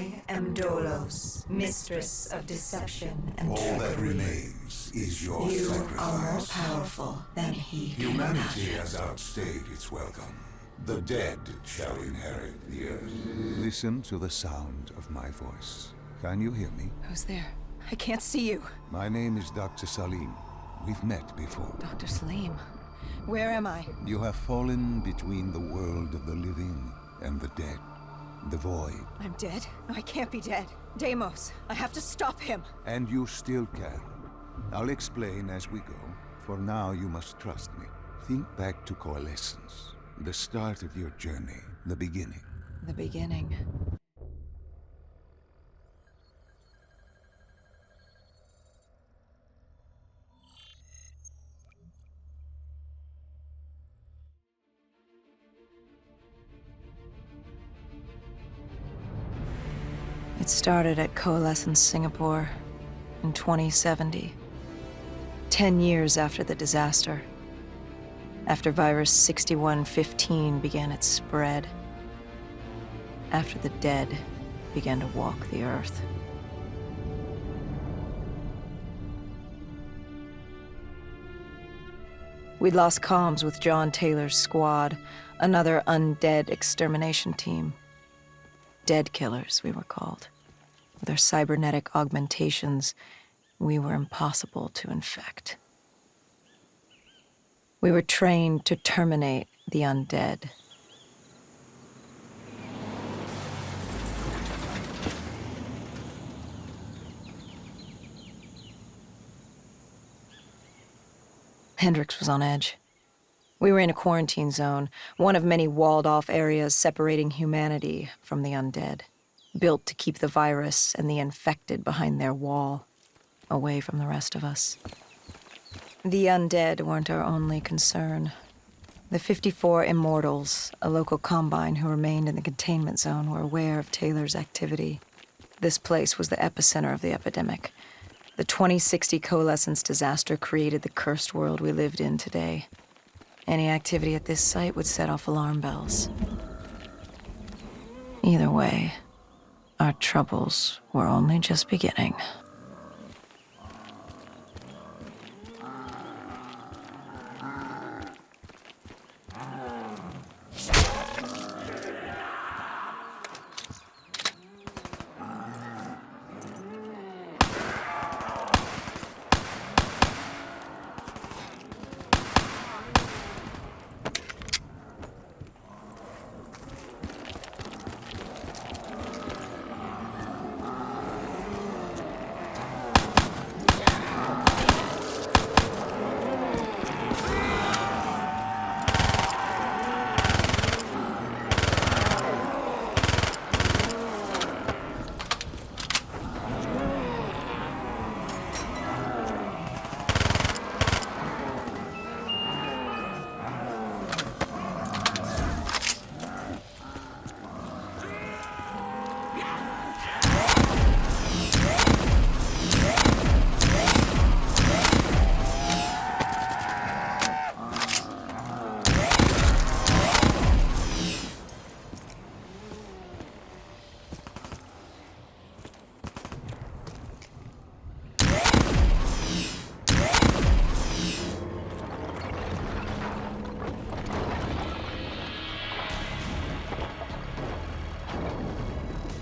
I am Dolos, mistress of deception and trickery. All that remains is your You sacrifice. are more powerful than he can Humanity imagine. has outstayed its welcome. The dead shall inherit the earth. Listen to the sound of my voice. Can you hear me? Who's there? I can't see you. My name is Dr. Salim. We've met before. Dr. Salim. Where am I? You have fallen between the world of the living and the dead. The void. I'm dead? No, I can't be dead. Deimos, I have to stop him. And you still can. I'll explain as we go. For now, you must trust me. Think back to Coalescence. The start of your journey. The beginning. The beginning. It started at Coalescence Singapore in 2070. 10 years after the disaster. After virus 6115 began its spread. After the dead began to walk the earth. We'd lost comms with John Taylor's squad, another undead extermination team. Dead killers, we were called. With our cybernetic augmentations, we were impossible to infect. We were trained to terminate the undead. Hendricks was on edge. We were in a quarantine zone, one of many walled-off areas separating humanity from the undead, built to keep the virus and the infected behind their wall, away from the rest of us. The undead weren't our only concern. The 54 Immortals, a local combine who remained in the containment zone, were aware of Taylor's activity. This place was the epicenter of the epidemic. The 2060 Coalescence disaster created the cursed world we lived in today. Any activity at this site would set off alarm bells. Either way, our troubles were only just beginning.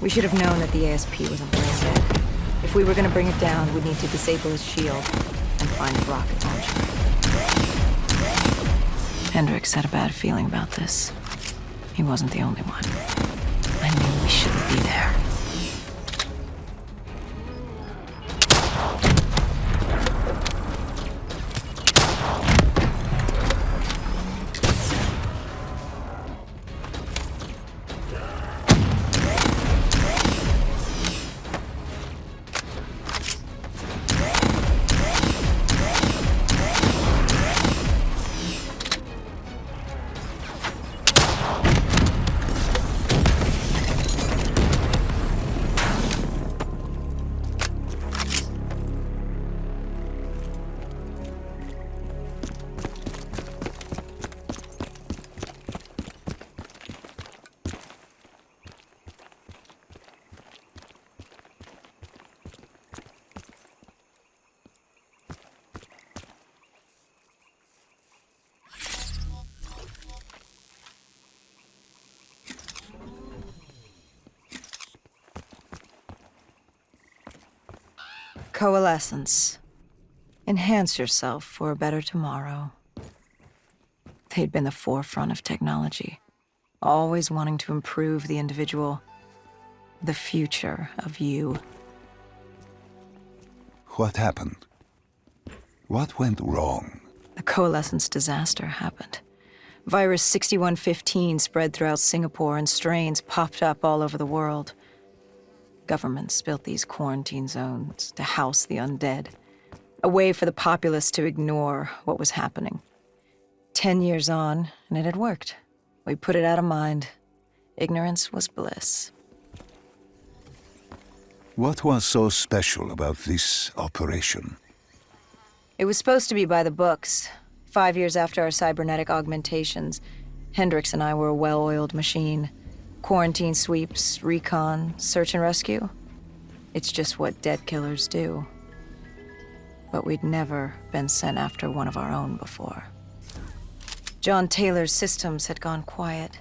We should have known that the ASP wasn't brain dead. If we were going to bring it down, we'd need to disable his shield and find a rocket launcher. Hendricks had a bad feeling about this. He wasn't the only one. I knew we shouldn't be there. Coalescence. Enhance yourself for a better tomorrow. They'd been the forefront of technology, always wanting to improve the individual, the future of you. What happened? What went wrong? The Coalescence disaster happened. Virus 6115 spread throughout Singapore and strains popped up all over the world. Governments built these quarantine zones to house the undead, a way for the populace to ignore what was happening. 10 years on, and it had worked. We put it out of mind. Ignorance was bliss. What was so special about this operation? It was supposed to be by the books. 5 years after our cybernetic augmentations, Hendricks and I were a well-oiled machine. Quarantine sweeps, recon, search and rescue. It's just what dead killers do. But we'd never been sent after one of our own before. John Taylor's systems had gone quiet.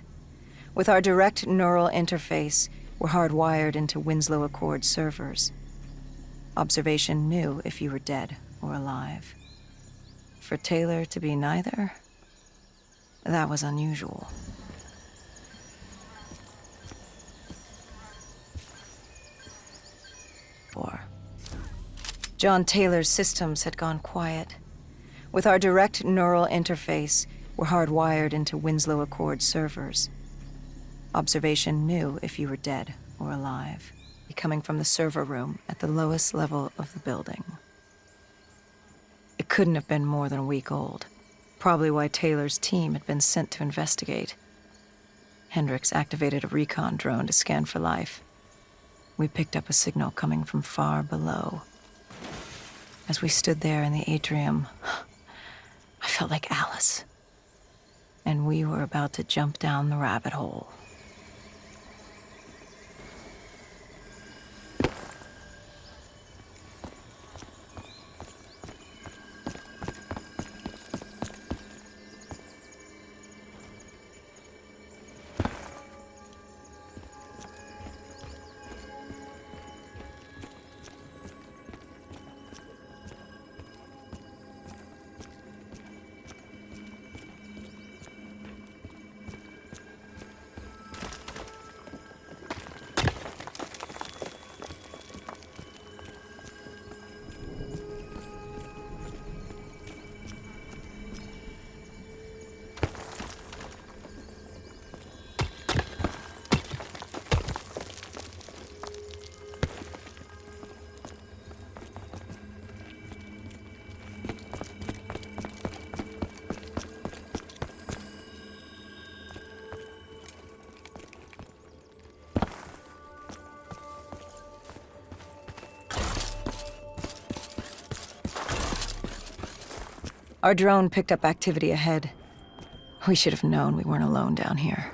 With our direct neural interface, we're hardwired into Winslow Accord servers. Observation knew if you were dead or alive. For Taylor to be neither, that was unusual. John Taylor's systems had gone quiet. With our direct neural interface, we're hardwired into Winslow Accord servers. Observation knew if you were dead or alive, coming from the server room at the lowest level of the building. It couldn't have been more than a week old, probably why Taylor's team had been sent to investigate. Hendricks activated a recon drone to scan for life. We picked up a signal coming from far below. As we stood there in the atrium, I felt like Alice. And we were about to jump down the rabbit hole. Our drone picked up activity ahead. We should have known we weren't alone down here.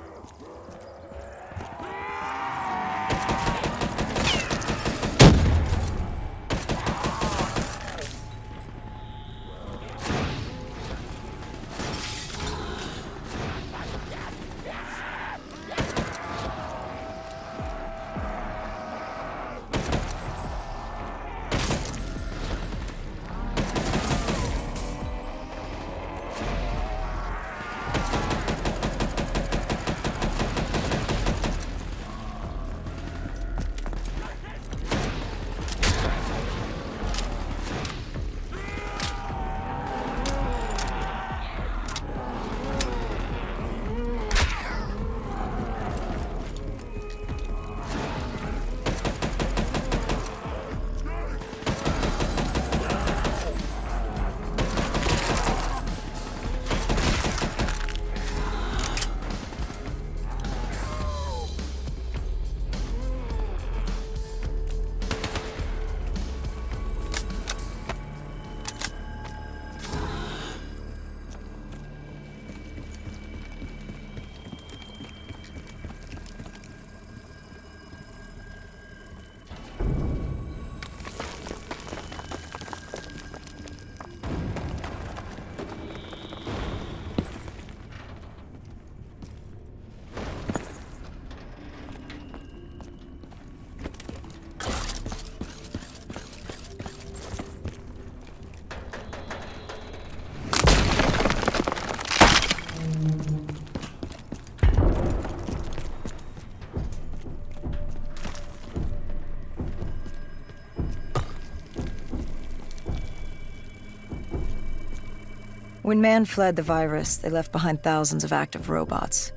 When man fled the virus, they left behind thousands of active robots.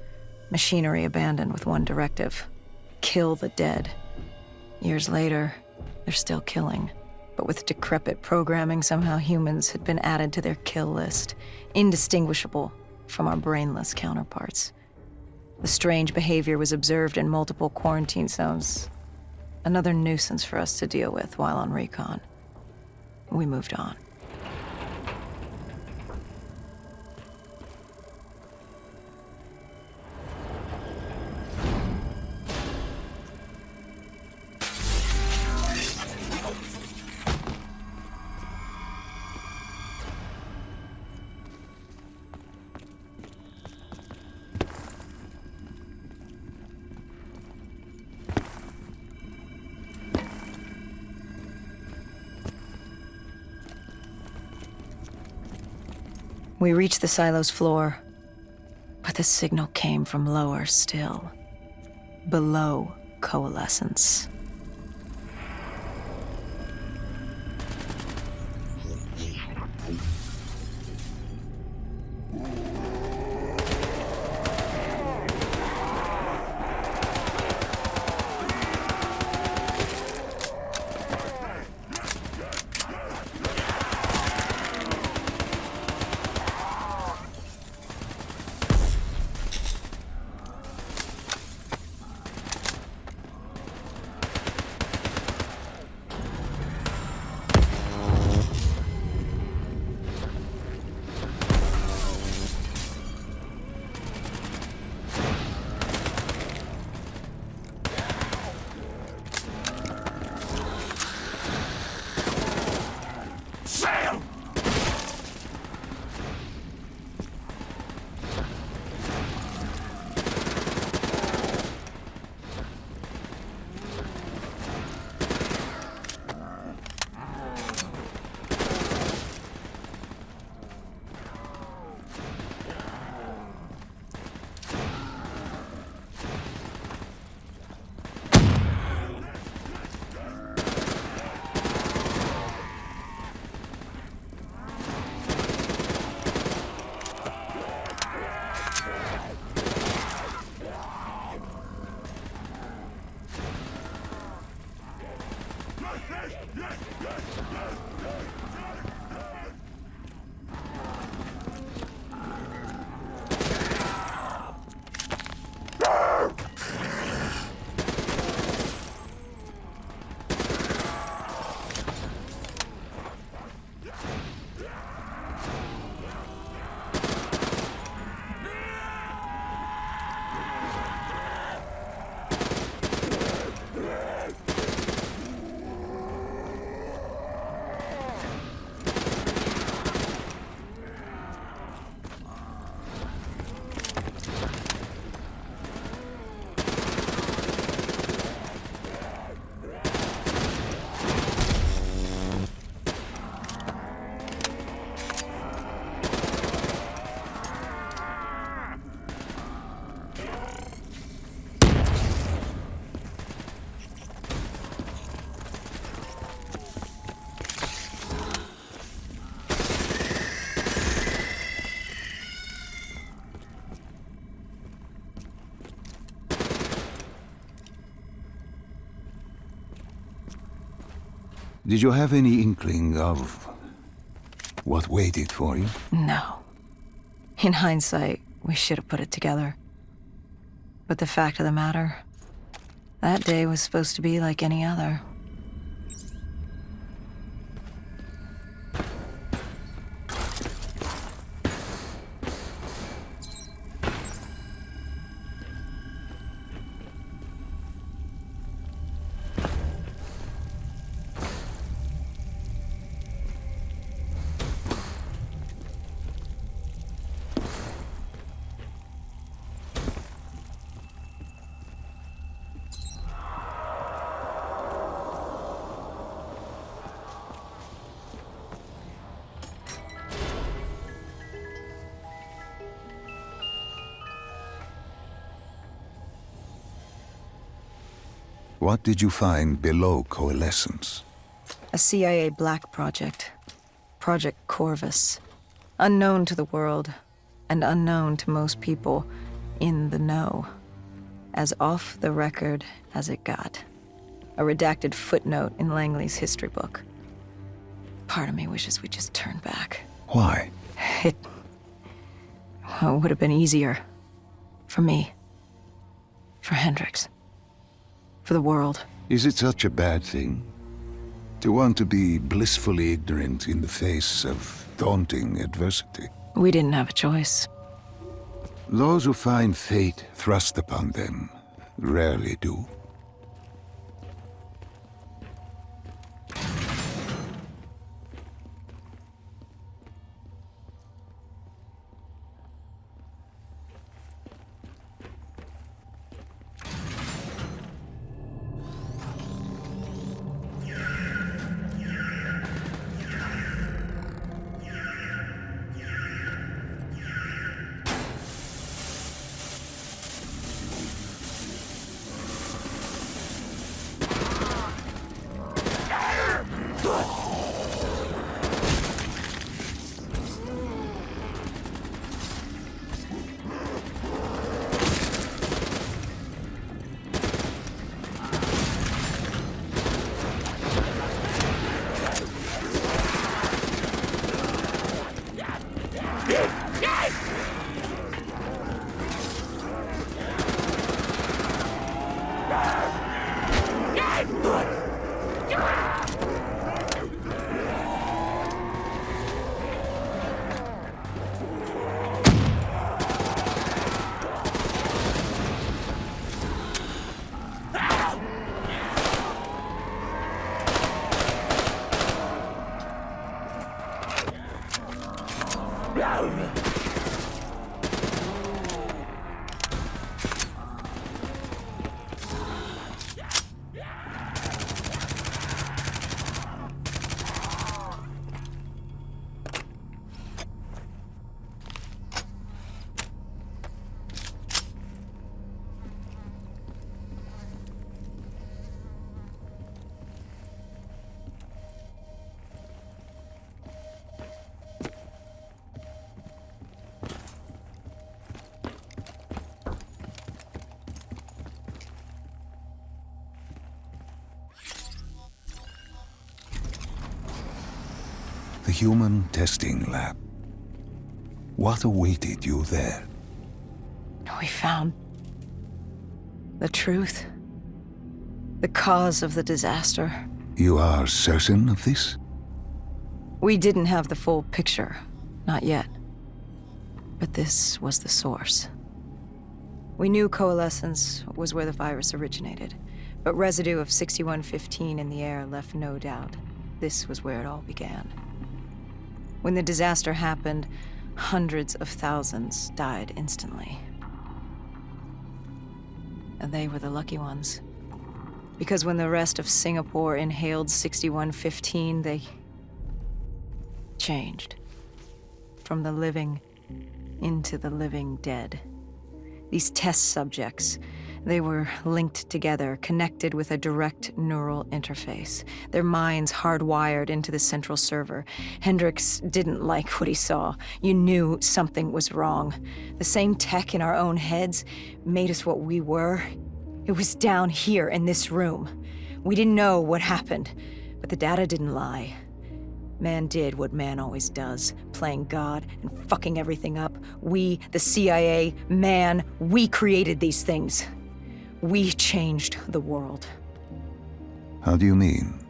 Machinery abandoned with one directive: kill the dead. Years later, they're still killing. But with decrepit programming, somehow humans had been added to their kill list, indistinguishable from our brainless counterparts. The strange behavior was observed in multiple quarantine zones. Another nuisance for us to deal with while on recon. We moved on. We reached the silo's floor, but the signal came from lower still, below coalescence. Did you have any inkling of what waited for you? No. In hindsight, we should have put it together. But the fact of the matter, that day was supposed to be like any other. What did you find below coalescence? A CIA black project. Project Corvus. Unknown to the world, and unknown to most people in the know. As off the record as it got. A redacted footnote in Langley's history book. Part of me wishes we'd just turned back. Why? It would have been easier. For me. For Hendricks. For the world. Is it such a bad thing? To want to be blissfully ignorant in the face of daunting adversity? We didn't have a choice. Those who find fate thrust upon them rarely do. The human testing lab. What awaited you there? We found the truth. The cause of the disaster. You are certain of this? We didn't have the full picture. Not yet. But this was the source. We knew coalescence was where the virus originated, but residue of 6115 in the air left no doubt. This was where it all began. When the disaster happened, hundreds of thousands died instantly. And they were the lucky ones. Because when the rest of Singapore inhaled 6115, they changed. From the living into the living dead. These test subjects, they were linked together, connected with a direct neural interface. Their minds hardwired into the central server. Hendricks didn't like what he saw. You knew something was wrong. The same tech in our own heads made us what we were. It was down here in this room. We didn't know what happened, but the data didn't lie. Man did what man always does, playing God and fucking everything up. We, the CIA, man, we created these things. We changed the world. How do you mean,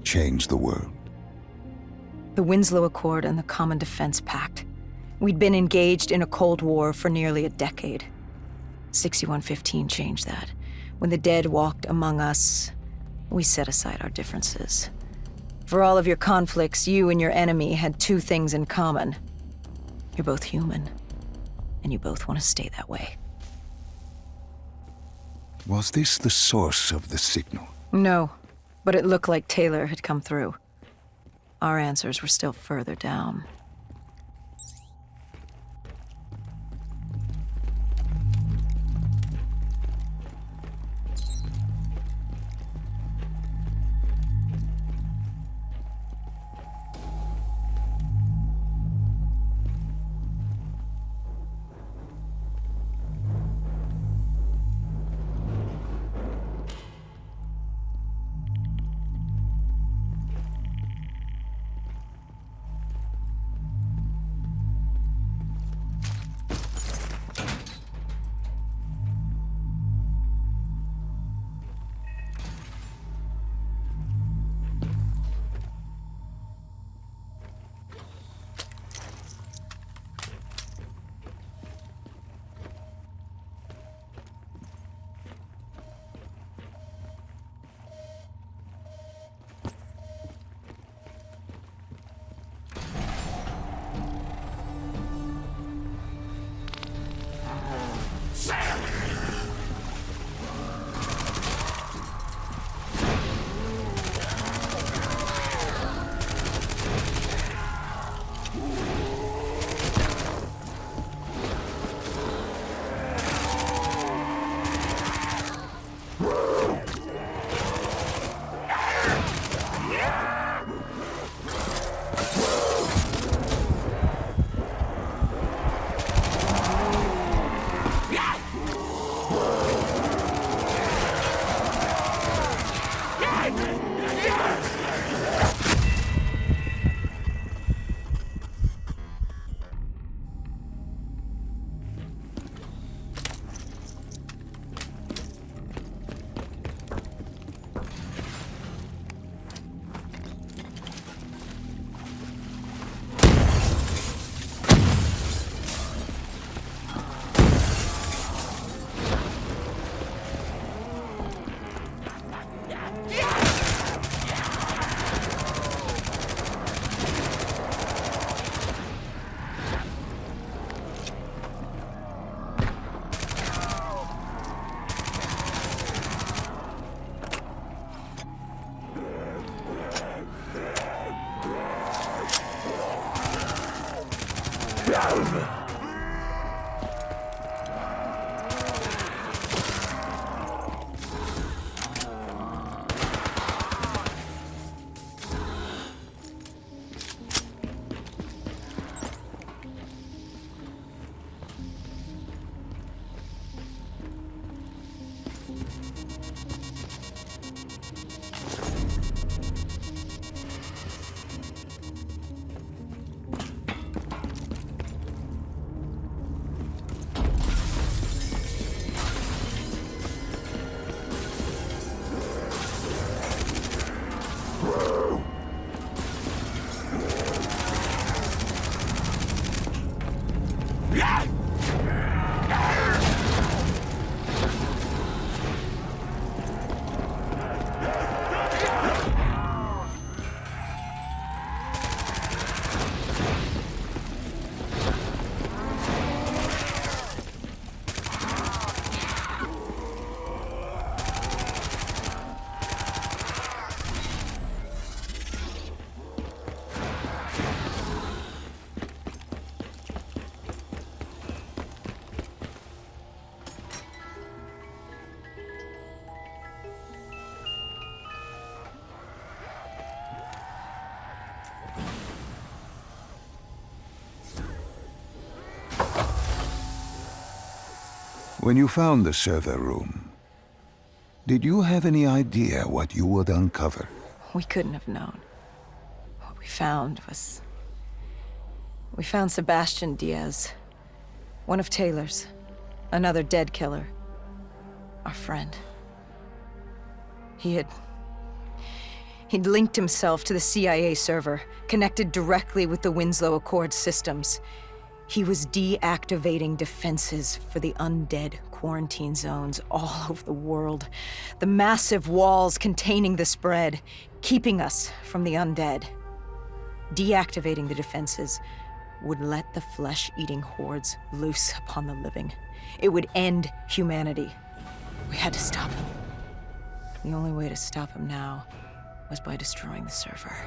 change the world? The Winslow Accord and the Common Defense Pact. We'd been engaged in a Cold War for nearly a decade. 6115 changed that. When the dead walked among us, we set aside our differences. For all of your conflicts, you and your enemy had two things in common. You're both human, and you both want to stay that way. Was this the source of the signal? No, but it looked like Taylor had come through. Our answers were still further down. When you found the server room, did you have any idea what you would uncover? We couldn't have known. What we found was... We found Sebastian Diaz. One of Taylor's. Another dead killer. Our friend. He'd linked himself to the CIA server, connected directly with the Winslow Accord systems. He was deactivating defenses for the undead quarantine zones all over the world. The massive walls containing the spread, keeping us from the undead. Deactivating the defenses would let the flesh-eating hordes loose upon the living. It would end humanity. We had to stop him. The only way to stop him now was by destroying the server.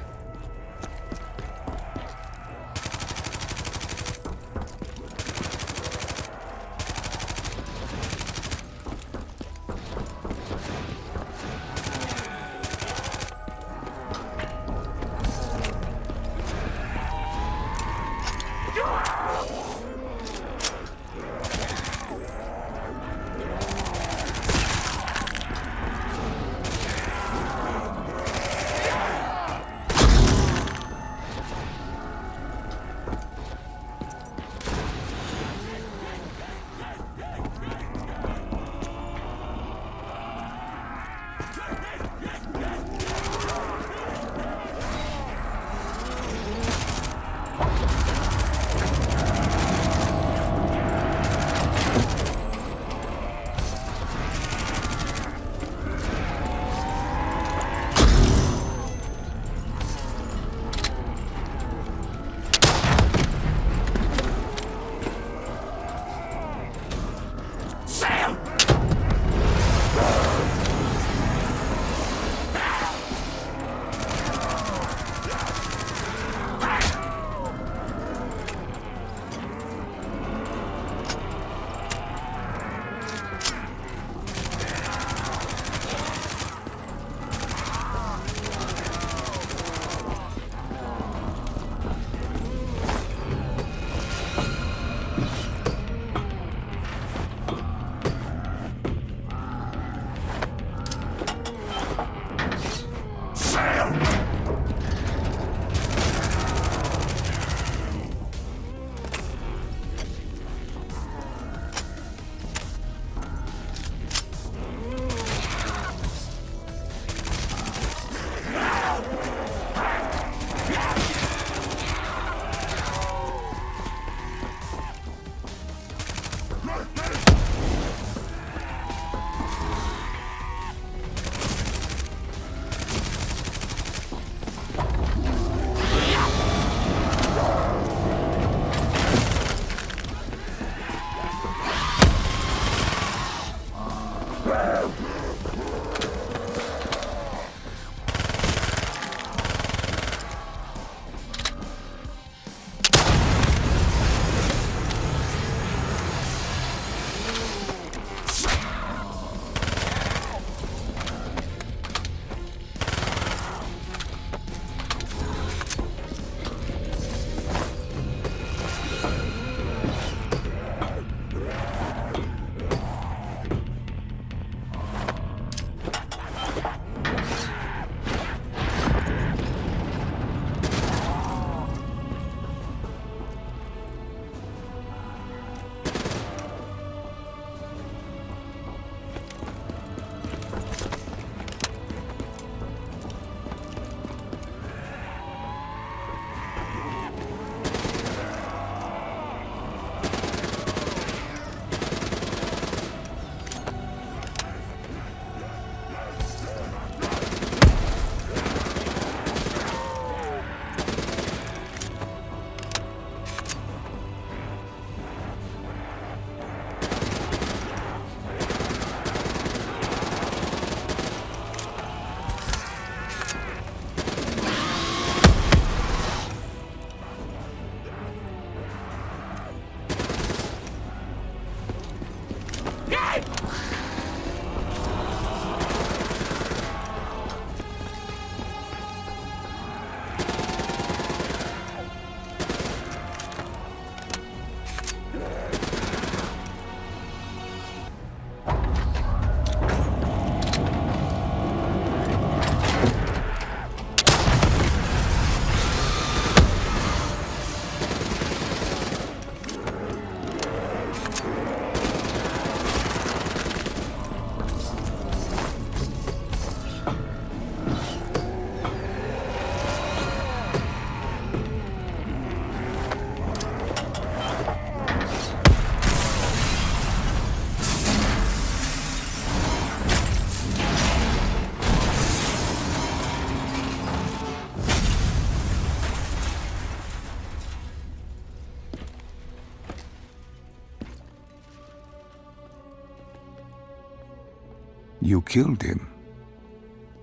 You killed him.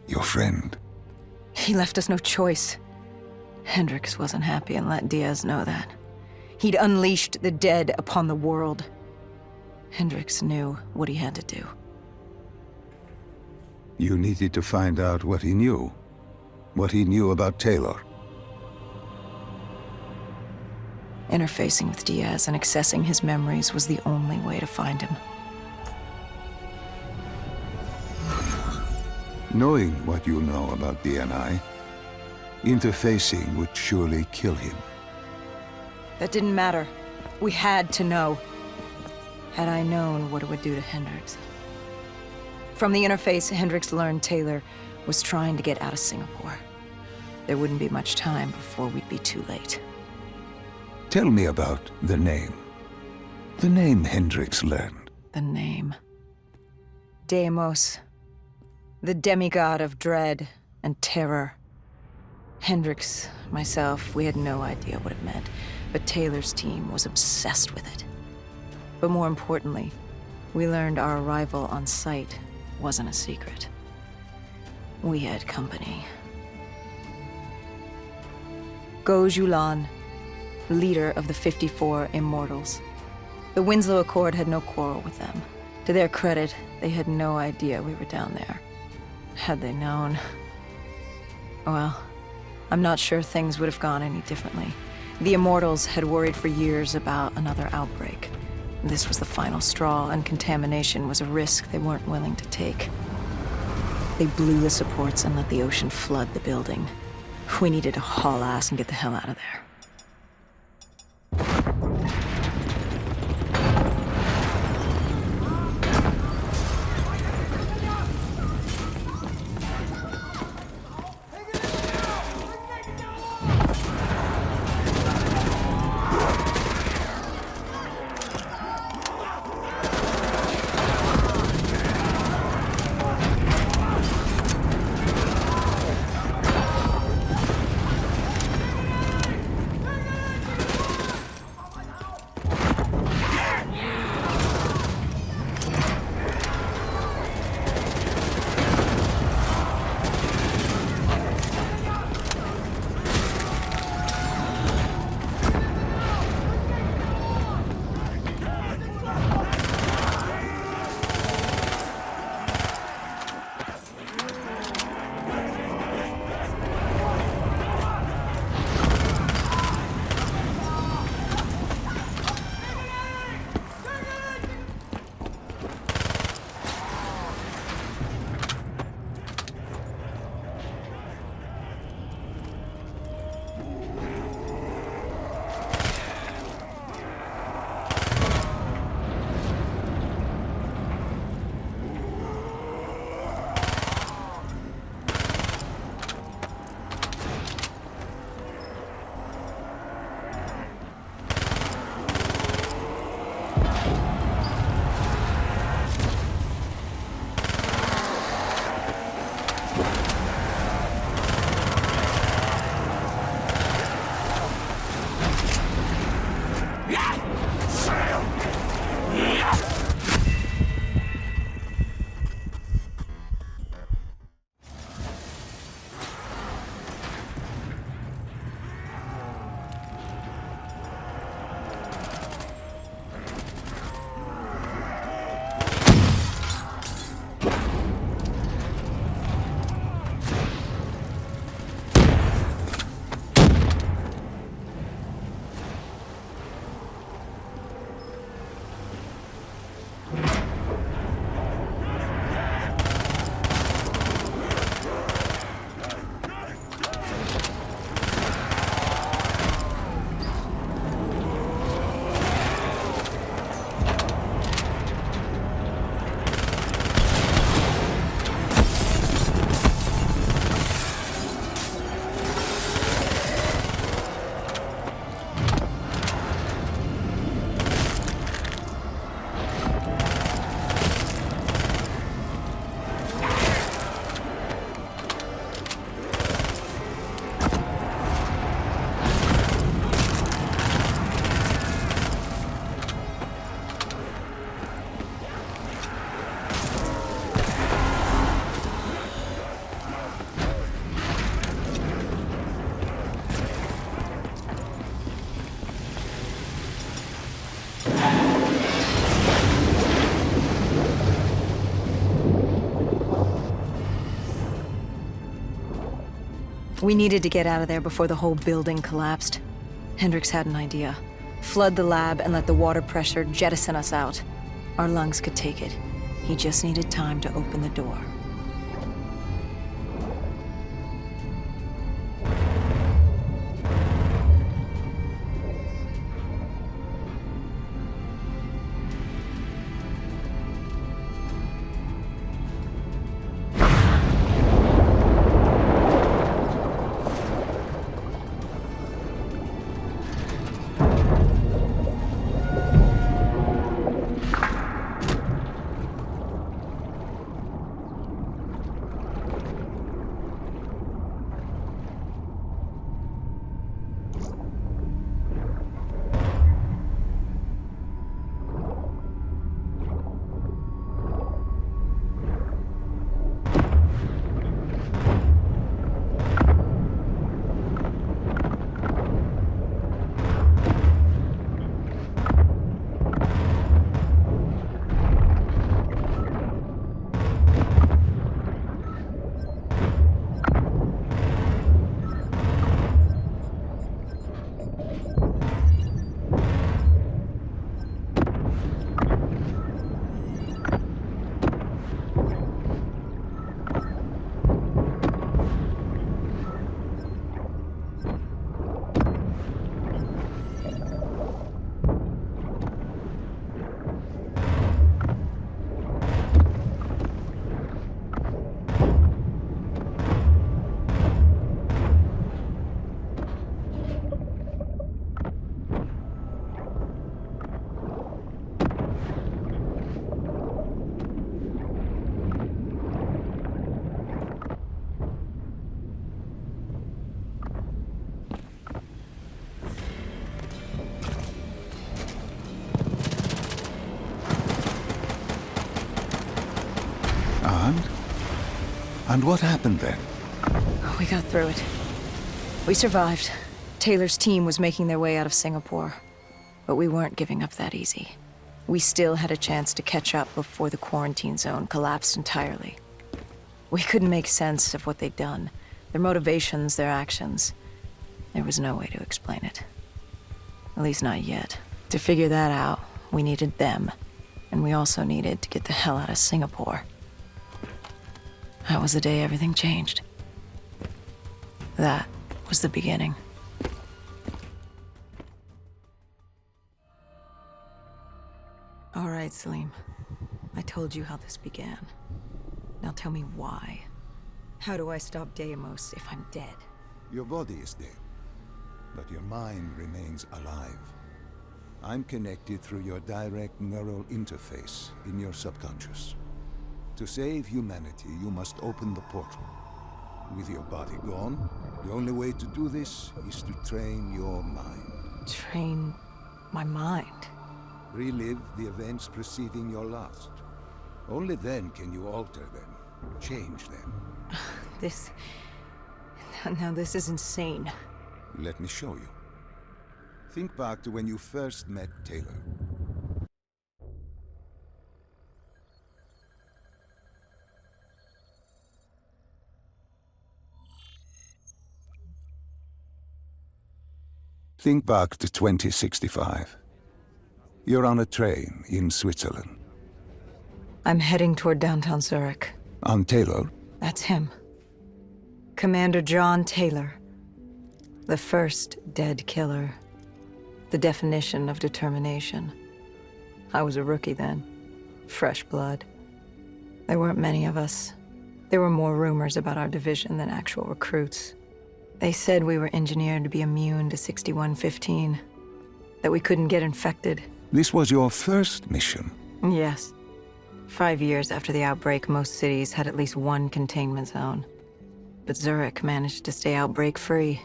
Your friend. He left us no choice. Hendricks wasn't happy and let Diaz know that. He'd unleashed the dead upon the world. Hendricks knew what he had to do. You needed to find out what he knew. What he knew about Taylor. Interfacing with Diaz and accessing his memories was the only way to find him. Knowing what you know about DNI, interfacing would surely kill him. That didn't matter. We had to know. Had I known what it would do to Hendricks. From the interface, Hendricks learned Taylor was trying to get out of Singapore. There wouldn't be much time before we'd be too late. Tell me about the name. The name Hendricks learned. The name. Deimos. The demigod of dread and terror. Hendricks, myself, we had no idea what it meant, but Taylor's team was obsessed with it. But more importantly, we learned our arrival on site wasn't a secret. We had company. Go Julan, leader of the 54 Immortals. The Winslow Accord had no quarrel with them. To their credit, they had no idea we were down there. Had they known... well, I'm not sure things would have gone any differently. The Immortals had worried for years about another outbreak. This was the final straw, and contamination was a risk they weren't willing to take. They blew the supports and let the ocean flood the building. We needed to haul ass and get the hell out of there. We needed to get out of there before the whole building collapsed. Hendricks had an idea. Flood the lab and let the water pressure jettison us out. Our lungs could take it. He just needed time to open the door. And what happened then? We got through it. We survived. Taylor's team was making their way out of Singapore. But we weren't giving up that easy. We still had a chance to catch up before the quarantine zone collapsed entirely. We couldn't make sense of what they'd done. Their motivations, their actions. There was no way to explain it. At least not yet. To figure that out, we needed them. And we also needed to get the hell out of Singapore. That was the day everything changed. That was the beginning. All right, Salim. I told you how this began. Now tell me why. How do I stop Deimos if I'm dead? Your body is dead, but your mind remains alive. I'm connected through your direct neural interface in your subconscious. To save humanity, you must open the portal. With your body gone, the only way to do this is to train your mind. Train my mind? Relive the events preceding your last. Only then can you alter them, change them. Now this is insane. Let me show you. Think back to when you first met Taylor. Think back to 2065. You're on a train in Switzerland. I'm heading toward downtown Zurich. On Taylor? That's him. Commander John Taylor. The first dead killer. The definition of determination. I was a rookie then. Fresh blood. There weren't many of us. There were more rumors about our division than actual recruits. They said we were engineered to be immune to 6115. That we couldn't get infected. This was your first mission? Yes. 5 years after the outbreak, most cities had at least one containment zone. But Zurich managed to stay outbreak-free.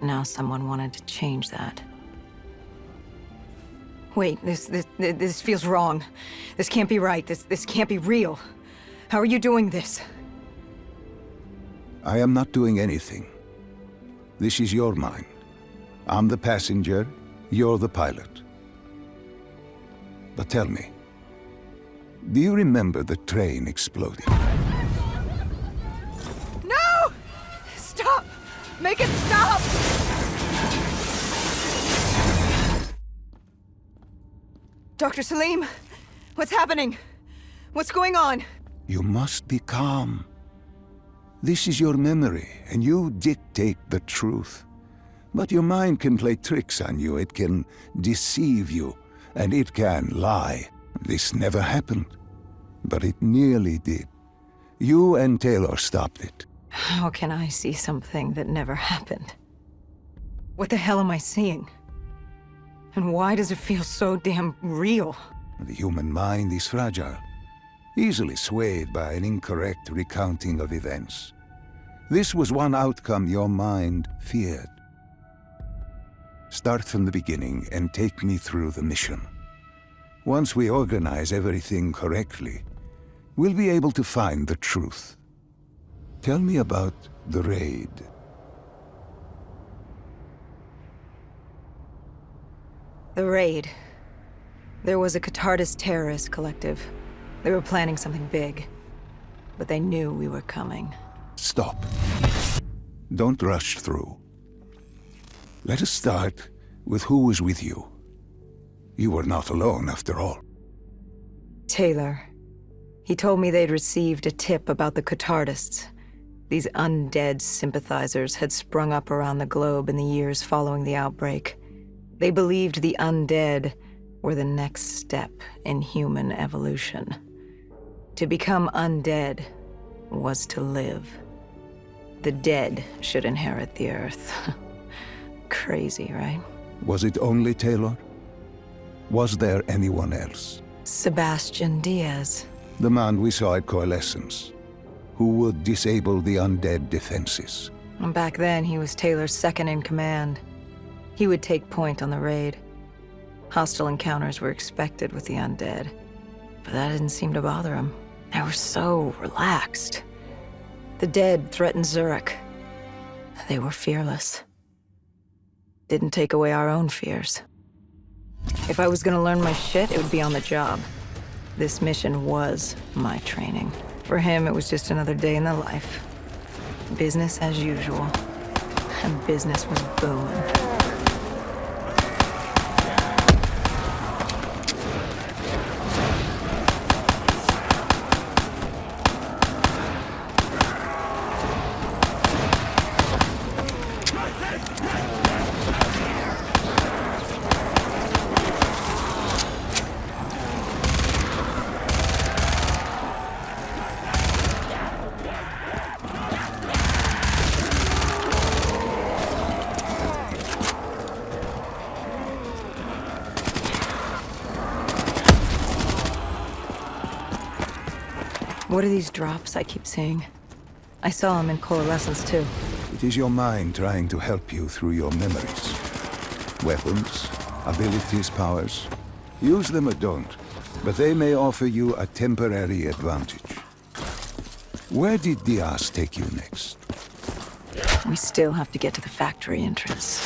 Now someone wanted to change that. Wait, this feels wrong. This can't be right. This can't be real. How are you doing this? I am not doing anything. This is your mind. I'm the passenger, you're the pilot. But tell me, do you remember the train exploding? No! Stop! Make it stop! Dr. Salim, what's happening? What's going on? You must be calm. This is your memory, and you dictate the truth. But your mind can play tricks on you. It can deceive you, and it can lie. This never happened, but it nearly did. You and Taylor stopped it. How can I see something that never happened? What the hell am I seeing? And why does it feel so damn real? The human mind is fragile, easily swayed by an incorrect recounting of events. This was one outcome your mind feared. Start from the beginning and take me through the mission. Once we organize everything correctly, we'll be able to find the truth. Tell me about the raid. The raid. There was a Catardist terrorist collective. They were planning something big, but they knew we were coming. Stop. Don't rush through. Let us start with who was with you. You were not alone, after all. Taylor. He told me they'd received a tip about the Catardists. These undead sympathizers had sprung up around the globe in the years following the outbreak. They believed the undead were the next step in human evolution. To become undead was to live. The dead should inherit the earth. Crazy, right? Was it only Taylor? Was there anyone else? Sebastian Diaz. The man we saw at Coalescence, who would disable the undead defenses. And back then, he was Taylor's second in command. He would take point on the raid. Hostile encounters were expected with the undead, but that didn't seem to bother him. They were so relaxed. The dead threatened Zurich. They were fearless. Didn't take away our own fears. If I was gonna learn my shit, it would be on the job. This mission was my training. For him, it was just another day in the life. Business as usual. And business was booming. What are these drops I keep seeing? I saw them in Coalescence, too. It is your mind trying to help you through your memories. Weapons, abilities, powers. Use them or don't, but they may offer you a temporary advantage. Where did Diaz take you next? We still have to get to the factory entrance.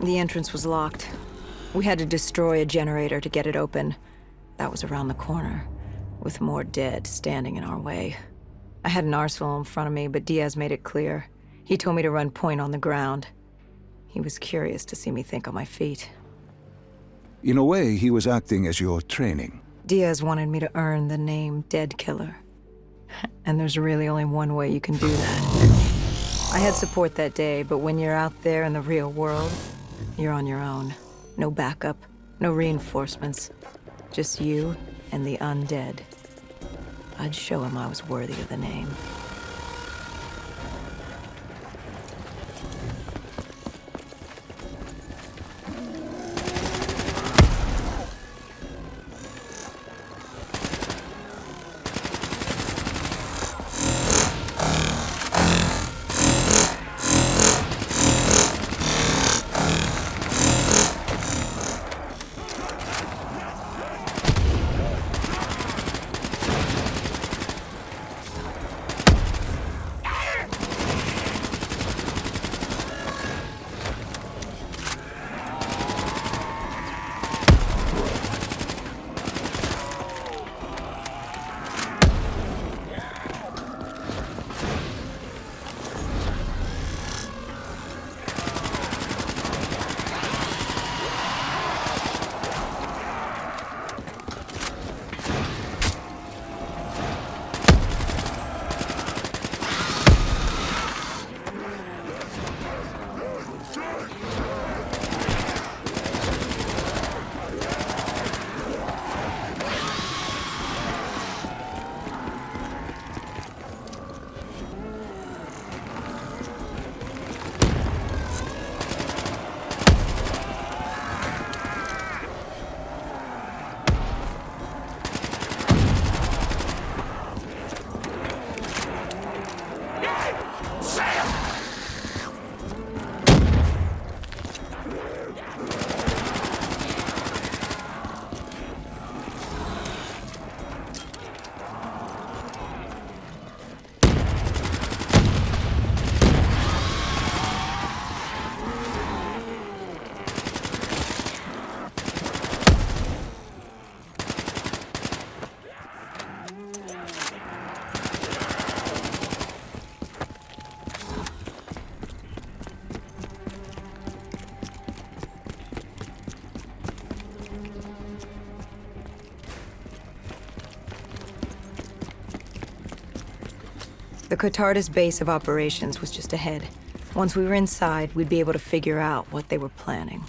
The entrance was locked. We had to destroy a generator to get it open. That was around the corner, with more dead standing in our way. I had an arsenal in front of me, but Diaz made it clear. He told me to run point on the ground. He was curious to see me think on my feet. In a way, he was acting as your training. Diaz wanted me to earn the name Dead Killer. And there's really only one way you can do that. I had support that day, but when you're out there in the real world, you're on your own. No backup, no reinforcements. Just you and the undead. I'd show him I was worthy of the name. The Cotardis base of operations was just ahead. Once we were inside, we'd be able to figure out what they were planning.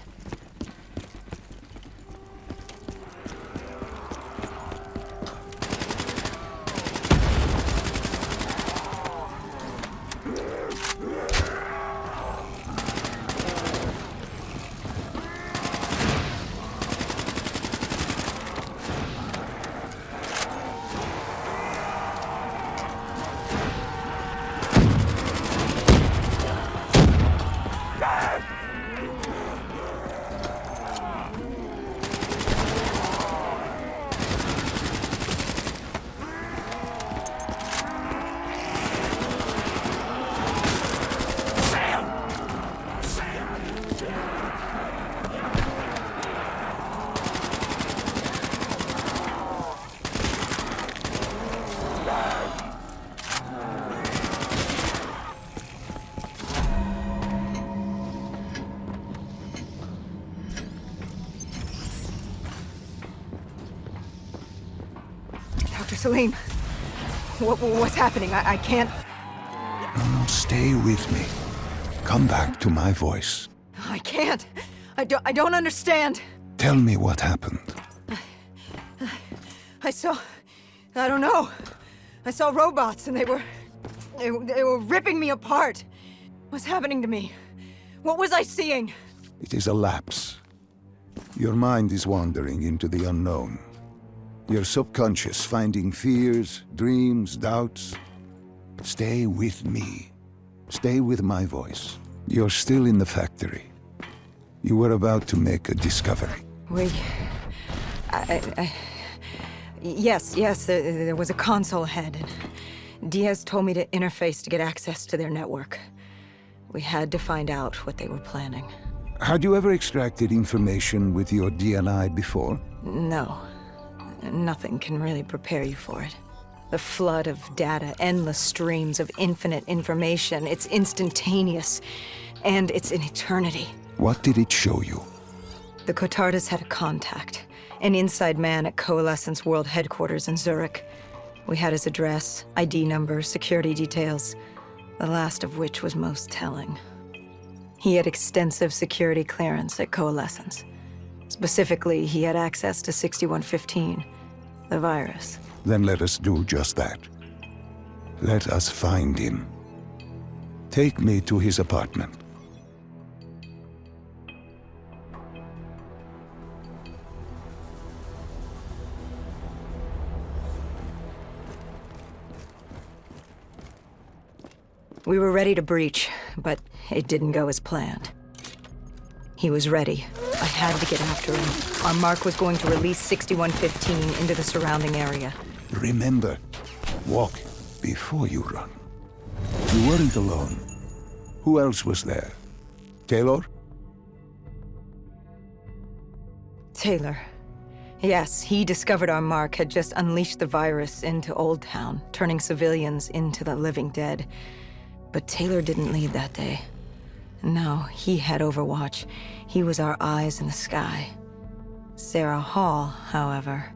Dr. Salim, what's happening? I can't... No, stay with me. Come back to my voice. I can't. I don't understand. Tell me what happened. I don't know. I saw robots and they were ripping me apart. What's happening to me? What was I seeing? It is a lapse. Your mind is wandering into the unknown. Your subconscious finding fears, dreams, doubts. Stay with me. Stay with my voice. You're still in the factory. You were about to make a discovery. Yes, there was a console ahead, and Diaz told me to interface to get access to their network. We had to find out what they were planning. Had you ever extracted information with your DNI before? No. Nothing can really prepare you for it. The flood of data, endless streams of infinite information, it's instantaneous, and it's an eternity. What did it show you? The Cotardus had a contact, an inside man at Coalescence World Headquarters in Zurich. We had his address, ID number, security details, the last of which was most telling. He had extensive security clearance at Coalescence. Specifically, he had access to 6115, the virus. Then let us do just that. Let us find him. Take me to his apartment. We were ready to breach, but it didn't go as planned. He was ready. I had to get after him. Our mark was going to release 6115 into the surrounding area. Remember, walk before you run. You weren't alone. Who else was there? Taylor? Taylor. Yes, he discovered our mark had just unleashed the virus into Old Town, turning civilians into the living dead. But Taylor didn't lead that day. No, he had Overwatch. He was our eyes in the sky. Sarah Hall, however.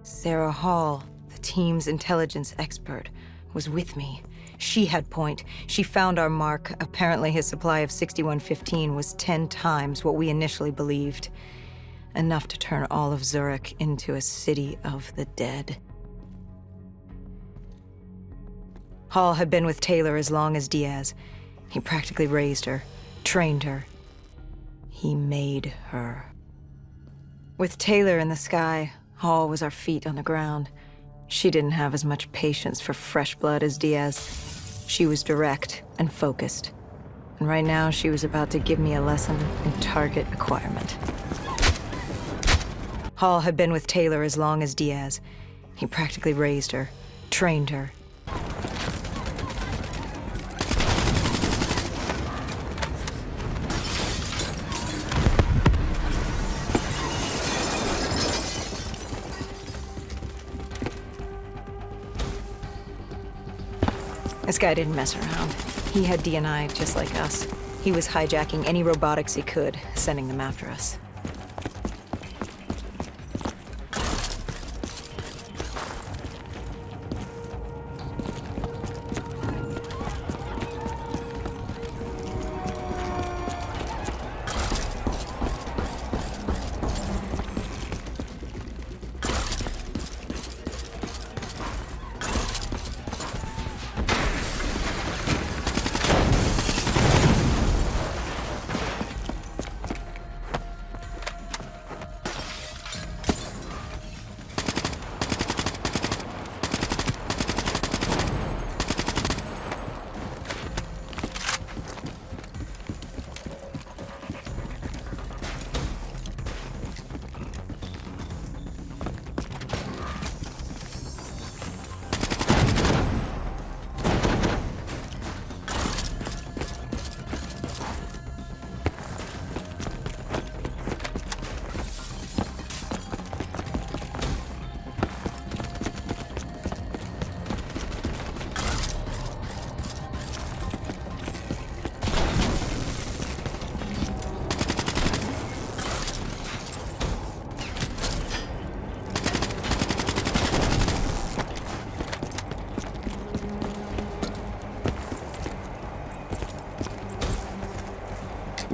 Sarah Hall, the team's intelligence expert, was with me. She had point. She found our mark. Apparently his supply of 6115 was 10 times what we initially believed. Enough to turn all of Zurich into a city of the dead. Hall had been with Taylor as long as Diaz. He practically raised her, trained her. He made her. With Taylor in the sky, Hall was our feet on the ground. She didn't have as much patience for fresh blood as Diaz. She was direct and focused. And right now, she was about to give me a lesson in target acquirement. Hall had been with Taylor as long as Diaz. He practically raised her, trained her. This guy didn't mess around. He had DNI just like us. He was hijacking any robotics he could, sending them after us.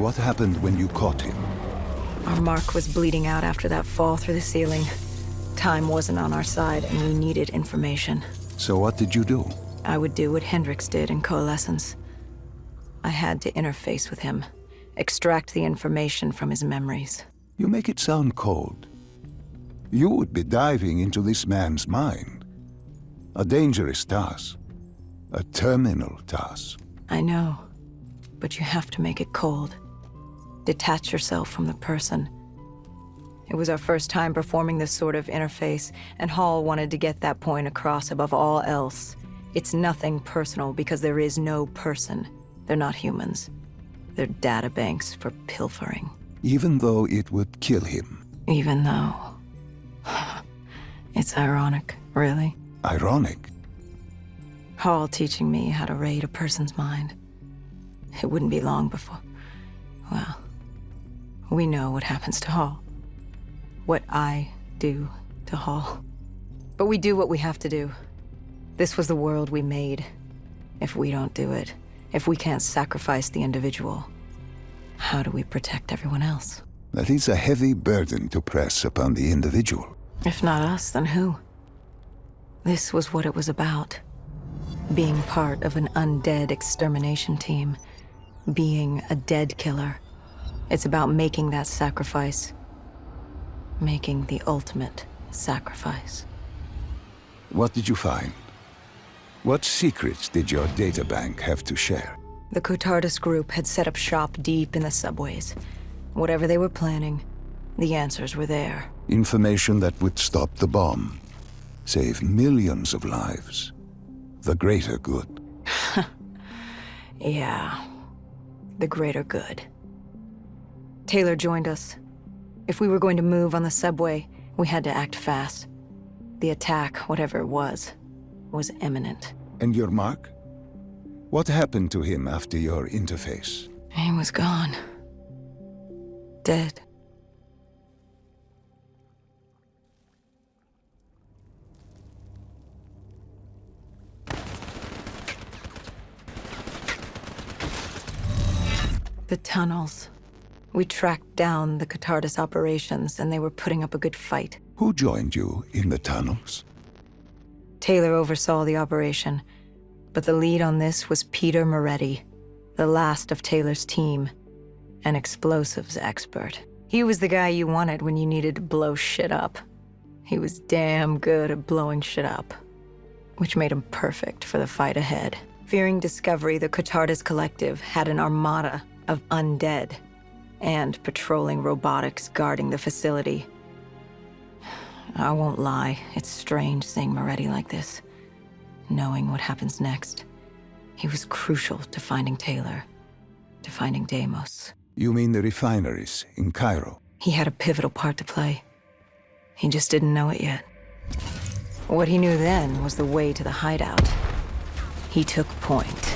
What happened when you caught him? Our mark was bleeding out after that fall through the ceiling. Time wasn't on our side, and we needed information. So what did you do? I would do what Hendricks did in Coalescence. I had to interface with him, extract the information from his memories. You make it sound cold. You would be diving into this man's mind. A dangerous task. A terminal task. I know, but you have to make it cold. Detach yourself from the person. It was our first time performing this sort of interface, and Hall wanted to get that point across above all else. It's nothing personal because there is no person. They're not humans. their databanks for pilfering. Even though it would kill him. Even though... It's ironic, really. Ironic? Hall teaching me how to read a person's mind. It wouldn't be long before... Well, we know what happens to Hall. What I do to Hall. But we do what we have to do. This was the world we made. If we don't do it, if we can't sacrifice the individual, how do we protect everyone else? That is a heavy burden to press upon the individual. If not us, then who? This was what it was about. Being part of an undead extermination team. Being a dead killer. It's about making that sacrifice. Making the ultimate sacrifice. What did you find? What secrets did your databank have to share? The Cotardus group had set up shop deep in the subways. Whatever they were planning, the answers were there. Information that would stop the bomb. Save millions of lives. The greater good. Yeah. The greater good. Taylor joined us. If we were going to move on the subway, we had to act fast. The attack, whatever it was imminent. And your mark? What happened to him after your interface? He was gone. Dead. The tunnels. We tracked down the Cotardus operations, and they were putting up a good fight. Who joined you in the tunnels? Taylor oversaw the operation, but the lead on this was Peter Moretti, the last of Taylor's team, an explosives expert. He was the guy you wanted when you needed to blow shit up. He was damn good at blowing shit up, which made him perfect for the fight ahead. Fearing discovery, the Cotardus Collective had an armada of undead and patrolling robotics guarding the facility. I won't lie, it's strange seeing Moretti like this, knowing what happens next. He was crucial to finding Taylor, to finding Deimos. You mean the refineries in Cairo? He had a pivotal part to play. He just didn't know it yet. What he knew then was the way to the hideout. He took point.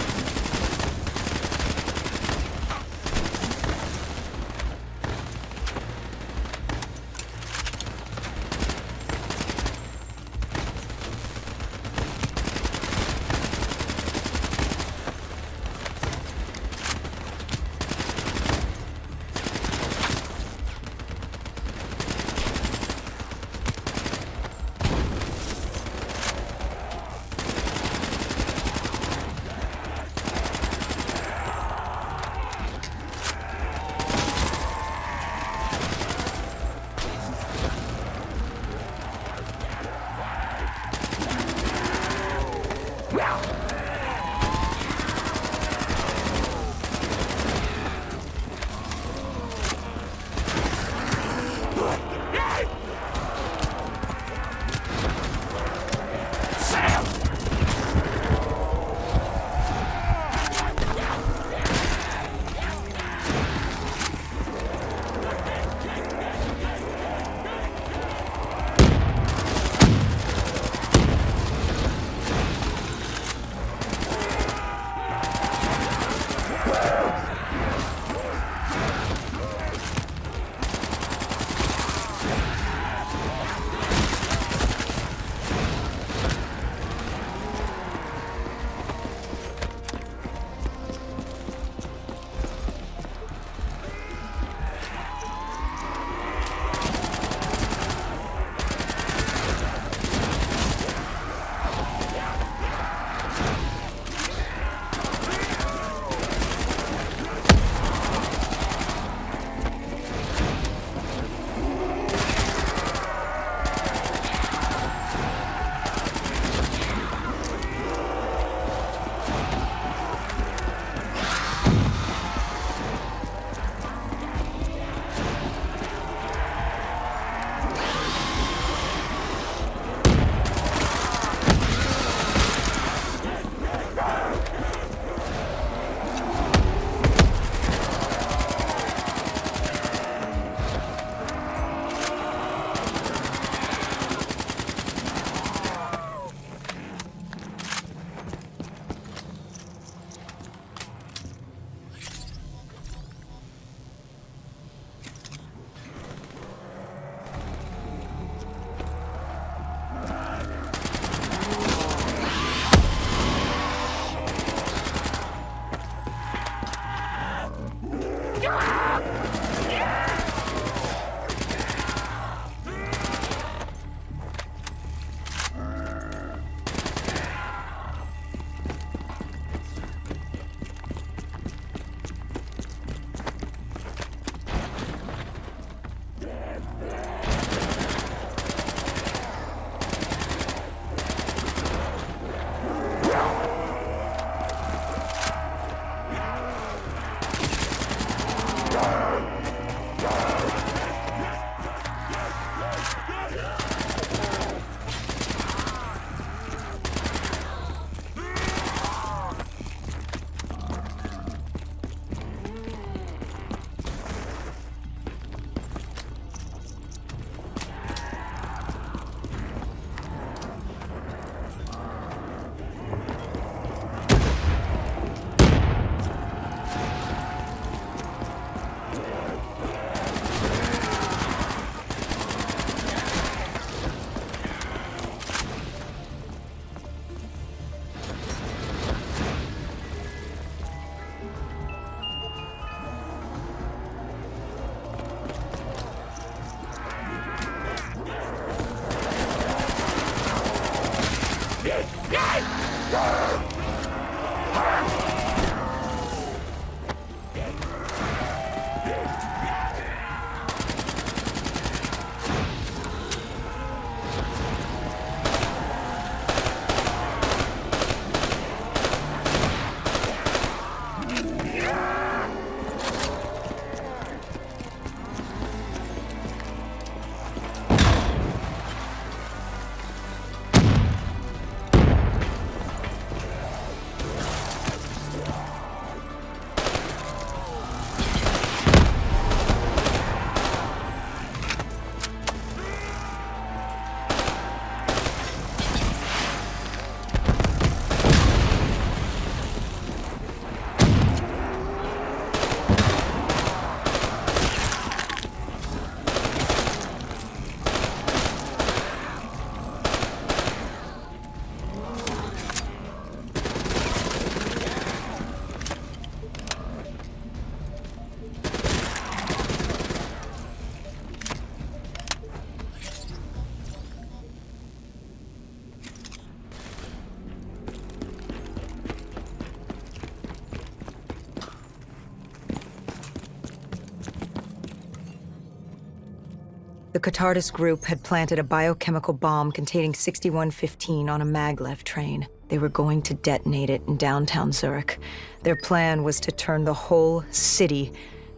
The Catardus group had planted a biochemical bomb containing 6115 on a maglev train. They were going to detonate it in downtown Zurich. Their plan was to turn the whole city,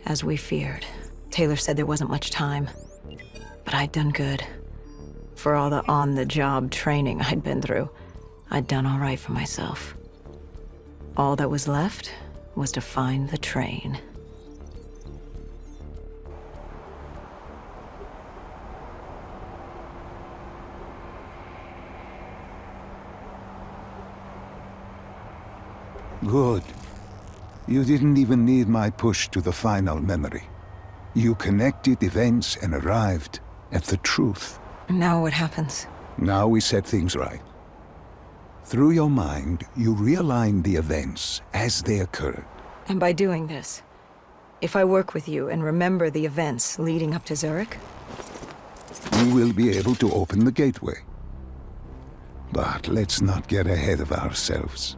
as we feared. Taylor said there wasn't much time, but I'd done good. For all the on-the-job training I'd been through, I'd done all right for myself. All that was left was to find the train. Good. You didn't even need my push to the final memory. You connected events and arrived at the truth. Now what happens? Now we set things right. Through your mind, you realign the events as they occurred. And by doing this, if I work with you and remember the events leading up to Zurich, You will be able to open the gateway. But let's not get ahead of ourselves.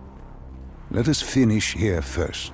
Let us finish here first.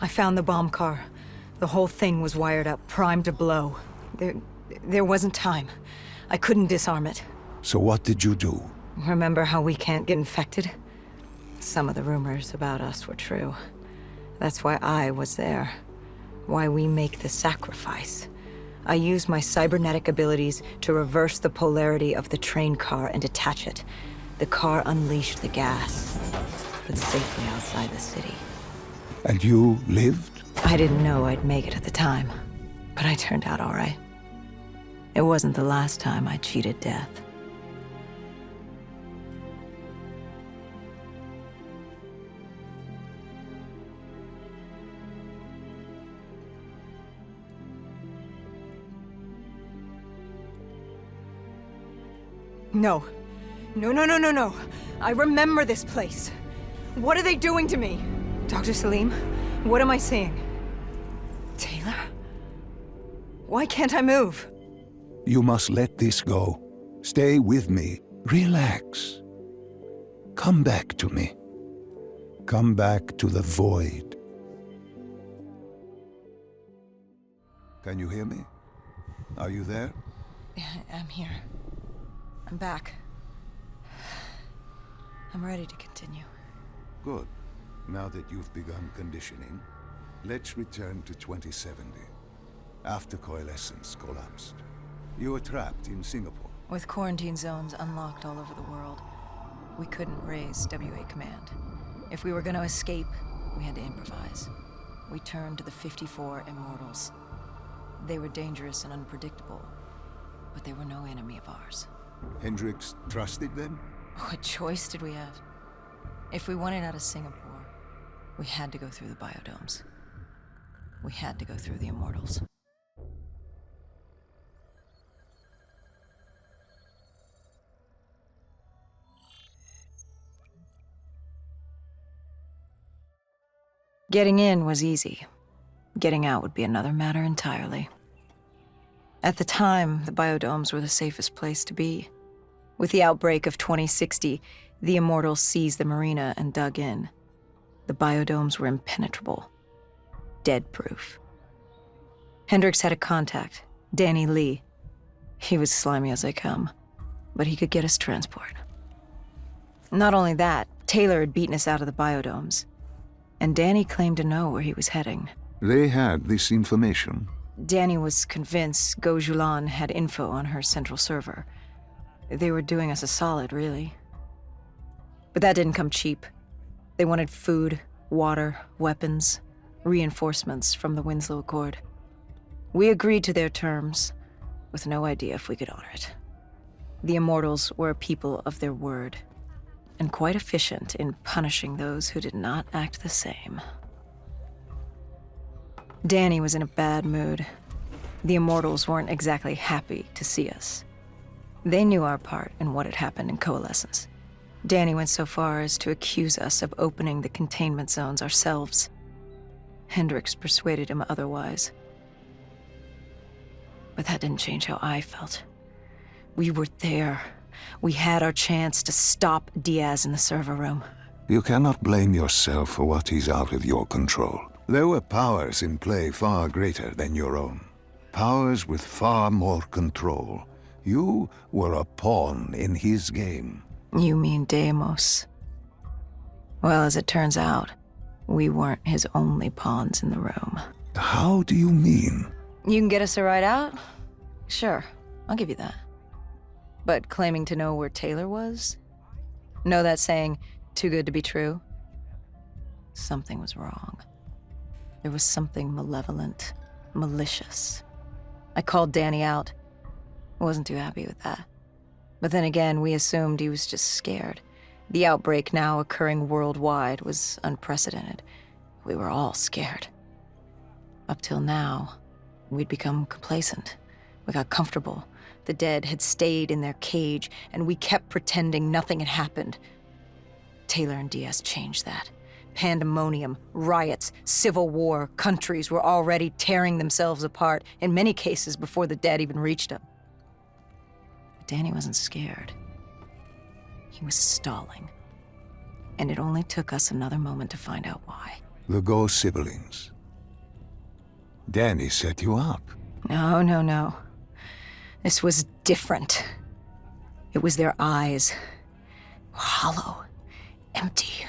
I found the bomb car. The whole thing was wired up, primed to blow. There wasn't time. I couldn't disarm it. So what did you do? Remember how we can't get infected? Some of the rumors about us were true. That's why I was there. Why we make the sacrifice. I used my cybernetic abilities to reverse the polarity of the train car and detach it. The car unleashed the gas, but safely outside the city. And you lived? I didn't know I'd make it at the time, but I turned out all right. It wasn't the last time I cheated death. No. No. I remember this place. What are they doing to me? Dr. Salim, what am I seeing? Taylor? Why can't I move? You must let this go. Stay with me. Relax. Come back to me. Come back to the void. Can you hear me? Are you there? I'm here. I'm back. I'm ready to continue. Good. Now that you've begun conditioning, let's return to 2070. After Coalescence collapsed. You were trapped in Singapore. With quarantine zones unlocked all over the world, we couldn't raise WA command. If we were going to escape, we had to improvise. We turned to the 54 Immortals. They were dangerous and unpredictable, but they were no enemy of ours. Hendricks trusted them? What choice did we have? If we wanted out of Singapore, we had to go through the biodomes. We had to go through the Immortals. Getting in was easy. Getting out would be another matter entirely. At the time, the biodomes were the safest place to be. With the outbreak of 2060, the Immortals seized the marina and dug in. The biodomes were impenetrable. Dead-proof. Hendricks had a contact, Danny Lee. He was slimy as they come, but he could get us transport. Not only that, Taylor had beaten us out of the biodomes, and Danny claimed to know where he was heading. They had this information. Danny was convinced Gojulan had info on her central server. They were doing us a solid, really. But that didn't come cheap. They wanted food, water, weapons, reinforcements from the Winslow Accord. We agreed to their terms, with no idea if we could honor it. The Immortals were a people of their word, and quite efficient in punishing those who did not act the same. Danny was in a bad mood. The Immortals weren't exactly happy to see us. They knew our part in what had happened in Coalescence. Danny went so far as to accuse us of opening the containment zones ourselves. Hendricks persuaded him otherwise. But that didn't change how I felt. We were there. We had our chance to stop Diaz in the server room. You cannot blame yourself for what is out of your control. There were powers in play far greater than your own. Powers with far more control. You were a pawn in his game. You mean Deimos? Well, as it turns out, we weren't his only pawns in the room. How do you mean? You can get us a ride out? Sure, I'll give you that. But claiming to know where Taylor was? Know that saying, too good to be true? Something was wrong. There was something malevolent, malicious. I called Danny out. Wasn't too happy with that. But then again, we assumed he was just scared. The outbreak now occurring worldwide was unprecedented. We were all scared. Up till now, we'd become complacent. We got comfortable. The dead had stayed in their cage, and we kept pretending nothing had happened. Taylor and Diaz changed that. Pandemonium, riots, civil war, countries were already tearing themselves apart, in many cases before the dead even reached them. But Danny wasn't scared. He was stalling. And it only took us another moment to find out why. The ghost siblings. Danny set you up. No, no, no. This was different. It was their eyes. Hollow, empty,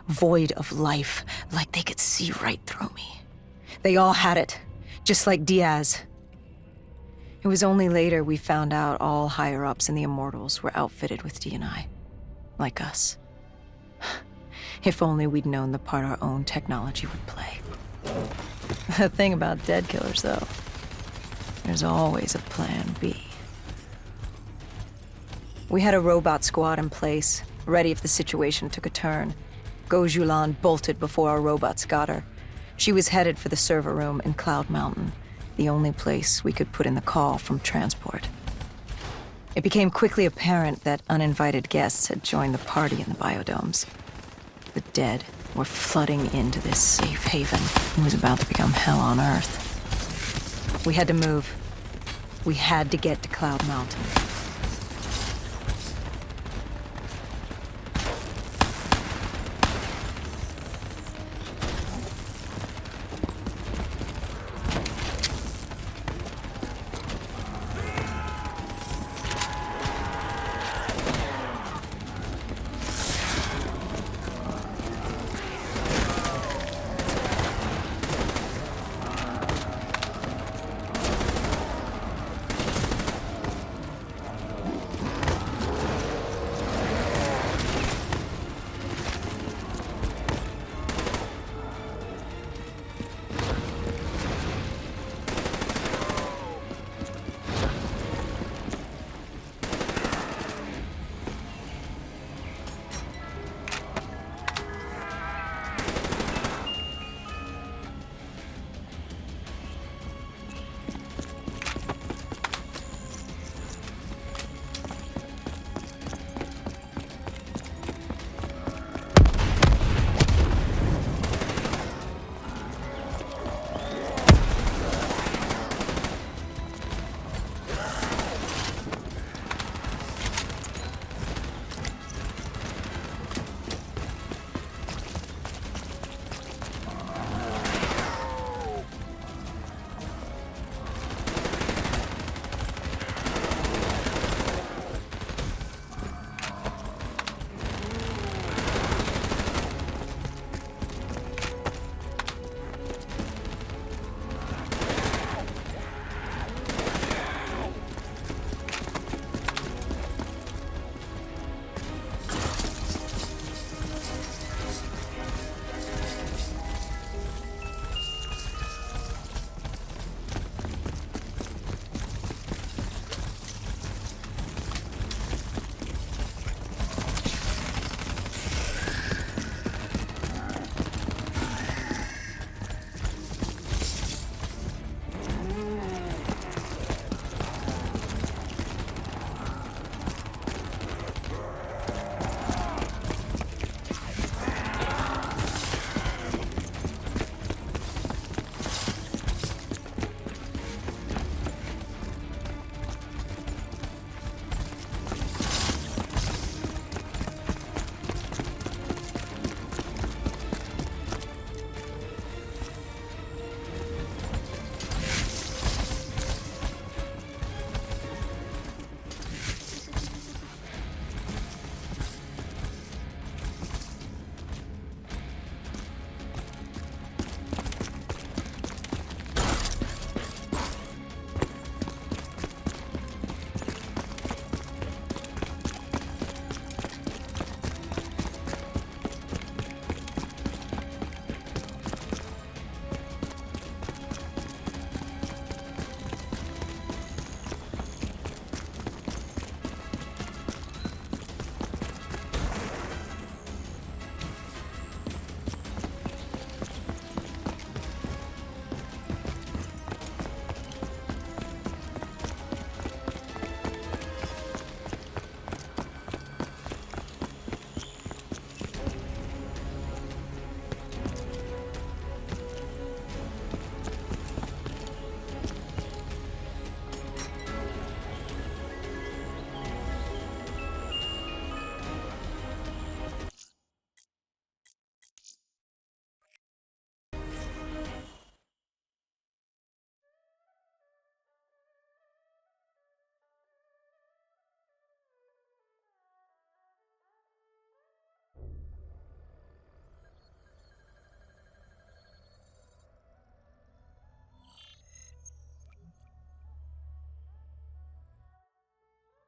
void of life, like they could see right through me. They all had it, just like Diaz. It was only later we found out all higher-ups in the Immortals were outfitted with D&I. Like us. If only we'd known the part our own technology would play. The thing about dead killers, though, there's always a plan B. We had a robot squad in place, ready if the situation took a turn. Gojulan bolted before our robots got her. She was headed for the server room in Cloud Mountain, the only place we could put in the call from transport. It became quickly apparent that uninvited guests had joined the party in the biodomes. The dead were flooding into this safe haven. It was about to become hell on Earth. We had to move. We had to get to Cloud Mountain.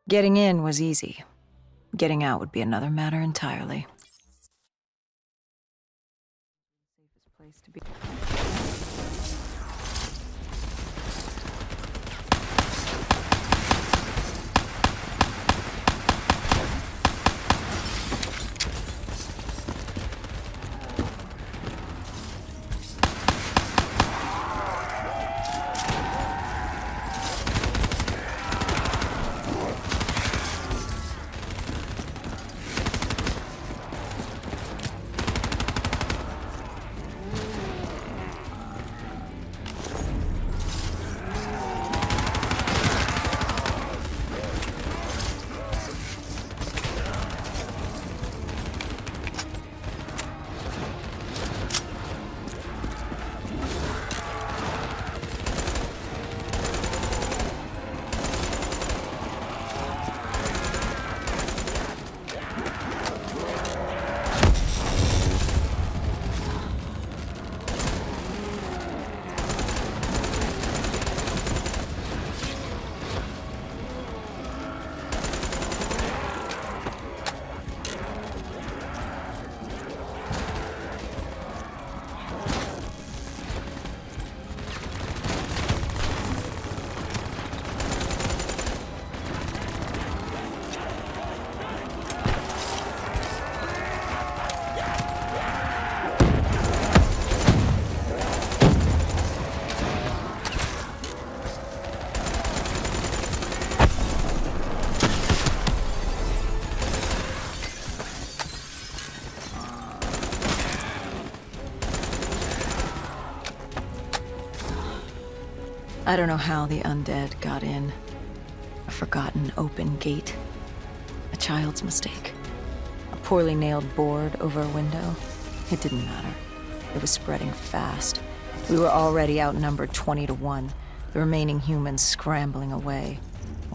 Getting in was easy. Getting out would be another matter entirely. Safest place to be. I don't know how the undead got in. A forgotten open gate. A child's mistake. A poorly nailed board over a window. It didn't matter. It was spreading fast. We were already outnumbered 20 to 1. The remaining humans scrambling away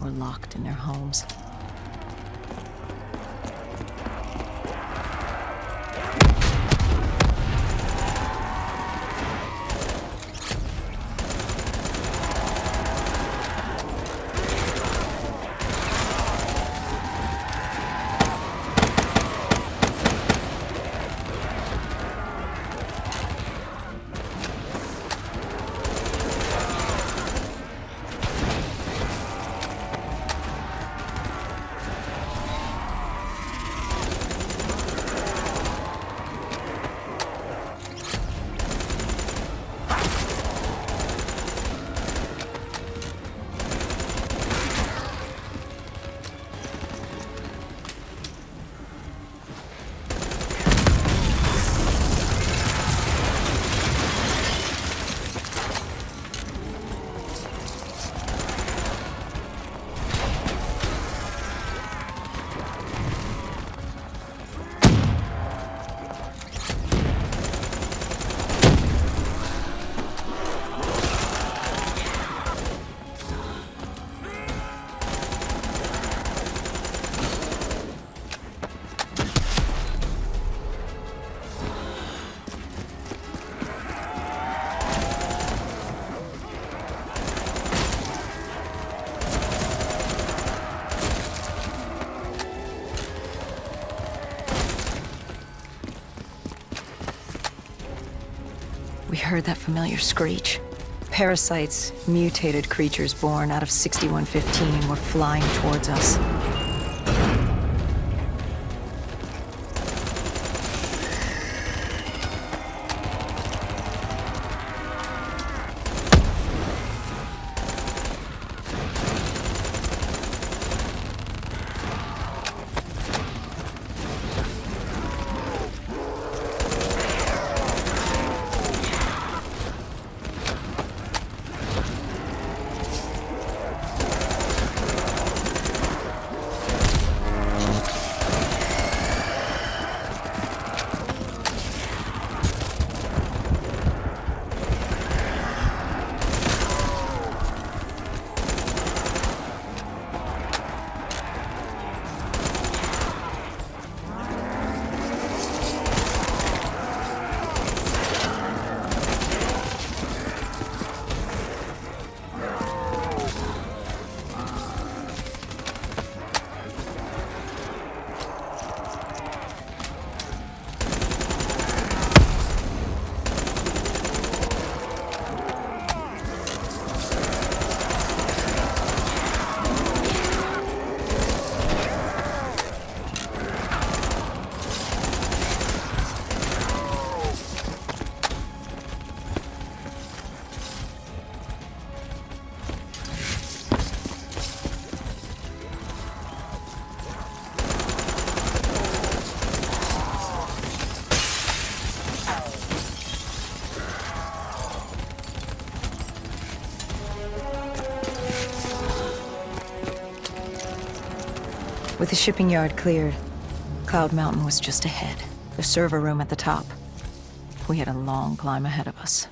or locked in their homes. We heard that familiar screech. Parasites, mutated creatures born out of 6115, were flying towards us. With the shipping yard cleared, Cloud Mountain was just ahead, the server room at the top. We had a long climb ahead of us.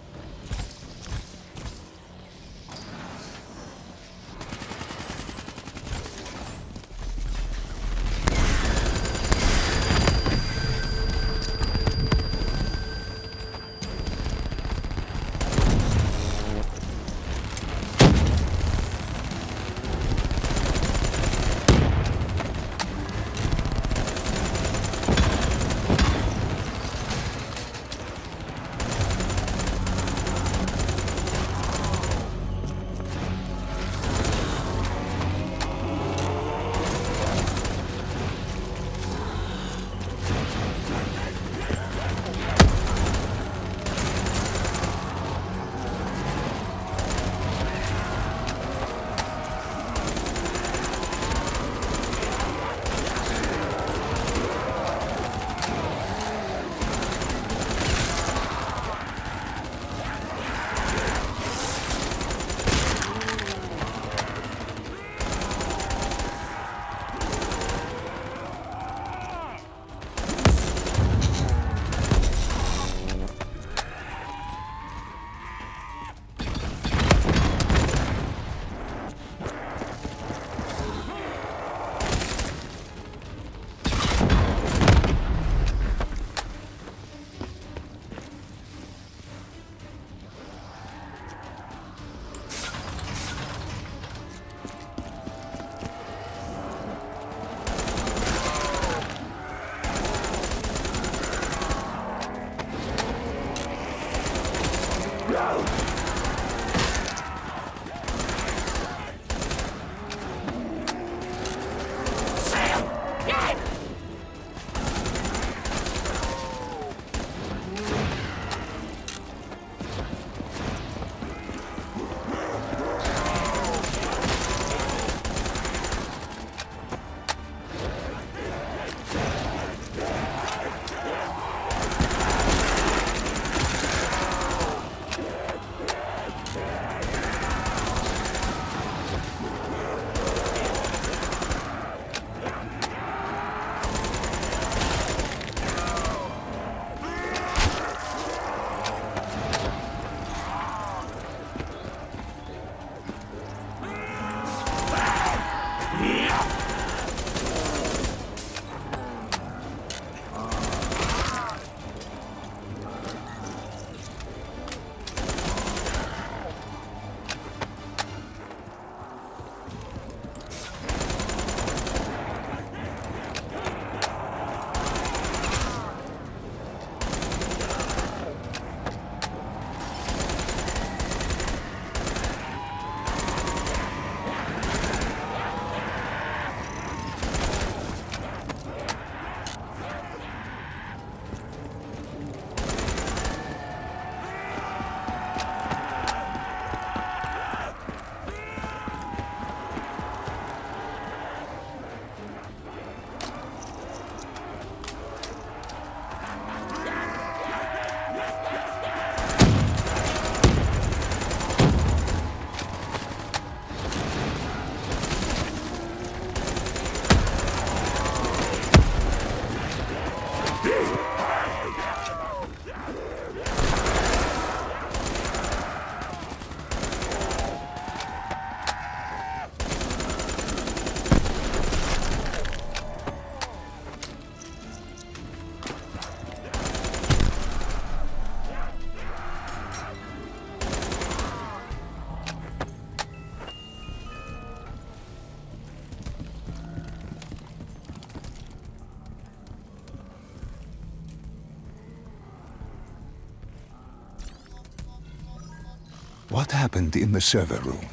What happened in the server room?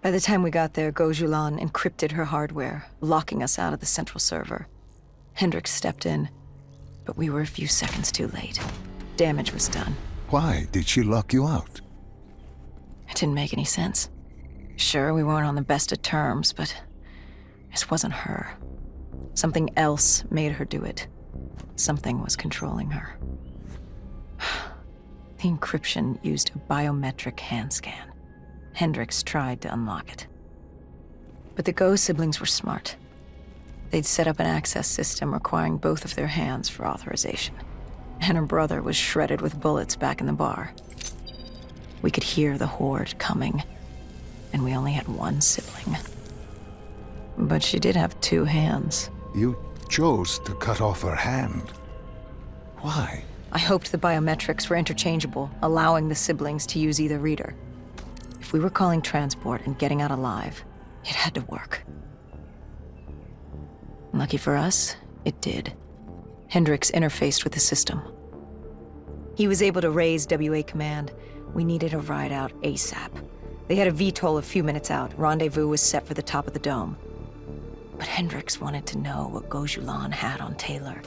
By the time we got there, Gojulan encrypted her hardware, locking us out of the central server. Hendricks stepped in, but we were a few seconds too late. Damage was done. Why did she lock you out? It didn't make any sense. Sure, we weren't on the best of terms, but this wasn't her. Something else made her do it. Something was controlling her. The encryption used a biometric hand scan. Hendricks tried to unlock it. But the Go siblings were smart. They'd set up an access system requiring both of their hands for authorization. And her brother was shredded with bullets back in the bar. We could hear the horde coming, and we only had one sibling. But she did have two hands. You chose to cut off her hand. Why? I hoped the biometrics were interchangeable, allowing the siblings to use either reader. If we were calling transport and getting out alive, it had to work. Lucky for us, it did. Hendricks interfaced with the system. He was able to raise WA command. We needed a ride out ASAP. They had a VTOL a few minutes out. Rendezvous was set for the top of the dome. But Hendricks wanted to know what Gojulan had on Taylor.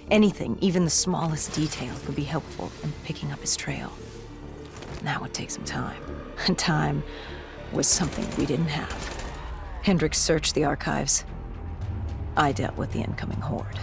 Anything, even the smallest detail, could be helpful in picking up his trail. And that would take some time. And time was something we didn't have. Hendricks searched the archives. I dealt with the incoming horde.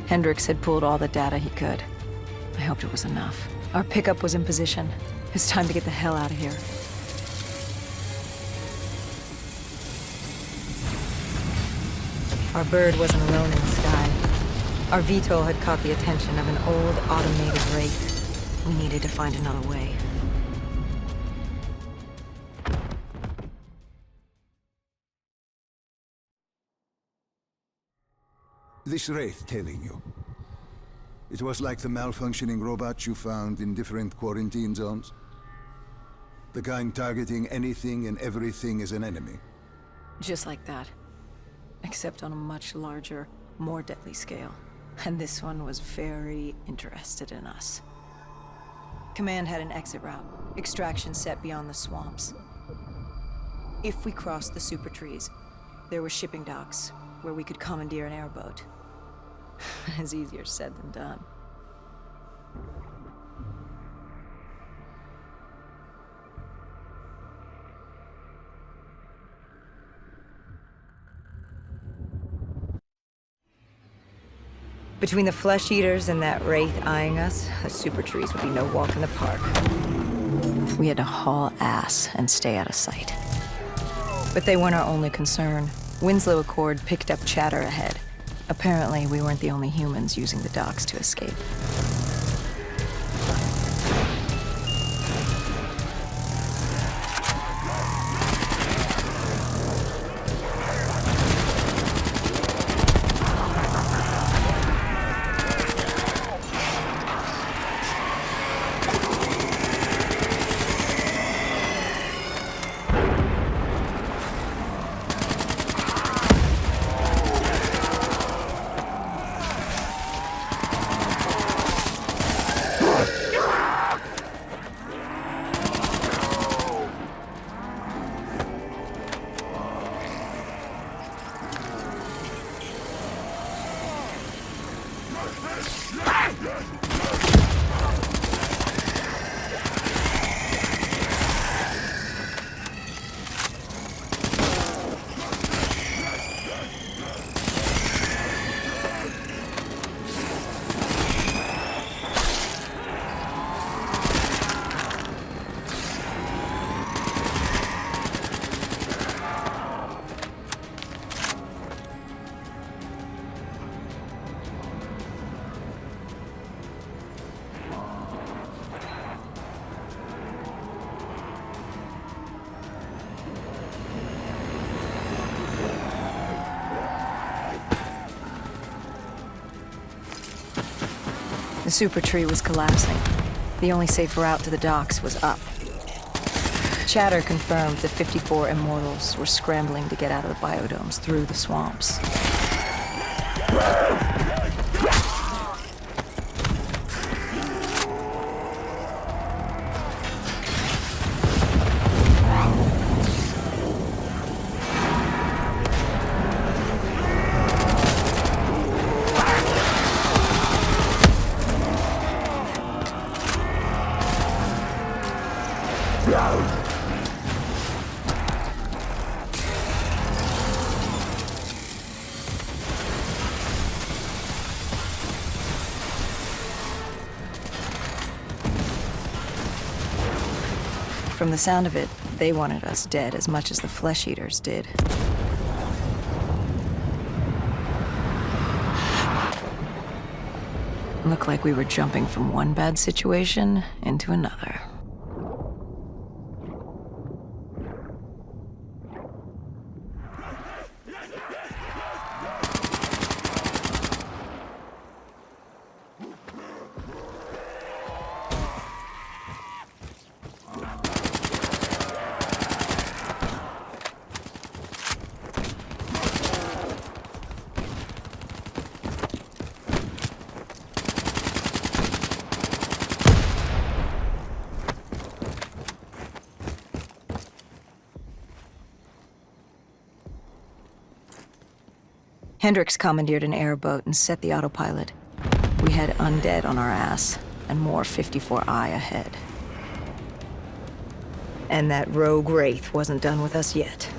Hendricks had pulled all the data he could. I hoped it was enough. Our pickup was in position. It's time to get the hell out of here. Our bird wasn't alone in the sky. Our VTOL had caught the attention of an old automated wraith. We needed to find another way. This wraith telling you. It was like the malfunctioning robots you found in different quarantine zones. The kind targeting anything and everything as an enemy. Just like that. Except on a much larger, more deadly scale. And this one was very interested in us. Command had an exit route. Extraction set beyond the swamps. If we crossed the super trees, there were shipping docks where we could commandeer an airboat. It's easier said than done. Between the flesh eaters and that wraith eyeing us, the super trees would be no walk in the park. We had to haul ass and stay out of sight. But they weren't our only concern. Winslow Accord picked up chatter ahead. Apparently, we weren't the only humans using the docks to escape. The super tree was collapsing. The only safe route to the docks was up. Chatter confirmed the 54 immortals were scrambling to get out of the biodomes through the swamps. From the sound of it, they wanted us dead as much as the flesh eaters did. Looked like we were jumping from one bad situation into another. Hendricks commandeered an airboat and set the autopilot. We had undead on our ass, and more 54I ahead. And that rogue wraith wasn't done with us yet.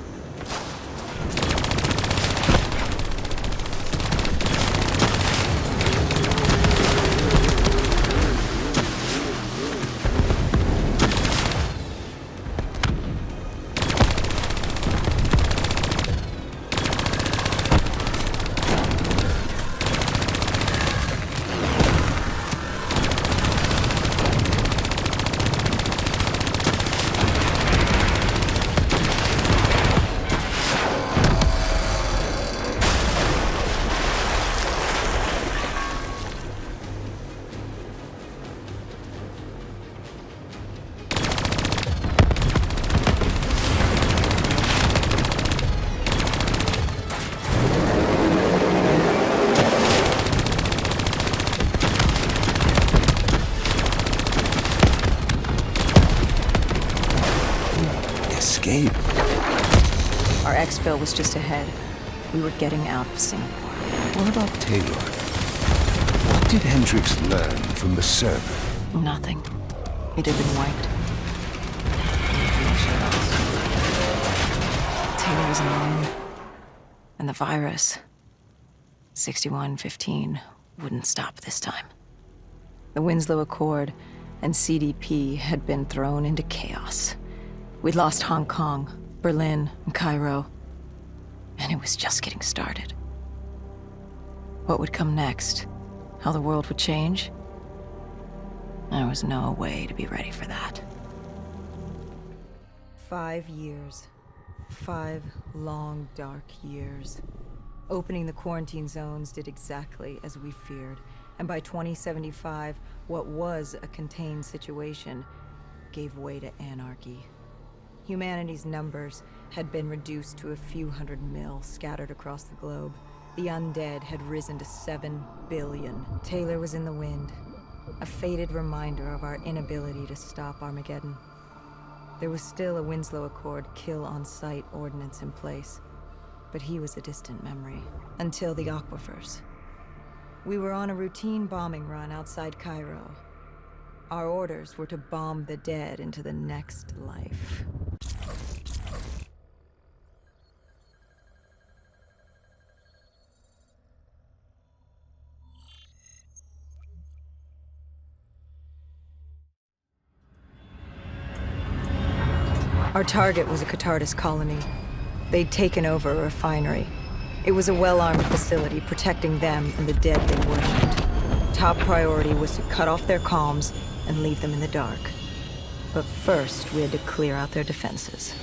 Escape? Our exfil was just ahead. We were getting out of Singapore. What about Taylor? What did Hendricks learn from the server? Nothing. It had been wiped. Taylor was alone. And the virus, 6115, wouldn't stop this time. The Winslow Accord and CDP had been thrown into chaos. We'd lost Hong Kong, Berlin, and Cairo, and it was just getting started. What would come next? How the world would change? There was no way to be ready for that. 5 years. 5 long, dark years. Opening the quarantine zones did exactly as we feared, and by 2075, what was a contained situation gave way to anarchy. Humanity's numbers had been reduced to a few hundred mil scattered across the globe. The undead had risen to 7 billion. Taylor was in the wind, a faded reminder of our inability to stop Armageddon. There was still a Winslow Accord kill-on-sight ordinance in place, but he was a distant memory, until the aquifers. We were on a routine bombing run outside Cairo. Our orders were to bomb the dead into the next life. Our target was a Catardus colony. They'd taken over a refinery. It was a well-armed facility protecting them and the dead they worshipped. Top priority was to cut off their comms and leave them in the dark. But first, we had to clear out their defenses.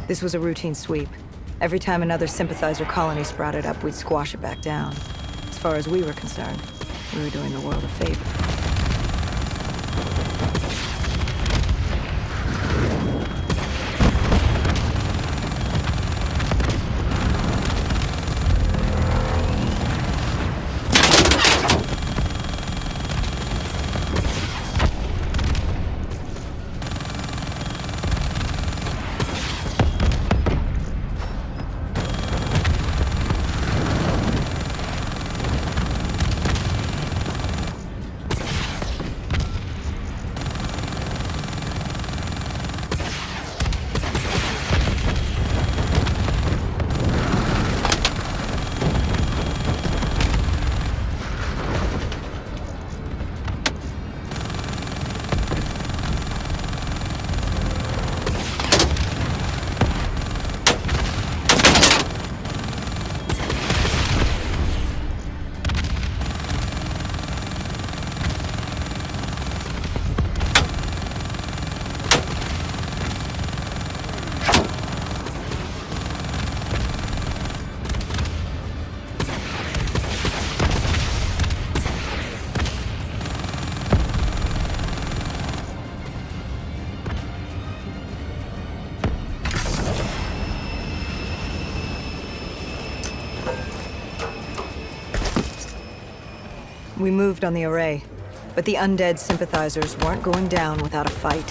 This was a routine sweep. Every time another sympathizer colony sprouted up, we'd squash it back down. As far as we were concerned, we were doing the world a favor. We moved on the array, but the undead sympathizers weren't going down without a fight.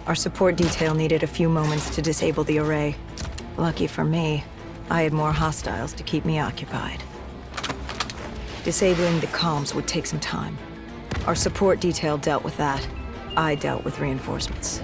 Our support detail needed a few moments to disable the array. Lucky for me, I had more hostiles to keep me occupied. Disabling the comms would take some time. Our support detail dealt with that. I dealt with reinforcements.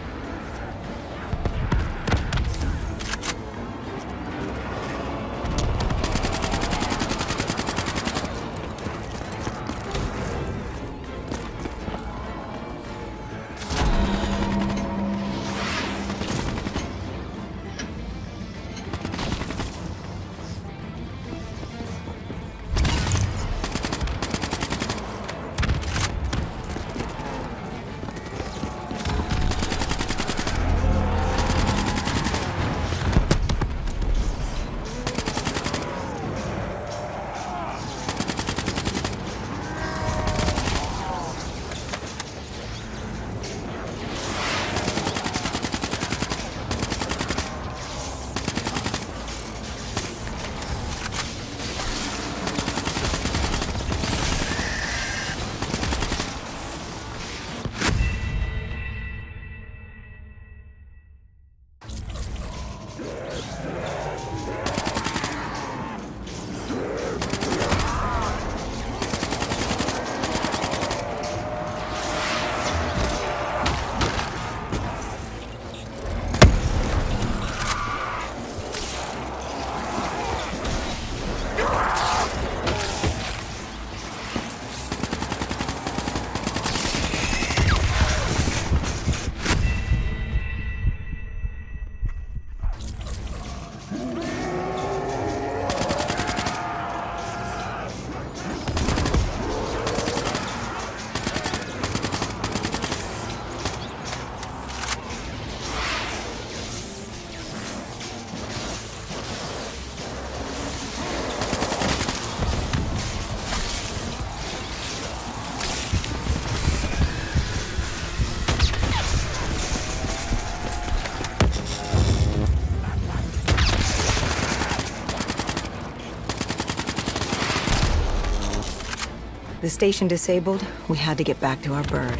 The station disabled, we had to get back to our bird.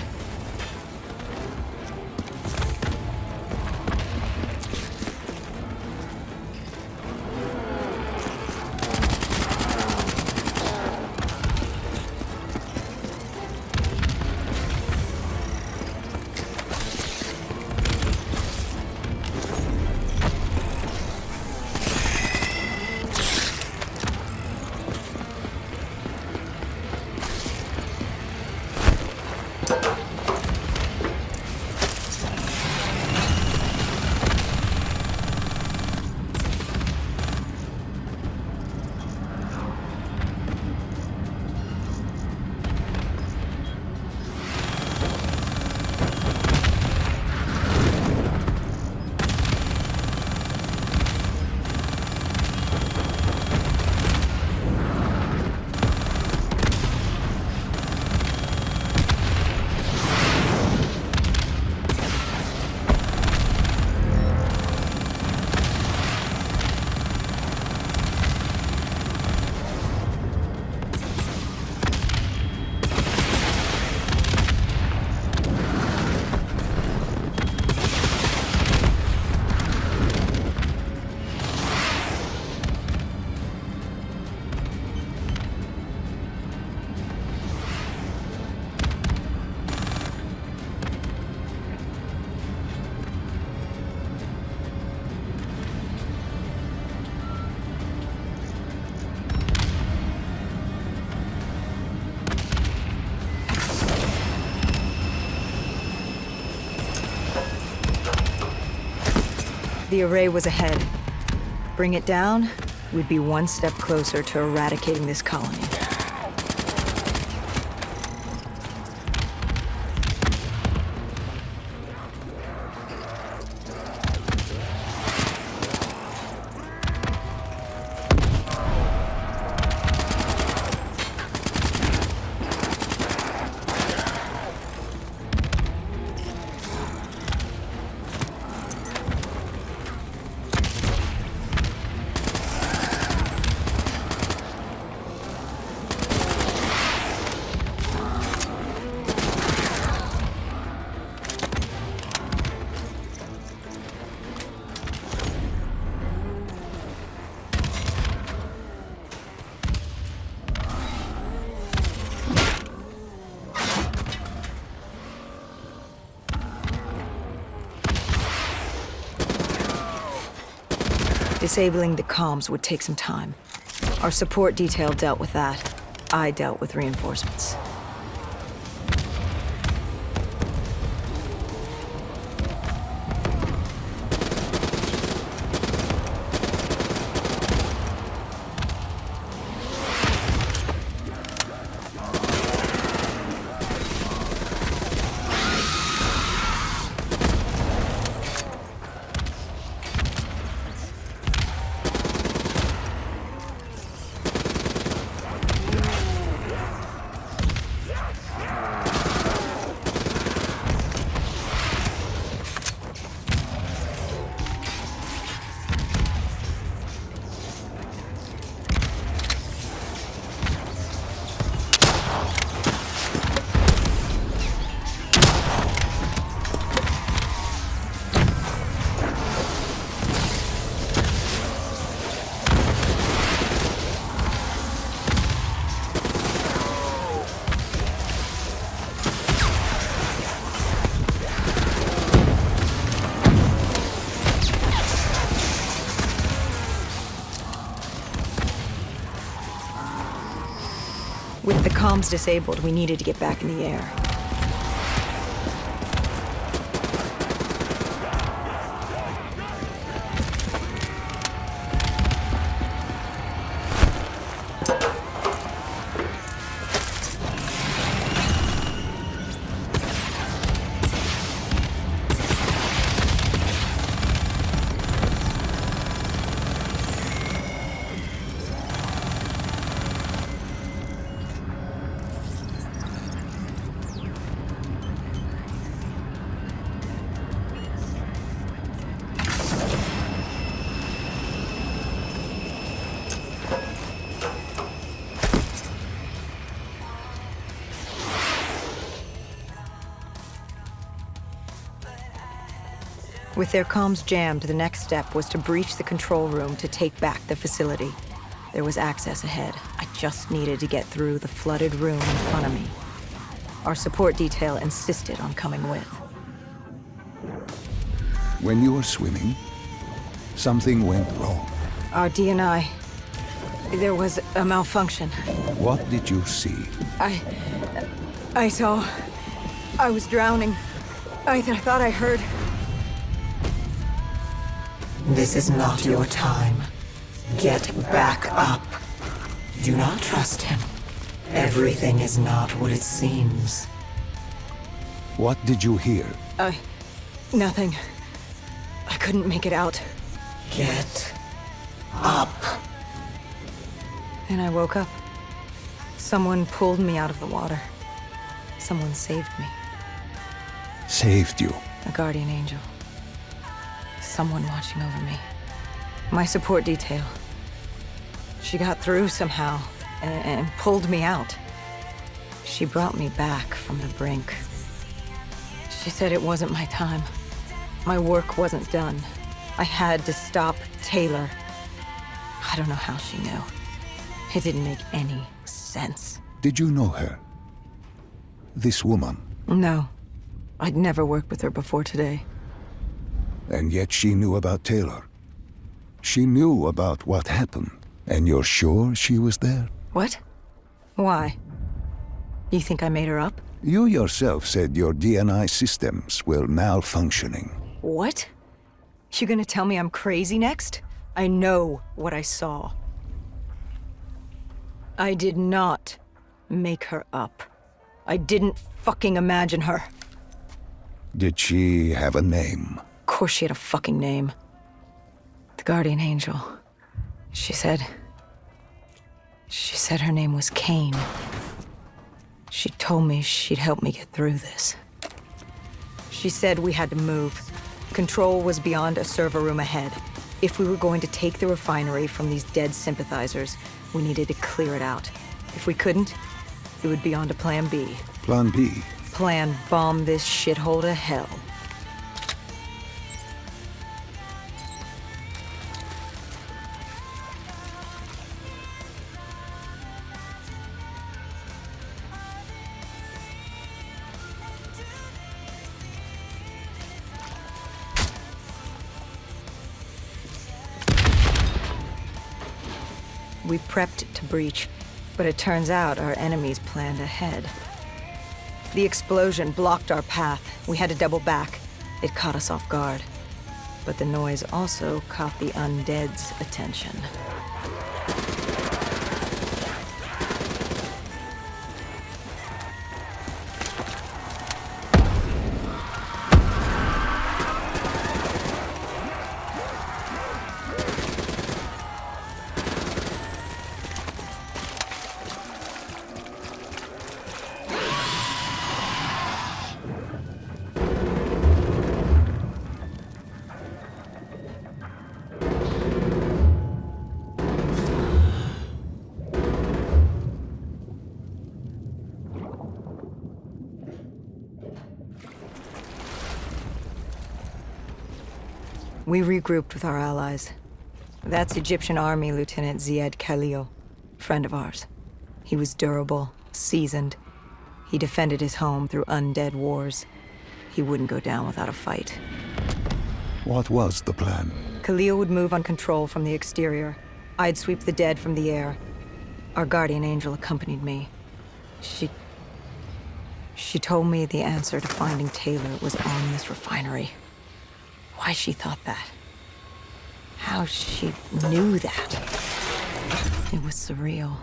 The array was ahead. Bring it down, we'd be one step closer to eradicating this colony. Disabling the comms would take some time. Our support detail dealt with that. I dealt with reinforcements. With the comms disabled, we needed to get back in the air. With their comms jammed, the next step was to breach the control room to take back the facility. There was access ahead. I just needed to get through the flooded room in front of me. Our support detail insisted on coming with. When you were swimming, something went wrong. Our D&I. There was a malfunction. What did you see? I saw... I was drowning. I thought I heard... This is not your time. Get back up. Do not trust him. Everything is not what it seems. What did you hear? Nothing. I couldn't make it out. Get up. And I woke up. Someone pulled me out of the water. Someone saved me. Saved you. A guardian angel. Someone watching over me. My support detail. She got through somehow and pulled me out. She brought me back from the brink. She said it wasn't my time. My work wasn't done. I had to stop Taylor. I don't know how she knew. It didn't make any sense. Did you know her? This woman? No. I'd never worked with her before today. And yet she knew about Taylor. She knew about what happened. And you're sure she was there? What? Why? You think I made her up? You yourself said your DNI systems were malfunctioning. What? You gonna tell me I'm crazy next? I know what I saw. I did not make her up. I didn't fucking imagine her. Did she have a name? Of course she had a fucking name. The guardian angel. She said her name was Kane. She told me she'd help me get through this. She said we had to move. Control was beyond a server room ahead. If we were going to take the refinery from these dead sympathizers, we needed to clear it out. If we couldn't, it would be on to Plan B. Plan B? Plan bomb this shithole to hell. We prepped to breach, but it turns out our enemies planned ahead. The explosion blocked our path. We had to double back. It caught us off guard. But the noise also caught the undead's attention. We regrouped with our allies. That's Egyptian Army Lieutenant Ziad Khalil, friend of ours. He was durable, seasoned. He defended his home through undead wars. He wouldn't go down without a fight. What was the plan? Khalil would move on control from the exterior. I'd sweep the dead from the air. Our guardian angel accompanied me. She told me the answer to finding Taylor was on this refinery. Why she thought that. How she knew that. It was surreal.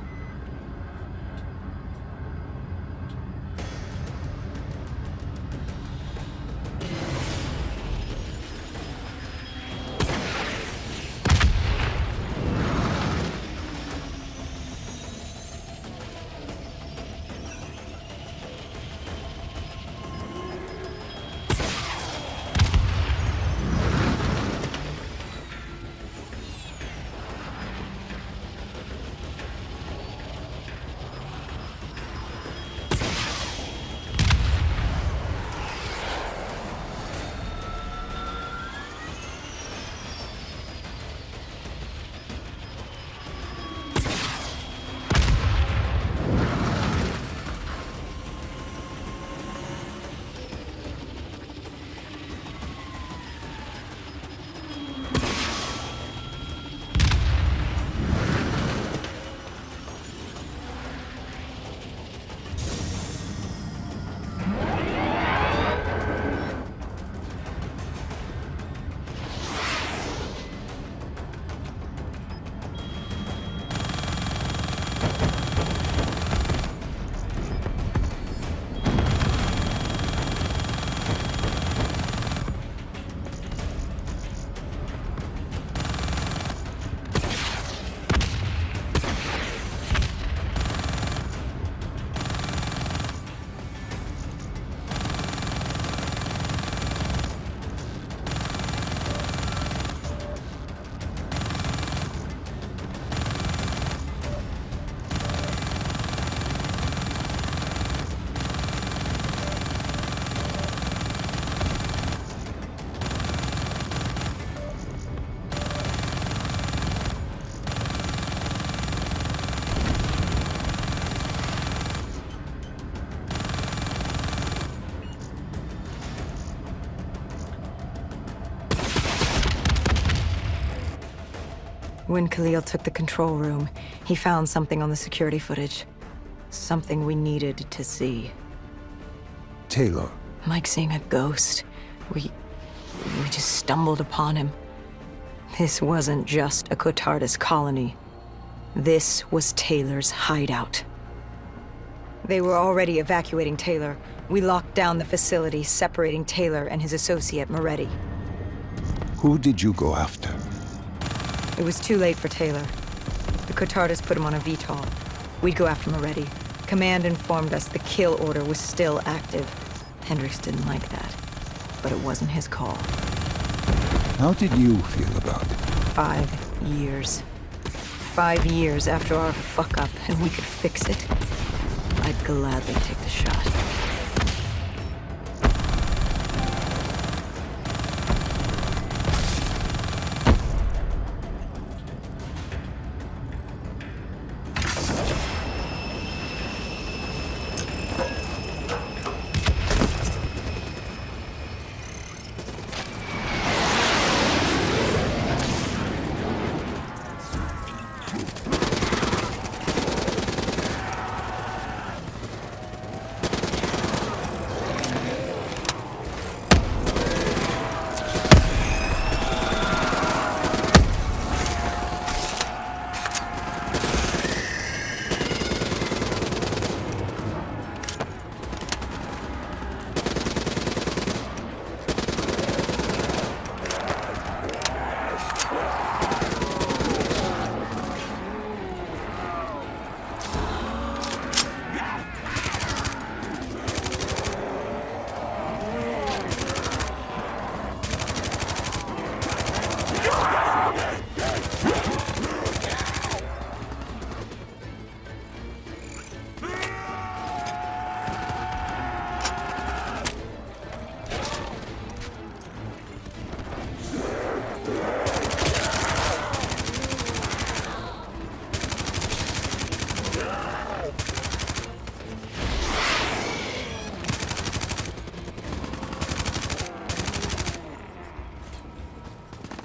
When Khalil took the control room, he found something on the security footage. Something we needed to see. Taylor. Like seeing a ghost. We just stumbled upon him. This wasn't just a Cotardis colony. This was Taylor's hideout. They were already evacuating Taylor. We locked down the facility, separating Taylor and his associate, Moretti. Who did you go after? It was too late for Taylor. The Cotardis put him on a VTOL. We'd go after Moretti. Command informed us the kill order was still active. Hendricks didn't like that, but it wasn't his call. How did you feel about it? 5 years. 5 years after our fuck-up, and we could fix it. I'd gladly take the shot.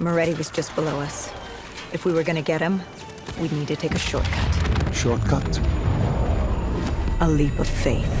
Moretti was just below us. If we were gonna get him, we'd need to take a shortcut. Shortcut? A leap of faith.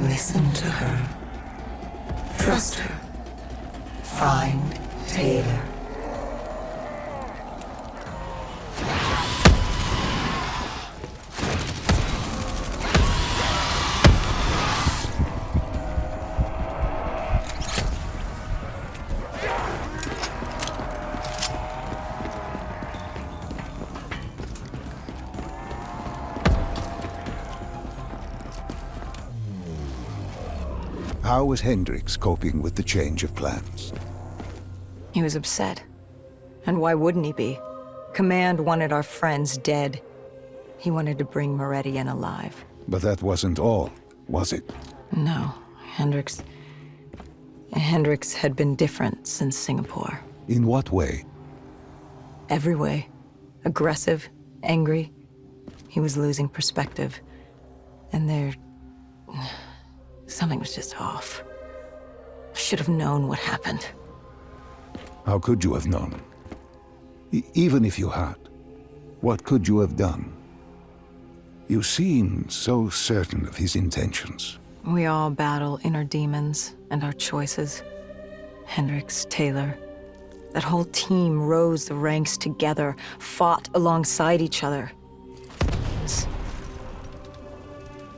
Listen to her. Trust her. Find Taylor. How was Hendricks coping with the change of plans? He was upset. And why wouldn't he be? Command wanted our friends dead. He wanted to bring Moretti in alive. But that wasn't all, was it? No, Hendricks had been different since Singapore. In what way? Every way. Aggressive, angry. He was losing perspective. And something was just off. I should have known what happened. How could you have known? Even if you had, what could you have done? You seemed so certain of his intentions. We all battle inner demons and our choices. Hendricks, Taylor. That whole team rose the ranks together, fought alongside each other.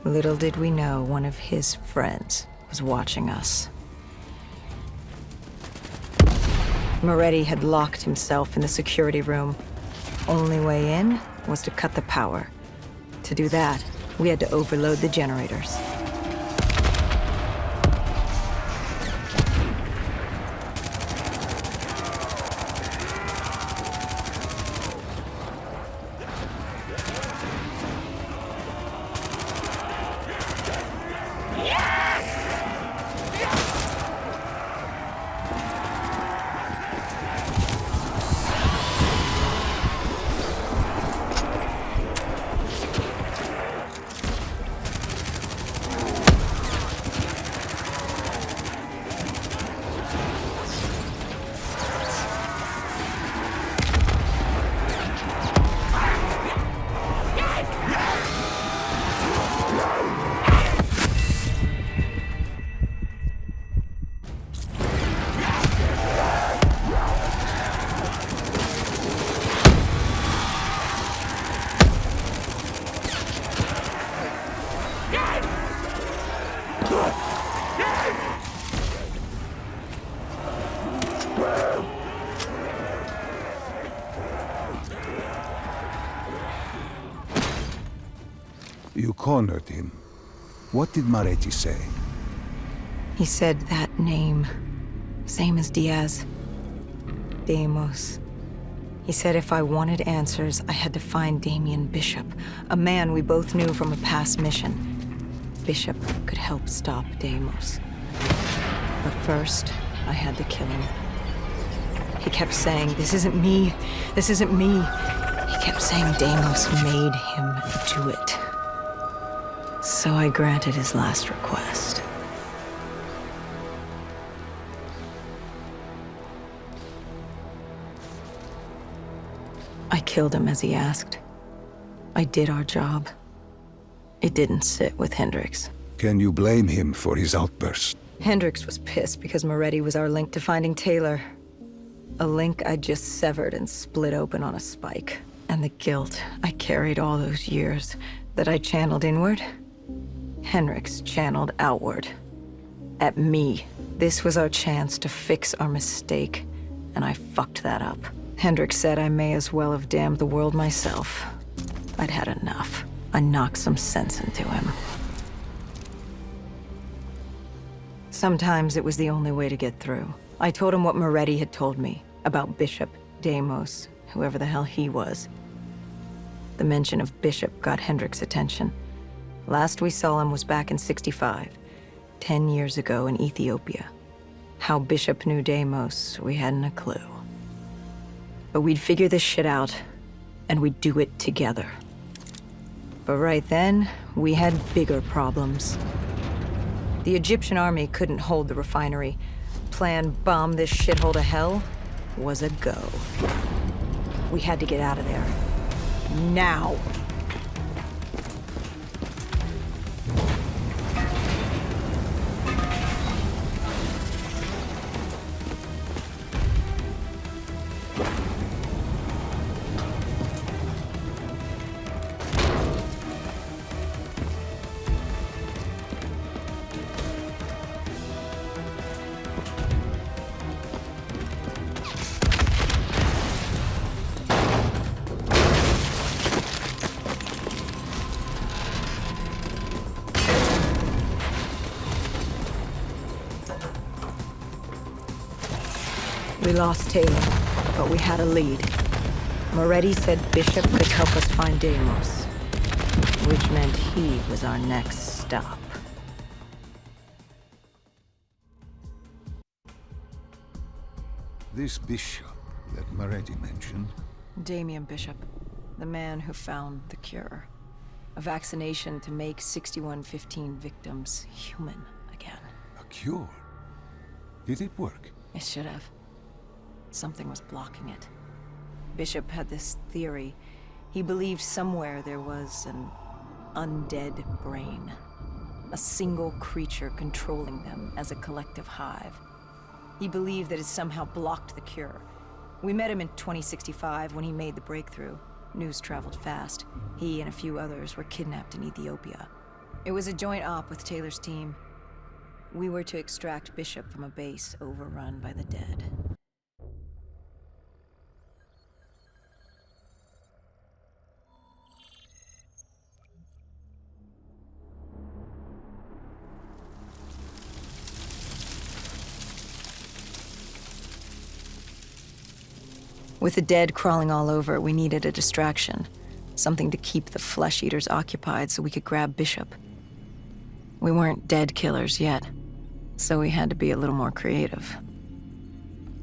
Little did we know one of his friends was watching us. Moretti had locked himself in the security room. Only way in was to cut the power. To do that, we had to overload the generators. You cornered him. What did Moretti say? He said that name, same as Diaz. Deimos. He said if I wanted answers, I had to find Damien Bishop, a man we both knew from a past mission. Bishop could help stop Deimos. But first, I had to kill him. He kept saying, "This isn't me, this isn't me." He kept saying Deimos made him do it. So I granted his last request. I killed him as he asked. I did our job. It didn't sit with Hendricks. Can you blame him for his outburst? Hendricks was pissed because Moretti was our link to finding Taylor. A link I just severed and split open on a spike. And the guilt I carried all those years that I channeled inward, Hendricks channeled outward. At me. This was our chance to fix our mistake, and I fucked that up. Hendricks said I may as well have damned the world myself. I'd had enough. I knocked some sense into him. Sometimes it was the only way to get through. I told him what Moretti had told me about Bishop, Deimos, whoever the hell he was. The mention of Bishop got Hendricks' attention. Last we saw him was back in '65, 10 years ago in Ethiopia. How Bishop knew Deimos, we hadn't a clue. But we'd figure this shit out, and we'd do it together. But right then, we had bigger problems. The Egyptian army couldn't hold the refinery. Plan bomb this shithole to hell was a go. We had to get out of there. Now! We lost Taylor, but we had a lead. Moretti said Bishop could help us find Deimos, which meant he was our next stop. This bishop that Moretti mentioned, Damien Bishop, the man who found the cure. A vaccination to make 6115 victims human again. a cure. Did it work? It should have. Something was blocking it. Bishop had this theory. He believed somewhere there was an undead brain. a single creature controlling them as a collective hive. He believed that it somehow blocked the cure. We met him in 2065 when he made the breakthrough. News traveled fast. He and a few others were kidnapped in Ethiopia. It was a joint op with Taylor's team. We were to extract Bishop from a base overrun by the dead. With the dead crawling all over, we needed a distraction. Something to keep the flesh eaters occupied so we could grab Bishop. We weren't dead killers yet, so we had to be a little more creative.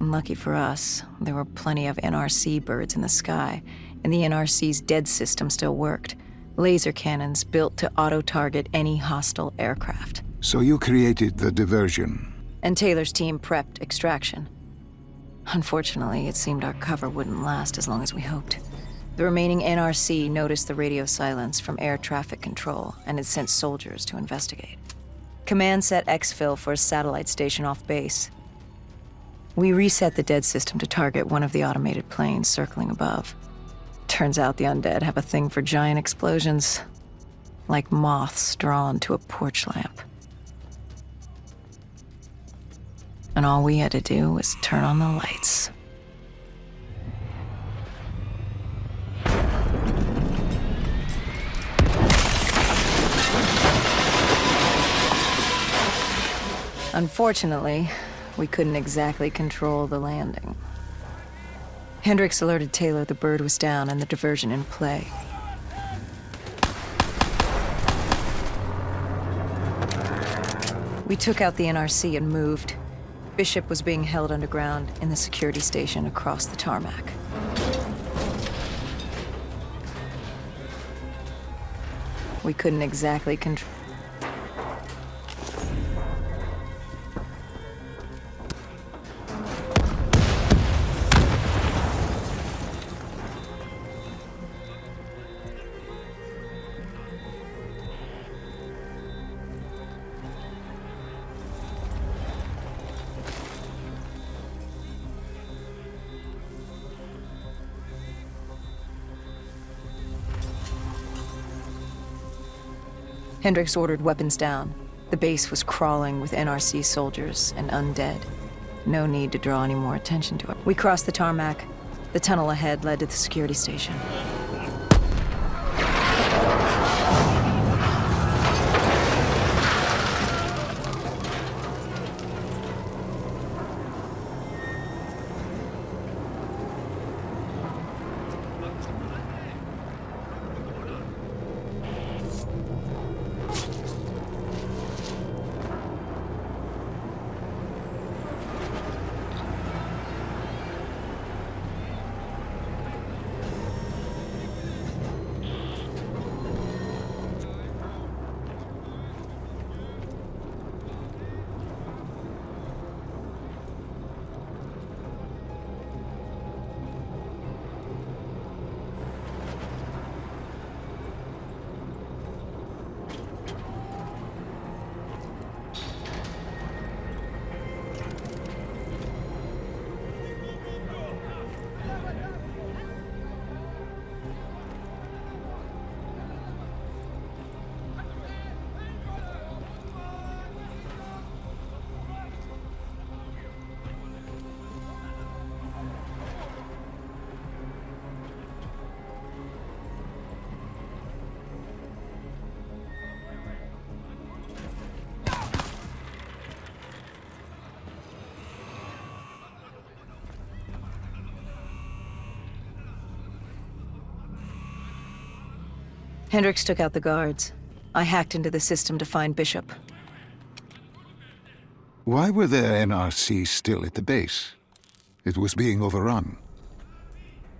And lucky for us, there were plenty of NRC birds in the sky, and the NRC's dead system still worked. Laser cannons built to auto-target any hostile aircraft. So you created the diversion. And Taylor's team prepped extraction. Unfortunately, it seemed our cover wouldn't last as long as we hoped. The remaining NRC noticed the radio silence from air traffic control and had sent soldiers to investigate. Command set exfil for a satellite station off base. We reset the dead system to target one of the automated planes circling above. Turns out the undead have a thing for giant explosions, like moths drawn to a porch lamp. And all we had to do was turn on the lights. Unfortunately, we couldn't exactly control the landing. Hendricks alerted Taylor the bird was down and the diversion in play. We took out the NRC and moved. Bishop was being held underground in the security station across the tarmac. We couldn't exactly control. Hendricks ordered weapons down. The base was crawling with NRC soldiers and undead. No need to draw any more attention to it. We crossed the tarmac. The tunnel ahead led to the security station. Hendricks took out the guards. I hacked into the system to find Bishop. Why were there NRC still at the base? It was being overrun.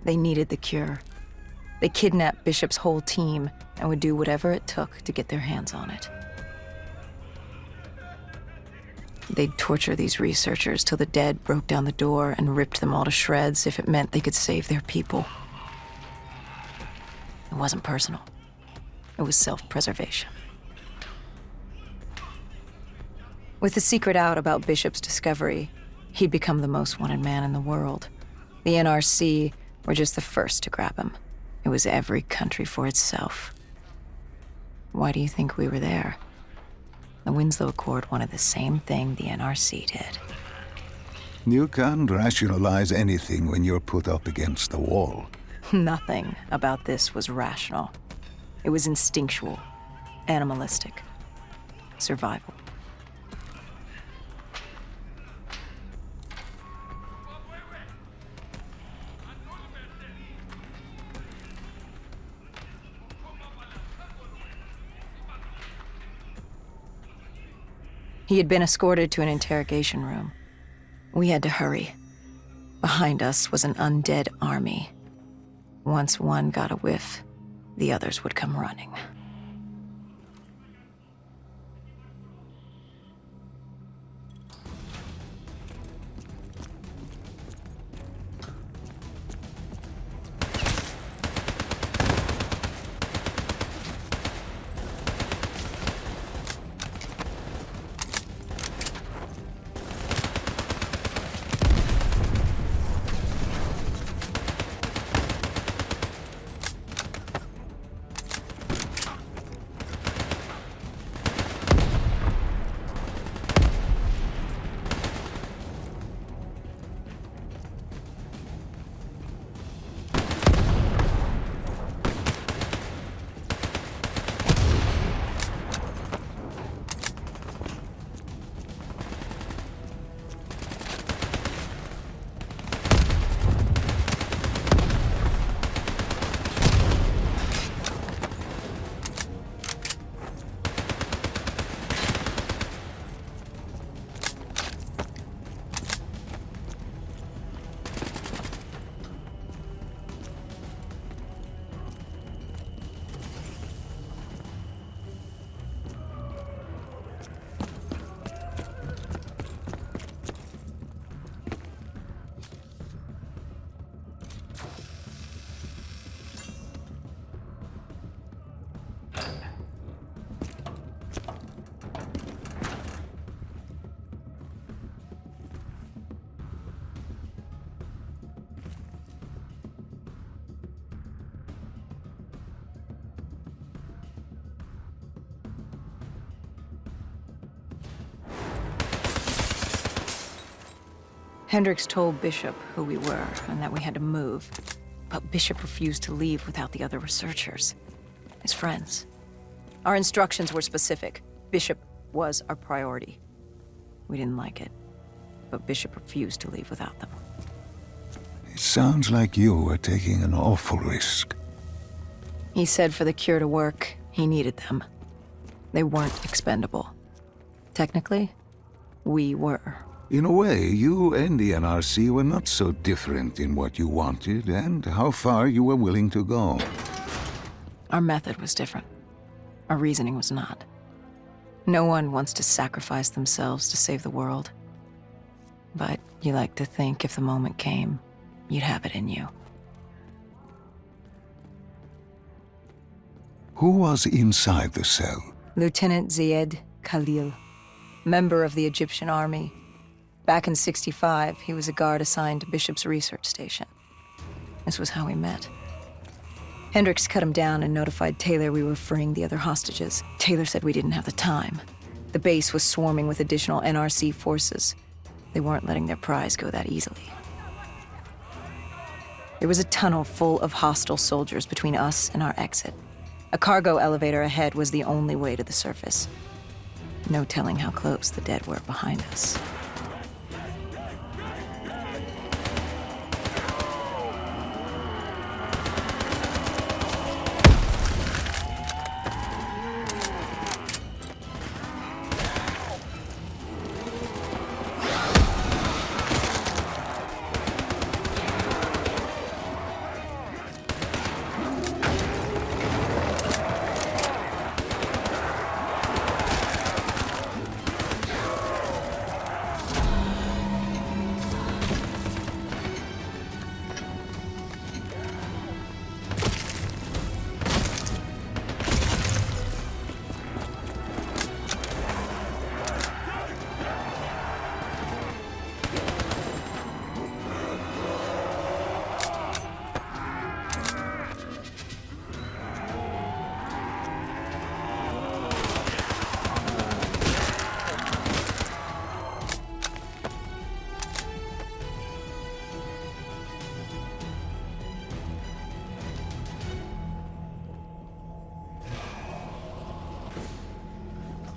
They needed the cure. They kidnapped Bishop's whole team and would do whatever it took to get their hands on it. They'd torture these researchers till the dead broke down the door and ripped them all to shreds if it meant they could save their people. It wasn't personal. It was self-preservation. With the secret out about Bishop's discovery, he'd become the most wanted man in the world. The NRC were just the first to grab him. It was every country for itself. Why do you think we were there? The Winslow Accord wanted the same thing the NRC did. You can't rationalize anything when you're put up against the wall. Nothing about this was rational. It was instinctual, animalistic, survival. He had been escorted to an interrogation room. We had to hurry. Behind us was an undead army. Once one got a whiff, the others would come running. Hendricks told Bishop who we were and that we had to move, but Bishop refused to leave without the other researchers, his friends. Our instructions were specific. Bishop was our priority. We didn't like it, but Bishop refused to leave without them. It sounds like you were taking an awful risk. He said for the cure to work, he needed them. They weren't expendable. Technically, we were. In a way, you and the NRC were not so different in what you wanted and how far you were willing to go. Our method was different. Our reasoning was not. No one wants to sacrifice themselves to save the world. But you like to think if the moment came, you'd have it in you. Who was inside the cell? Lieutenant Zayed Khalil, member of the Egyptian army. Back in '65, he was a guard assigned to Bishop's research station. This was how we met. Hendricks cut him down and notified Taylor we were freeing the other hostages. Taylor said we didn't have the time. The base was swarming with additional NRC forces. They weren't letting their prize go that easily. There was a tunnel full of hostile soldiers between us and our exit. A cargo elevator ahead was the only way to the surface. No telling how close the dead were behind us.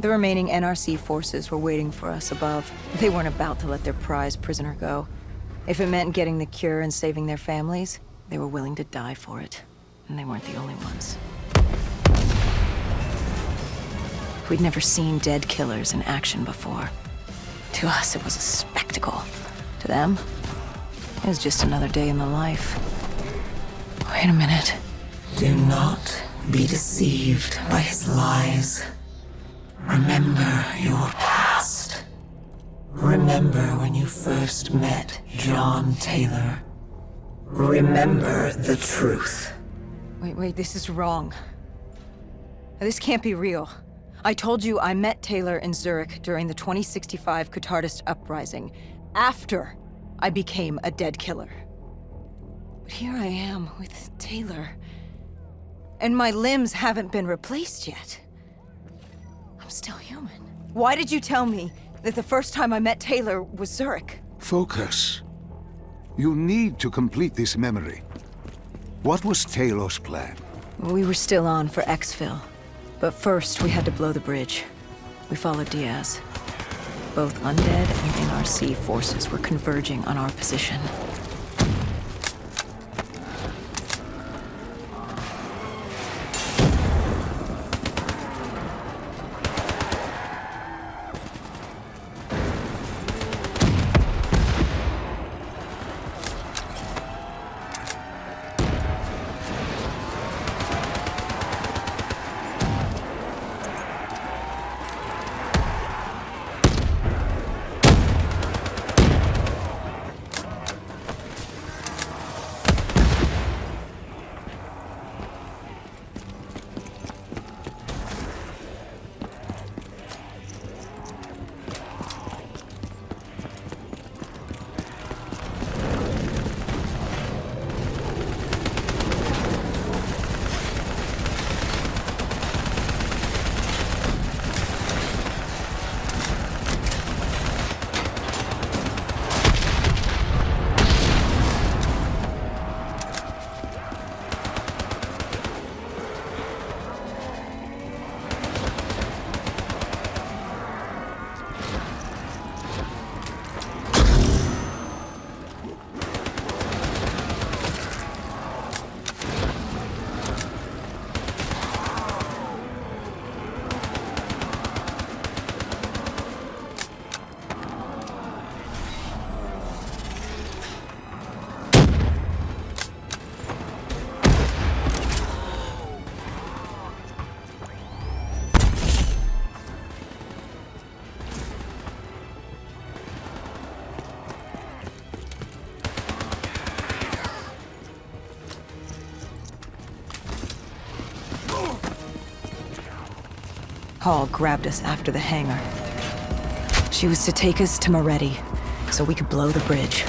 The remaining NRC forces were waiting for us above. They weren't about to let their prized prisoner go. If it meant getting the cure and saving their families, they were willing to die for it. And they weren't the only ones. We'd never seen dead killers in action before. To us, it was a spectacle. To them, it was just another day in the life. Wait a minute. Do not be deceived by his lies. Remember your past. Remember when you first met John Taylor. Remember the truth. Wait, this is wrong. This can't be real. I told you I met Taylor in Zurich during the 2065 Catardist Uprising, after I became a dead killer. But here I am with Taylor, and my limbs haven't been replaced yet. I'm still human. Why did you tell me that the first time I met Taylor was Zurich? Focus. You need to complete this memory. What was Taylor's plan? We were still on for exfil, but first we had to blow the bridge. We followed Diaz. Both undead and NRC forces were converging on our position. Hall grabbed us after the hangar. She was to take us to Moretti, so we could blow the bridge.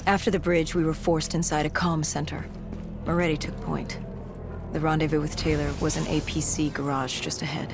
After the bridge, we were forced inside a comm center. Moretti took point. The rendezvous with Taylor was an APC garage just ahead.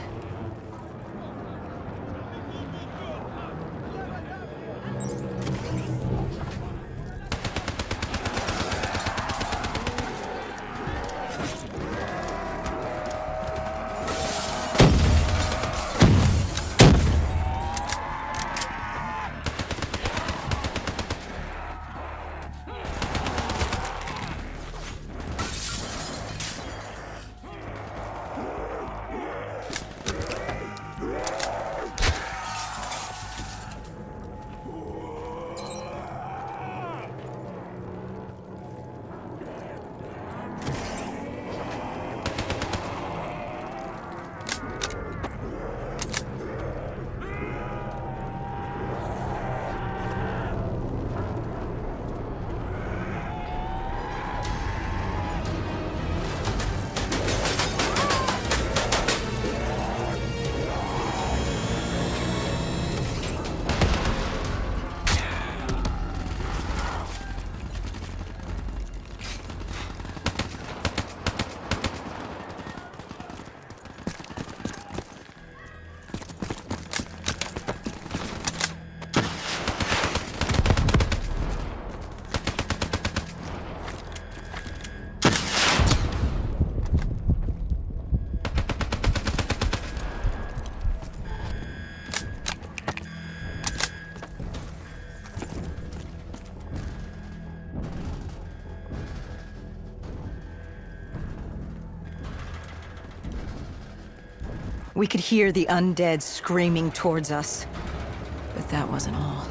We could hear the undead screaming towards us. But that wasn't all.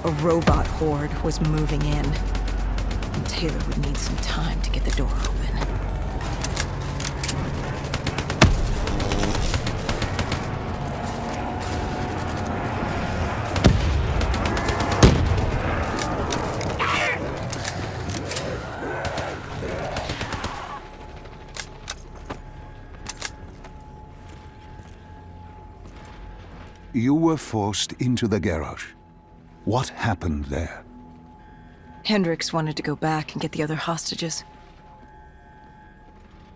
A robot horde was moving in. And Taylor would need some time to get the door open. You were forced into the garage. What happened there? Hendricks wanted to go back and get the other hostages.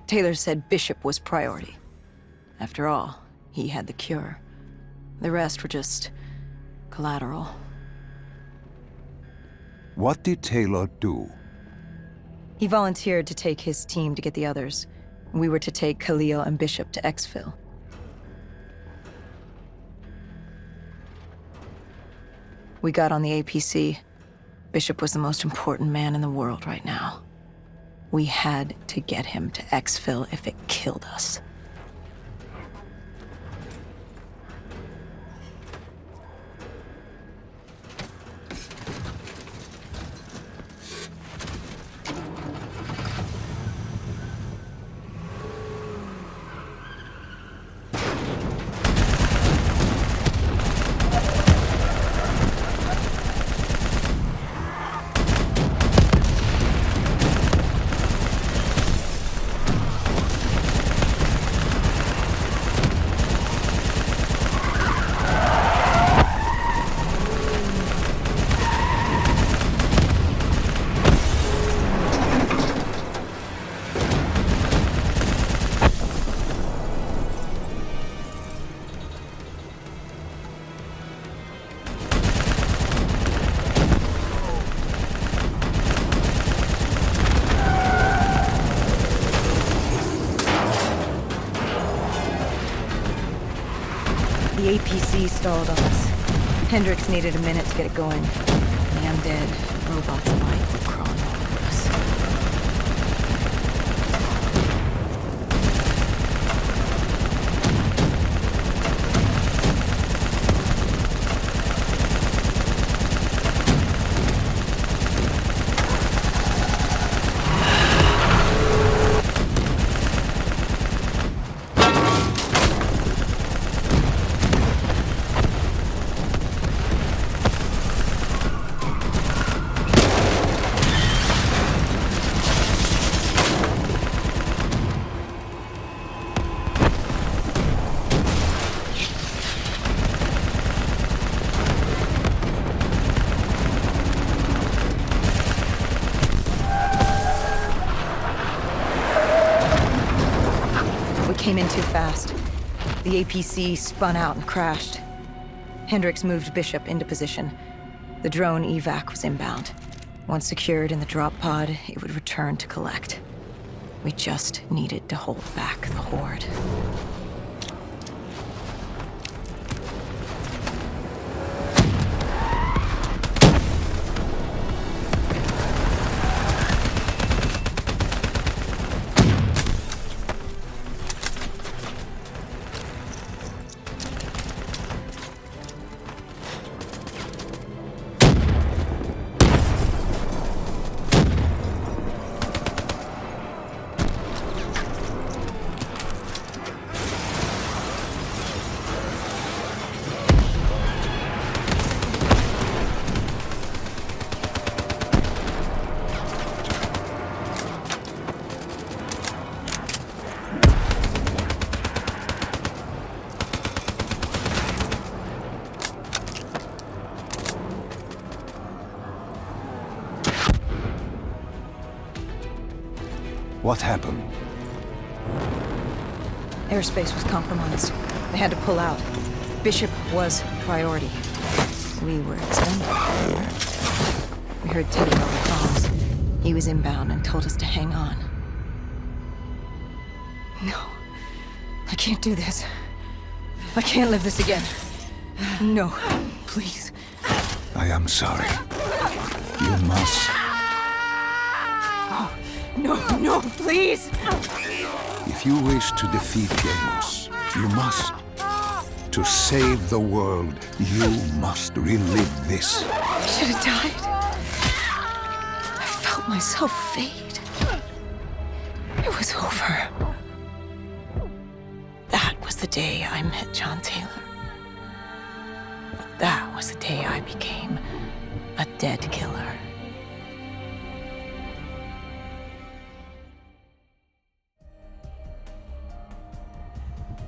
Taylor said Bishop was priority. After all, he had the cure. The rest were just collateral. What did Taylor do? He volunteered to take his team to get the others. We were to take Khalil and Bishop to Exfil. We got on the APC. Bishop was the most important man in the world right now. We had to get him to Exfil if it killed us. The APC stalled on us. Hendricks needed a minute to get it going. The undead, robots alike, were crawling all over us. came in too fast. The APC spun out and crashed. Hendricks moved Bishop into position. The drone evac was inbound. Once secured in the drop pod, it would return to collect. We just needed to hold back the Horde. What happened? Airspace was compromised. They had to pull out. Bishop was priority. We were expendable. We heard Teddy over comms. He was inbound and told us to hang on. No. I can't do this. I can't live this again. No. Please. I am sorry. You must. No, please! If you wish to defeat Deimos, you must. To save the world, you must relive this. I should have died. I felt myself fade. It was over. That was the day I met John Taylor. That was the day I became a dead killer.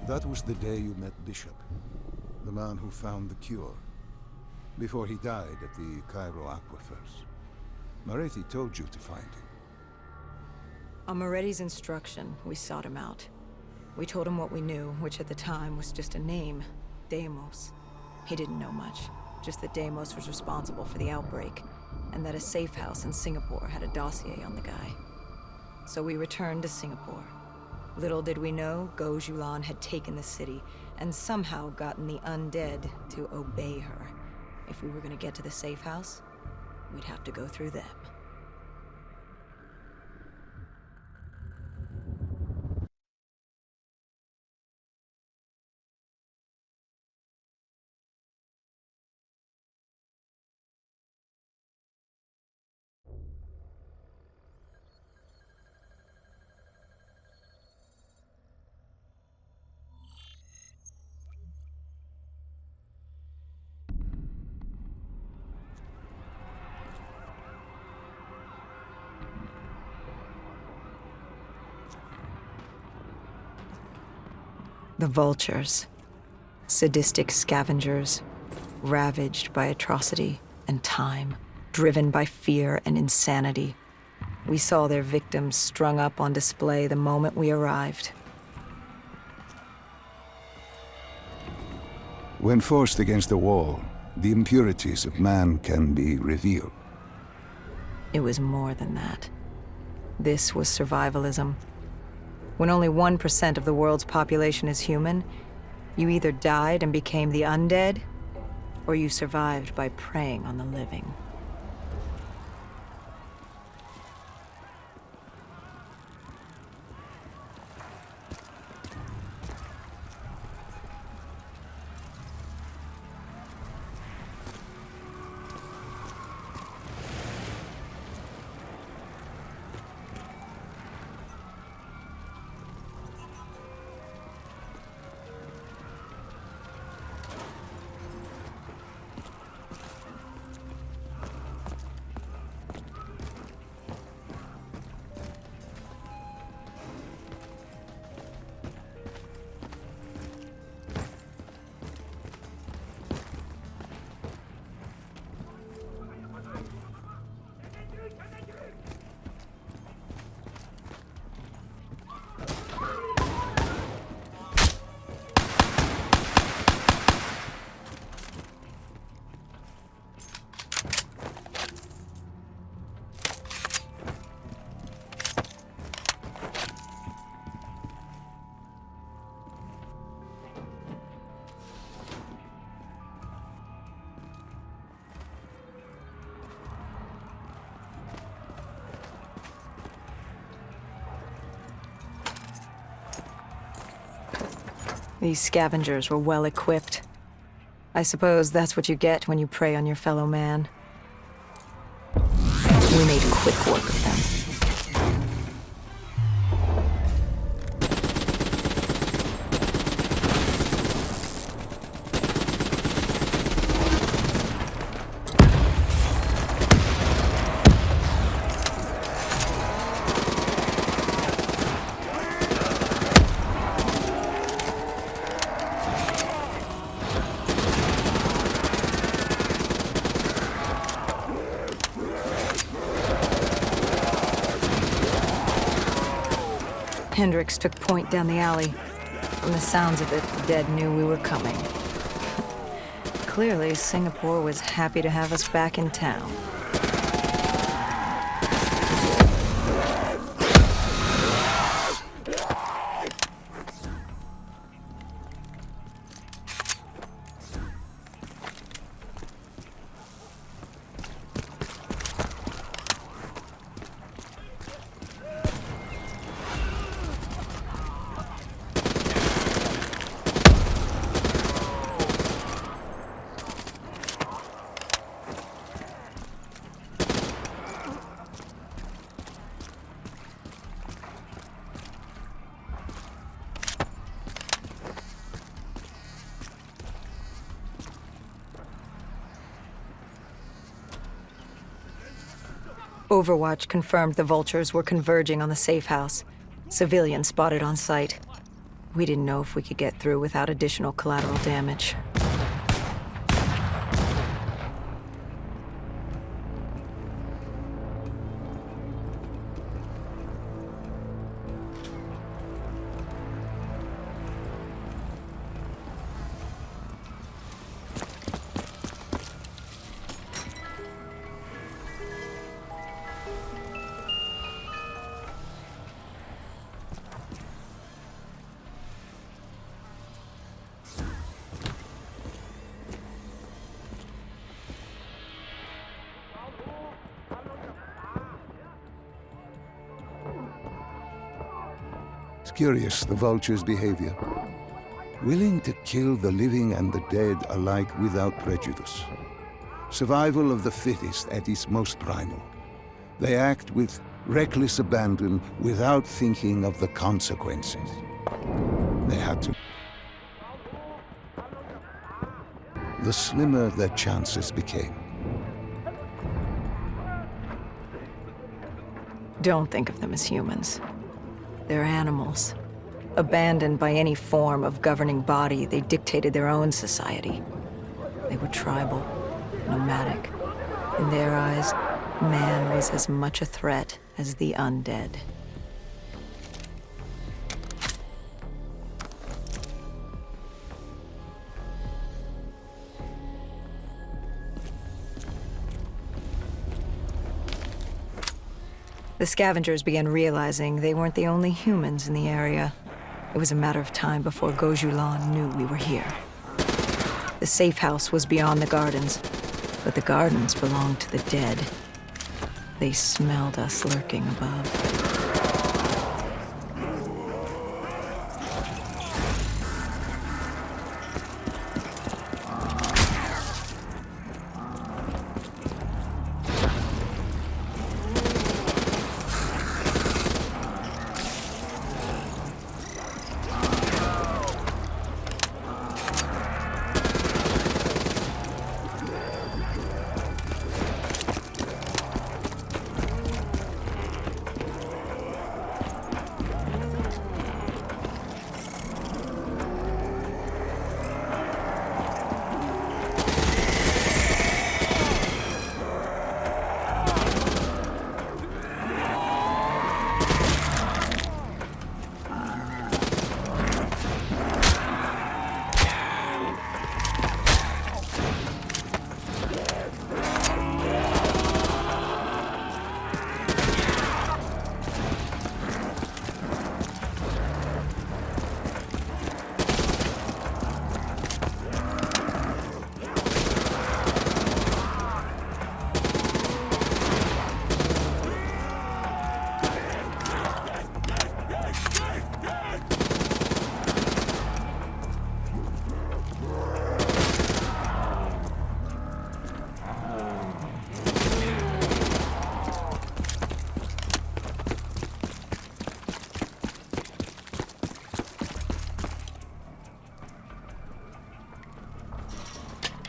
That was the day you met Bishop, the man who found the cure, before he died at the Cairo aquifers. Moretti told you to find him. On Moretti's instruction, we sought him out. We told him what we knew, which at the time was just a name, Deimos. He didn't know much, just that Deimos was responsible for the outbreak, and that a safe house in Singapore had a dossier on the guy. So we returned to Singapore. Little did we know, Gojulan had taken the city, and somehow gotten the undead to obey her. If we were gonna get to the safe house, we'd have to go through them. The vultures, sadistic scavengers, ravaged by atrocity and time, driven by fear and insanity. We saw their victims strung up on display the moment we arrived. When forced against the wall, the impurities of man can be revealed. It was more than that. This was survivalism. When only 1% of the world's population is human, you either died and became the undead, or you survived by preying on the living. These scavengers were well equipped. I suppose that's what you get when you prey on your fellow man. We made quick work of them. Hendricks took point down the alley. From the sounds of it, the dead knew we were coming. Clearly, Singapore was happy to have us back in town. Overwatch confirmed the vultures were converging on the safe house. Civilians spotted on site. We didn't know if we could get through without additional collateral damage. It's curious, the vulture's behavior. Willing to kill the living and the dead alike without prejudice. Survival of the fittest at its most primal. They act with reckless abandon without thinking of the consequences. They had to. The slimmer their chances became. Don't think of them as humans. They're animals. Abandoned by any form of governing body, they dictated their own society. They were tribal, nomadic. In their eyes, man was as much a threat as the undead. The scavengers began realizing they weren't the only humans in the area. It was a matter of time before Gojulan knew we were here. The safe house was beyond the gardens, but the gardens belonged to the dead. They smelled us lurking above.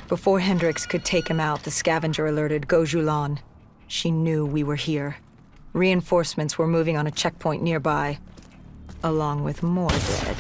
Before Hendricks could take him out, the scavenger alerted Gojulan. She knew we were here. Reinforcements were moving on a checkpoint nearby, along with more dead.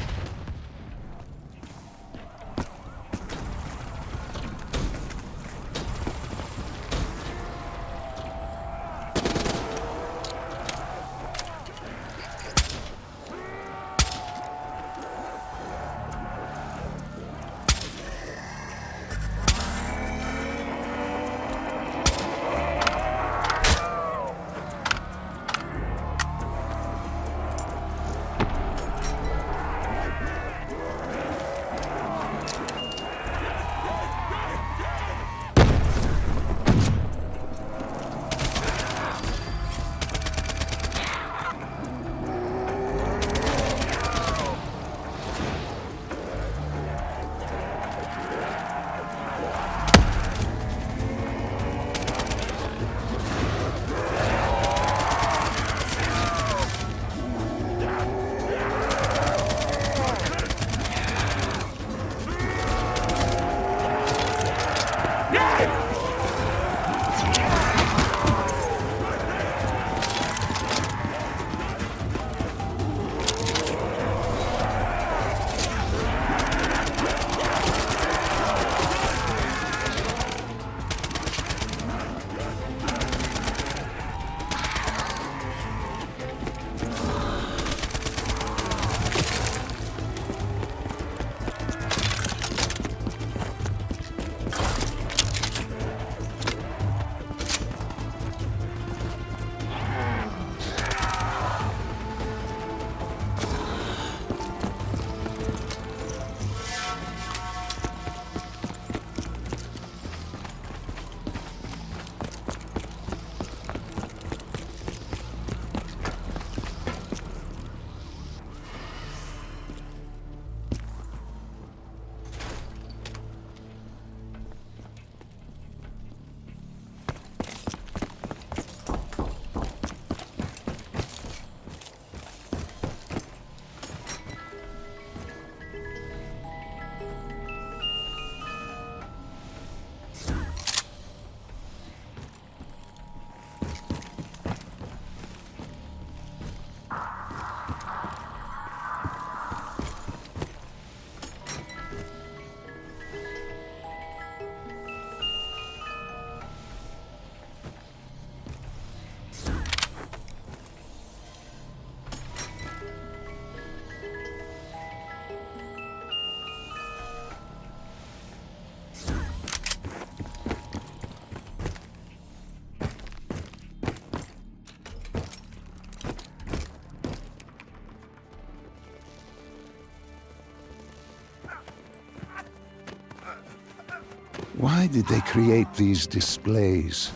Why did they create these displays?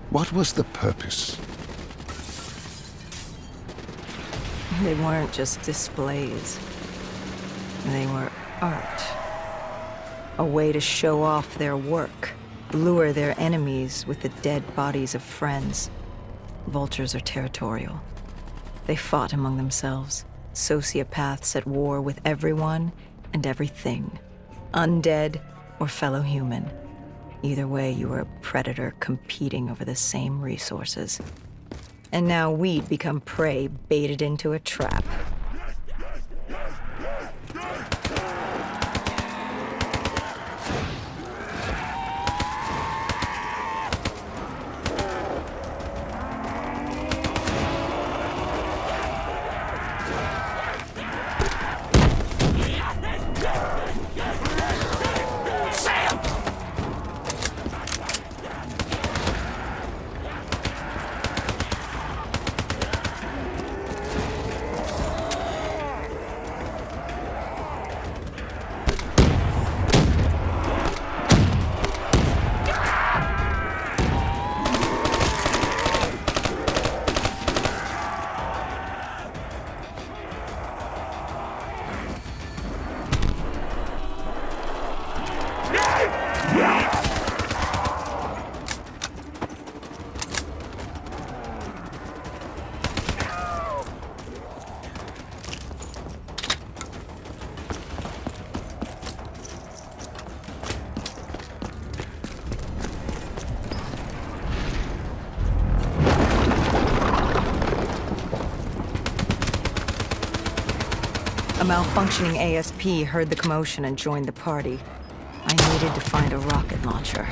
What was the purpose? They weren't just displays. They were art. A way to show off their work, lure their enemies with the dead bodies of friends. Vultures are territorial. They fought among themselves, sociopaths at war with everyone and everything. Undead or fellow human. Either way, you were a predator competing over the same resources. And now we'd become prey baited into a trap. malfunctioning ASP heard the commotion and joined the party. I needed to find a rocket launcher.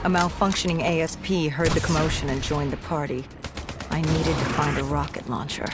A malfunctioning ASP heard the commotion and joined the party. I needed to find a rocket launcher.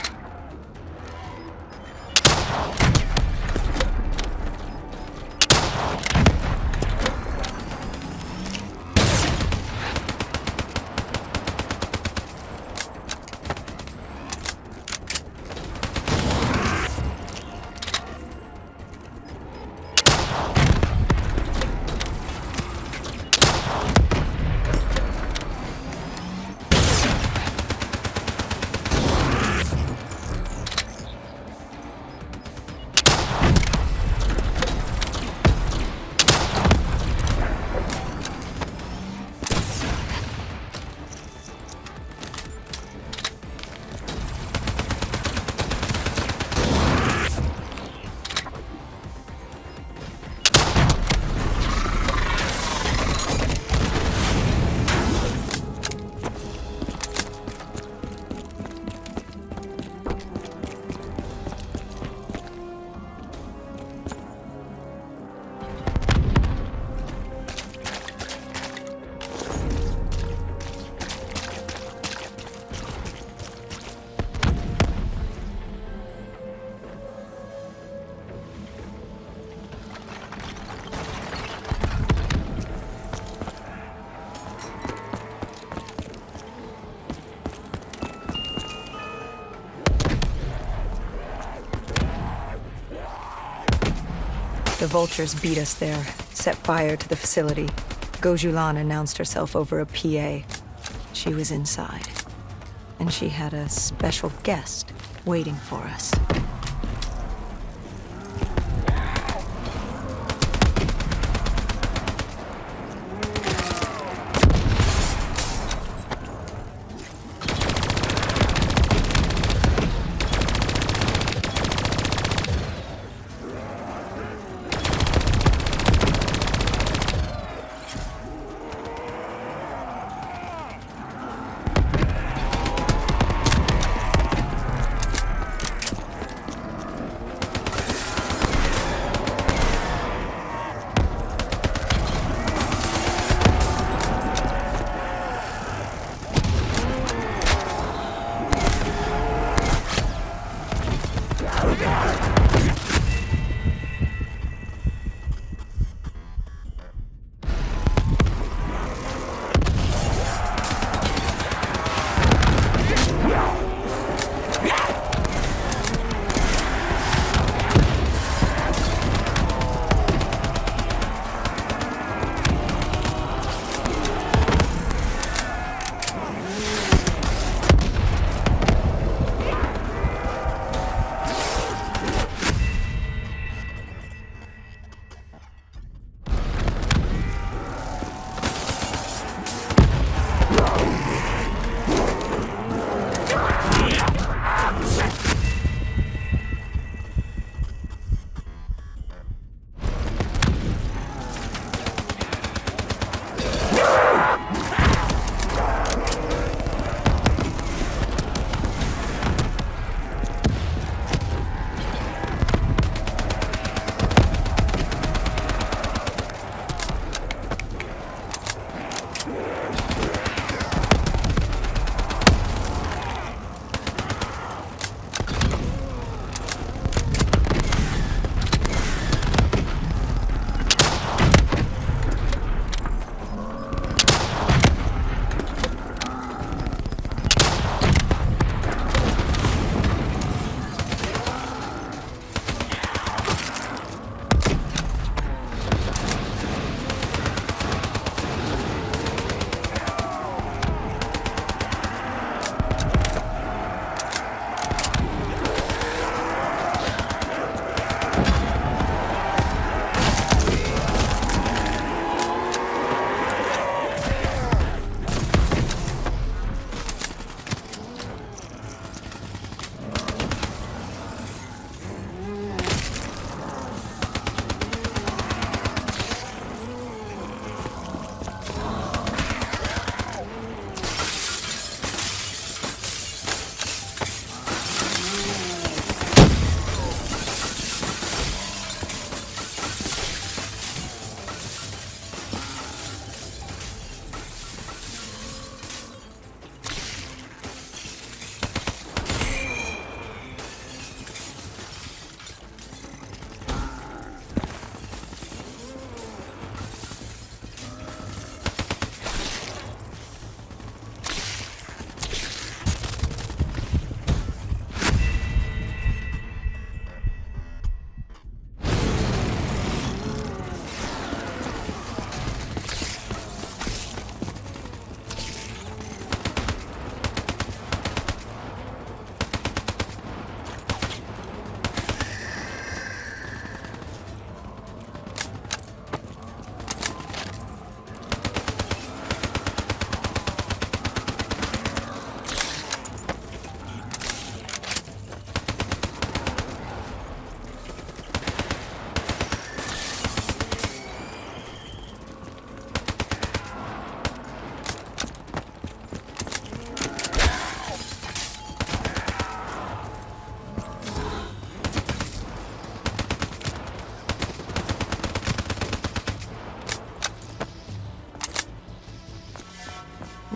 The vultures beat us there, set fire to the facility. Gojulan announced herself over a PA. She was inside, and she had a special guest waiting for us.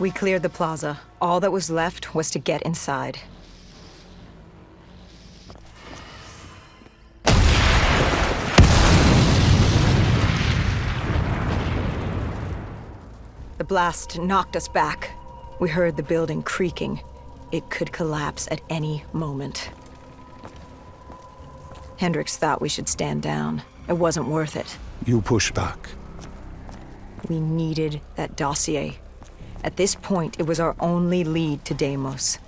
We cleared the plaza. All that was left was to get inside. The blast knocked us back. We heard the building creaking. It could collapse at any moment. Hendricks thought we should stand down. It wasn't worth it. You push back. We needed that dossier. At this point, it was our only lead to Deimos.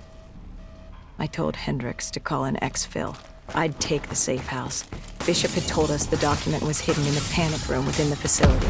I told Hendricks to call in exfil. I'd take the safe house. Bishop had told us the document was hidden in the panic room within the facility.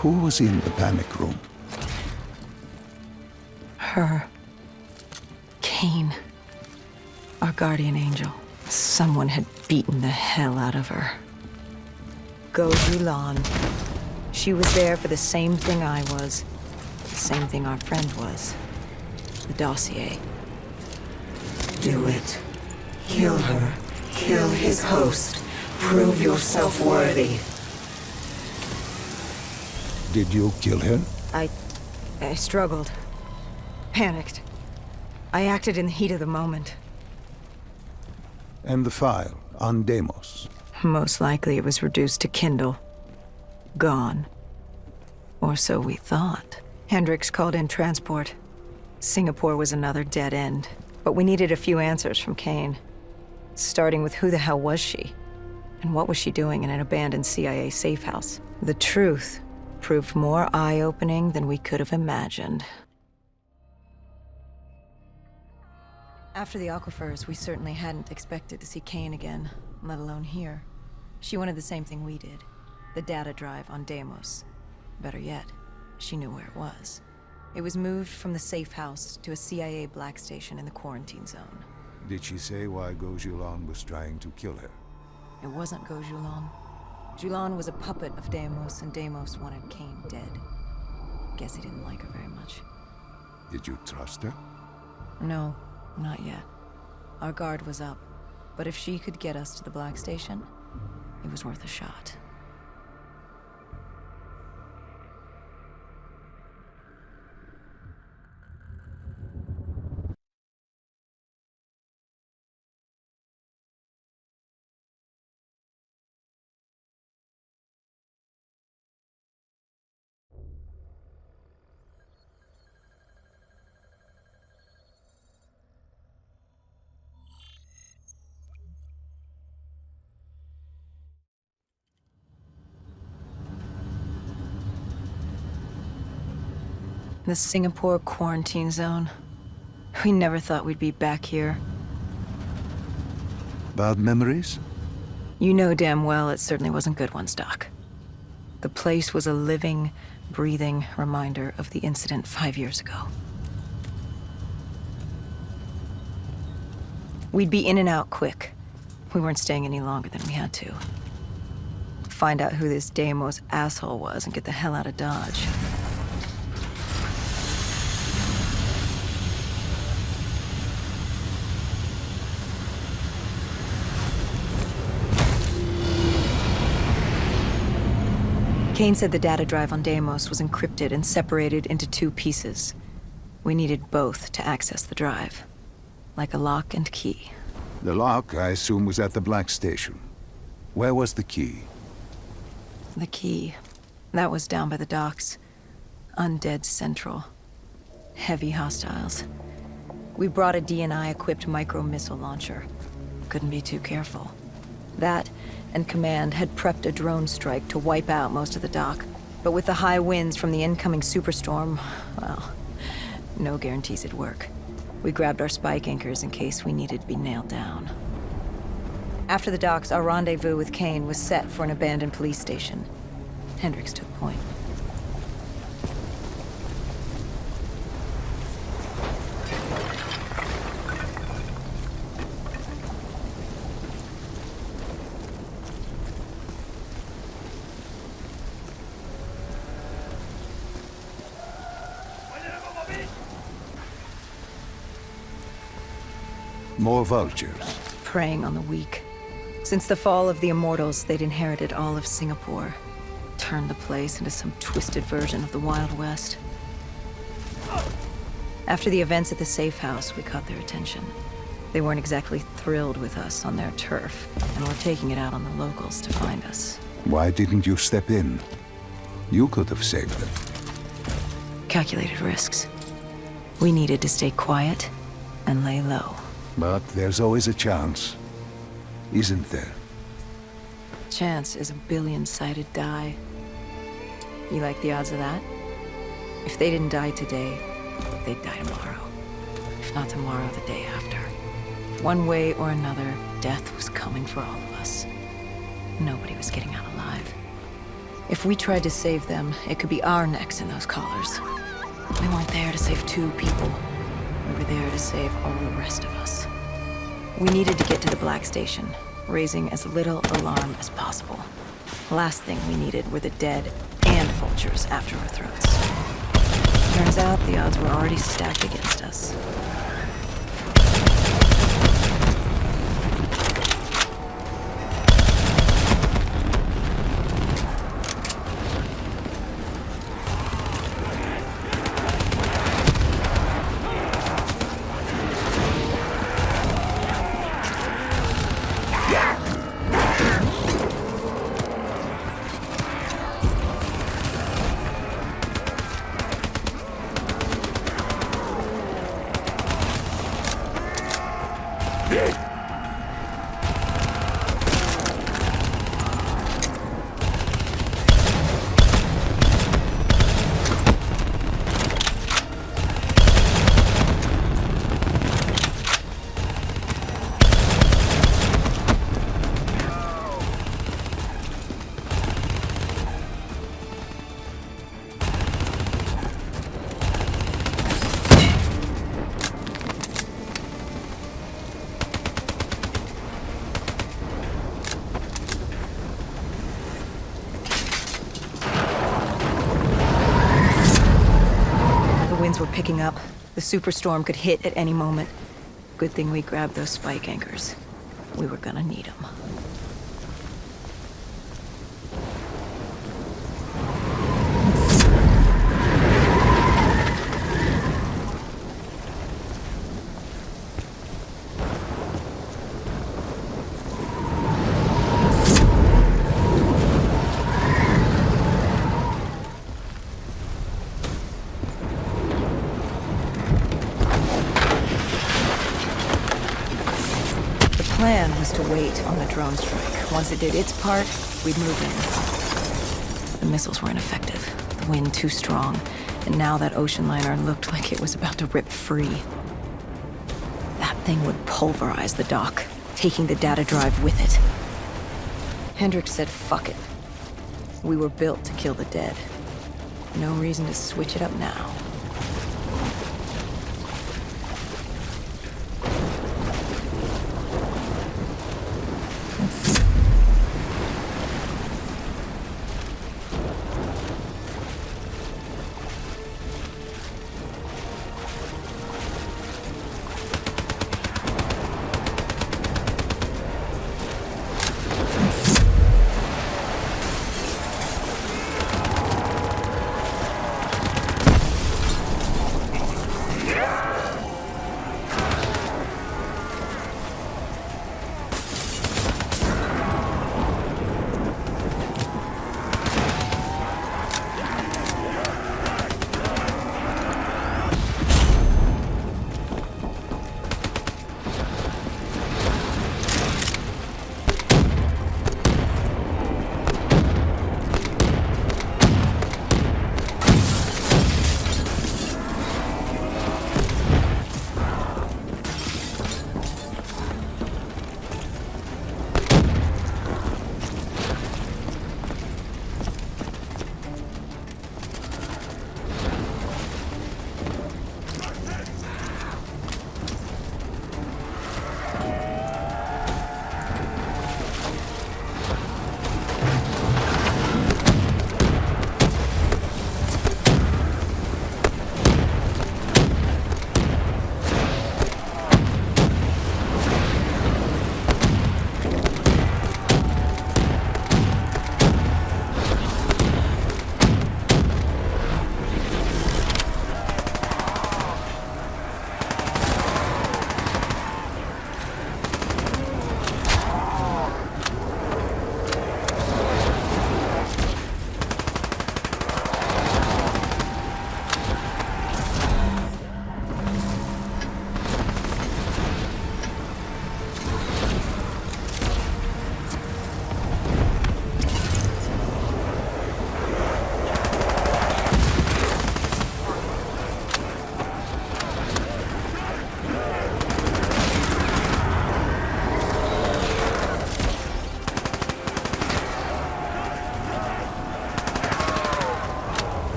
Who was in the panic room? Her. Kane. Our guardian angel. Someone had beaten the hell out of her. Go Yulan. She was there for the same thing I was. The same thing our friend was. The dossier. Do it. Kill her. Kill his host. Prove yourself worthy. Did you kill her? I struggled. Panicked. I acted in the heat of the moment. And the file on Deimos? Most likely it was reduced to Kindle. Gone. Or so we thought. Hendricks called in transport. Singapore was another dead end. But we needed a few answers from Kane. Starting with who the hell was she? And what was she doing in an abandoned CIA safe house? The truth proved more eye-opening than we could have imagined. After the aquifers, we certainly hadn't expected to see Kane again, let alone here. She wanted the same thing we did. The data drive on Deimos. Better yet, she knew where it was. It was moved from the safe house to a CIA black station in the quarantine zone. Did she say why Gojulan was trying to kill her? It wasn't Gojulan. Julan was a puppet of Deimos, and Deimos wanted Kane dead. Guess he didn't like her very much. Did you trust her? No, not yet. Our guard was up, but if she could get us to the black station, it was worth a shot. The Singapore quarantine zone. We never thought we'd be back here. Bad memories? You know damn well it certainly wasn't good ones, Doc. The place was a living, breathing reminder of the incident 5 years ago. We'd be in and out quick. We weren't staying any longer than we had to. Find out who this Deimos asshole was and get the hell out of Dodge. Kane said the data drive on Deimos was encrypted and separated into 2 pieces. We needed both to access the drive. Like a lock and key. The lock, I assume, was at the black station. Where was the key? The key. That was down by the docks. Undead Central. Heavy hostiles. We brought a DNI-equipped micro-missile launcher. Couldn't be too careful. That, and Command had prepped a drone strike to wipe out most of the dock. But with the high winds from the incoming superstorm, well, no guarantees it'd work. We grabbed our spike anchors in case we needed to be nailed down. After the docks, our rendezvous with Kane was set for an abandoned police station. Hendricks took point. More vultures. Preying on the weak. Since the fall of the Immortals, they'd inherited all of Singapore. Turned the place into some twisted version of the Wild West. After the events at the safe house, we caught their attention. They weren't exactly thrilled with us on their turf, and were taking it out on the locals to find us. Why didn't you step in? You could have saved them. Calculated risks. We needed to stay quiet and lay low. But there's always a chance, isn't there? Chance is a billion-sided die. You like the odds of that? If they didn't die today, they'd die tomorrow. If not tomorrow, the day after. One way or another, death was coming for all of us. Nobody was getting out alive. If we tried to save them, it could be our necks in those collars. We weren't there to save 2 people. We were there to save all the rest of us. We needed to get to the Black Station, raising as little alarm as possible. The last thing we needed were the dead and vultures after our throats. Turns out the odds were already stacked against us. Were picking up. The superstorm could hit at any moment. Good thing we grabbed those spike anchors. We were gonna need them. The plan was to wait on the drone strike. Once it did its part, we'd move in. The missiles were ineffective, the wind too strong, and now that ocean liner looked like it was about to rip free. That thing would pulverize the dock, taking the data drive with it. Hendricks said fuck it. We were built to kill the dead. No reason to switch it up now.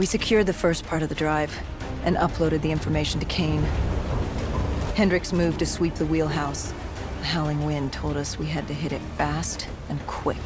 We secured the first part of the drive and uploaded the information to Kane. Hendricks moved to sweep the wheelhouse. The howling wind told us we had to hit it fast and quick.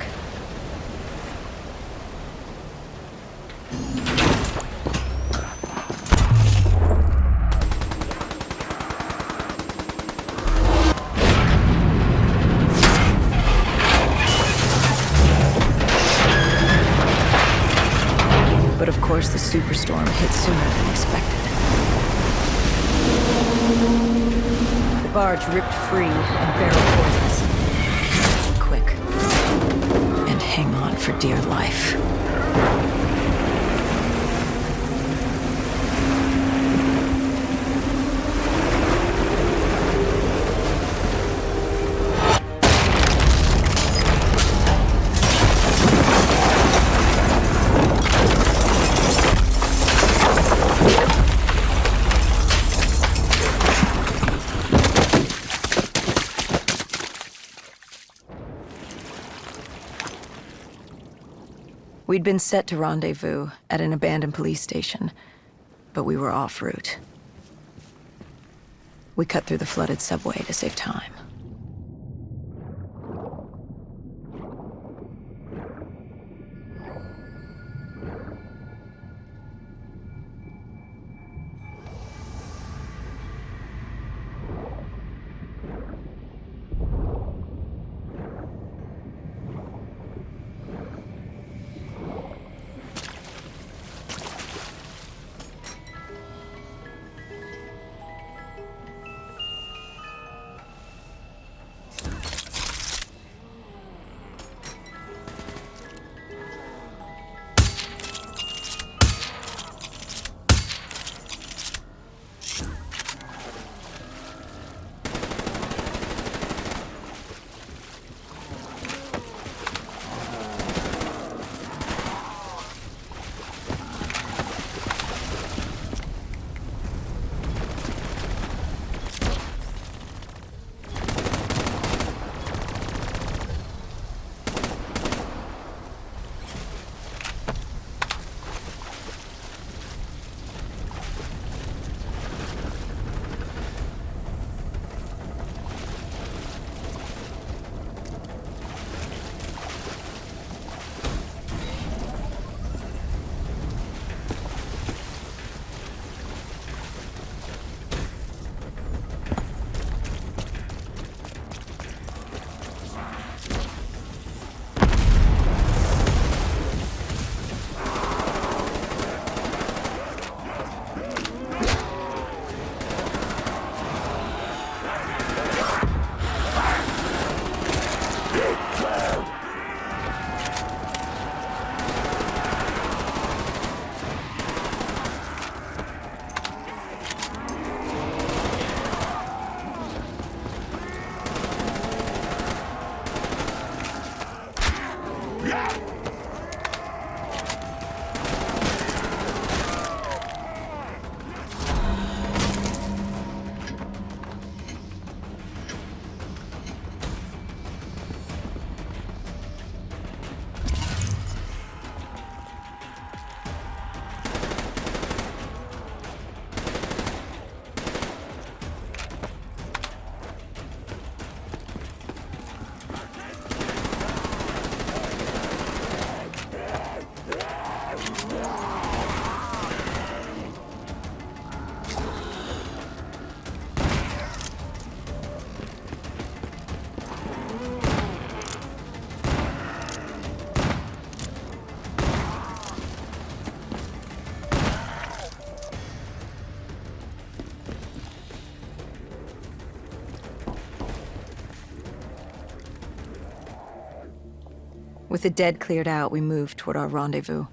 But of course, the superstorm hit sooner than expected. The barge ripped free and barreled towards us. Quick. And hang on for dear life. We'd been set to rendezvous at an abandoned police station, but we were off route. We cut through the flooded subway to save time. With the dead cleared out, we moved toward our rendezvous.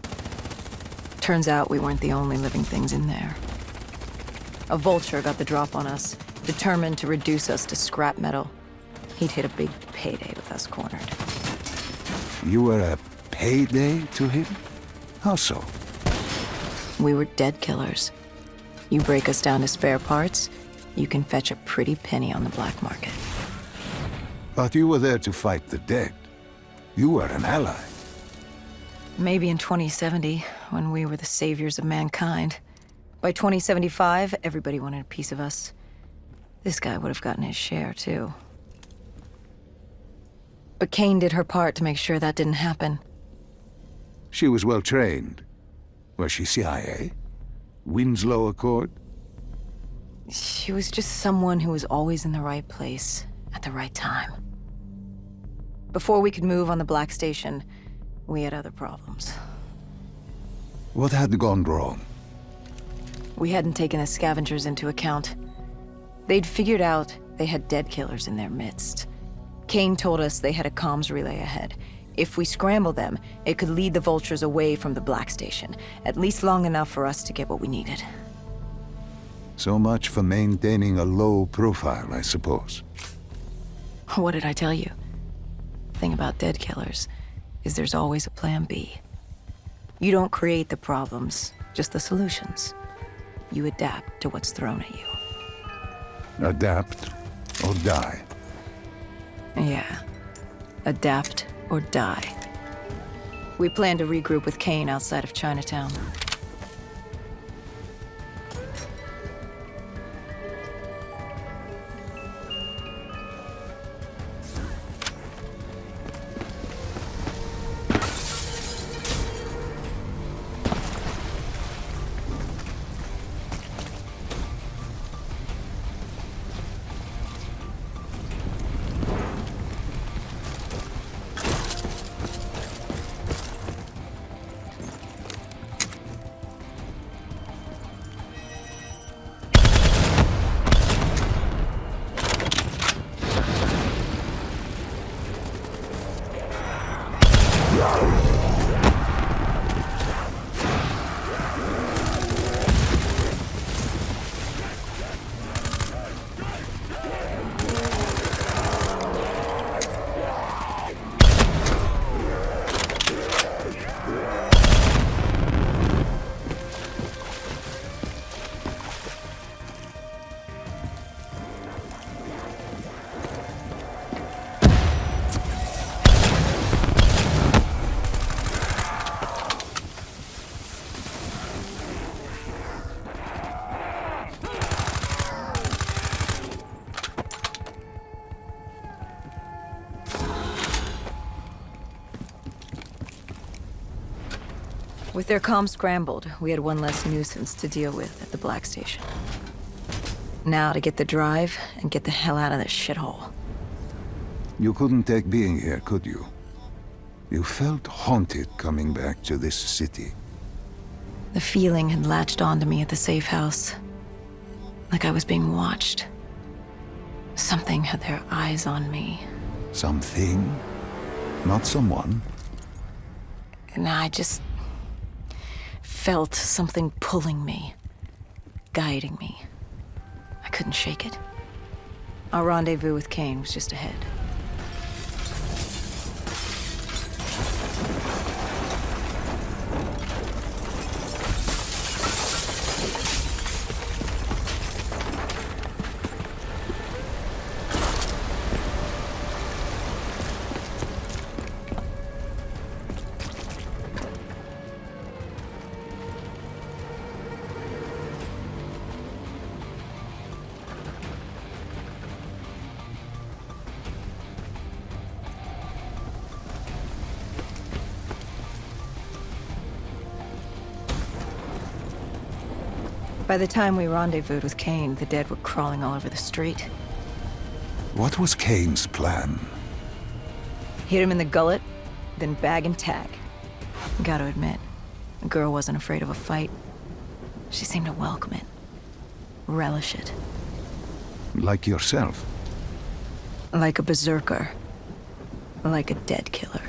Turns out we weren't the only living things in there. A vulture got the drop on us, determined to reduce us to scrap metal. He'd hit a big payday with us cornered. You were a payday to him? How so? We were dead killers. You break us down to spare parts, you can fetch a pretty penny on the black market. But you were there to fight the dead. You were an ally. Maybe in 2070, when we were the saviors of mankind. By 2075, everybody wanted a piece of us. This guy would have gotten his share, too. But Kane did her part to make sure that didn't happen. She was well trained. Was she CIA? Winslow Accord? She was just someone who was always in the right place at the right time. Before we could move on the Black Station, we had other problems. What had gone wrong? We hadn't taken the scavengers into account. They'd figured out they had dead killers in their midst. Kane told us they had a comms relay ahead. If we scrambled them, it could lead the vultures away from the Black Station, at least long enough for us to get what we needed. So much for maintaining a low profile, I suppose. What did I tell you? The thing about dead killers is there's always a plan B. You don't create the problems, just the solutions. You adapt to what's thrown at you. Adapt or die. Yeah. Adapt or die. We plan to regroup with Kane outside of Chinatown. With their comms scrambled, we had one less nuisance to deal with at the Black Station. Now to get the drive and get the hell out of this shithole. You couldn't take being here, could you? You felt haunted coming back to this city. The feeling had latched onto me at the safe house. Like I was being watched. Something had their eyes on me. Something? Not someone? And I just felt something pulling me, guiding me. I couldn't shake it. Our rendezvous with Kane was just ahead. By the time we rendezvoused with Kane, the dead were crawling all over the street. What was Kane's plan? Hit him in the gullet, then bag and tag. Gotta admit, the girl wasn't afraid of a fight. She seemed to welcome it, relish it. Like yourself? Like a berserker. Like a dead killer.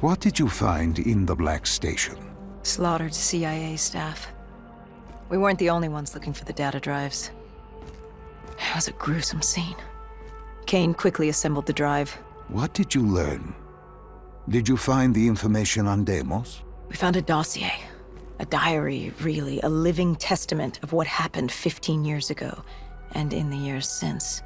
What did you find in the Black Station? Slaughtered CIA staff. We weren't the only ones looking for the data drives. It was a gruesome scene. Kane quickly assembled the drive. What did you learn? Did you find the information on Deimos? We found a dossier. A diary, really. A living testament of what happened 15 years ago, and in the years since.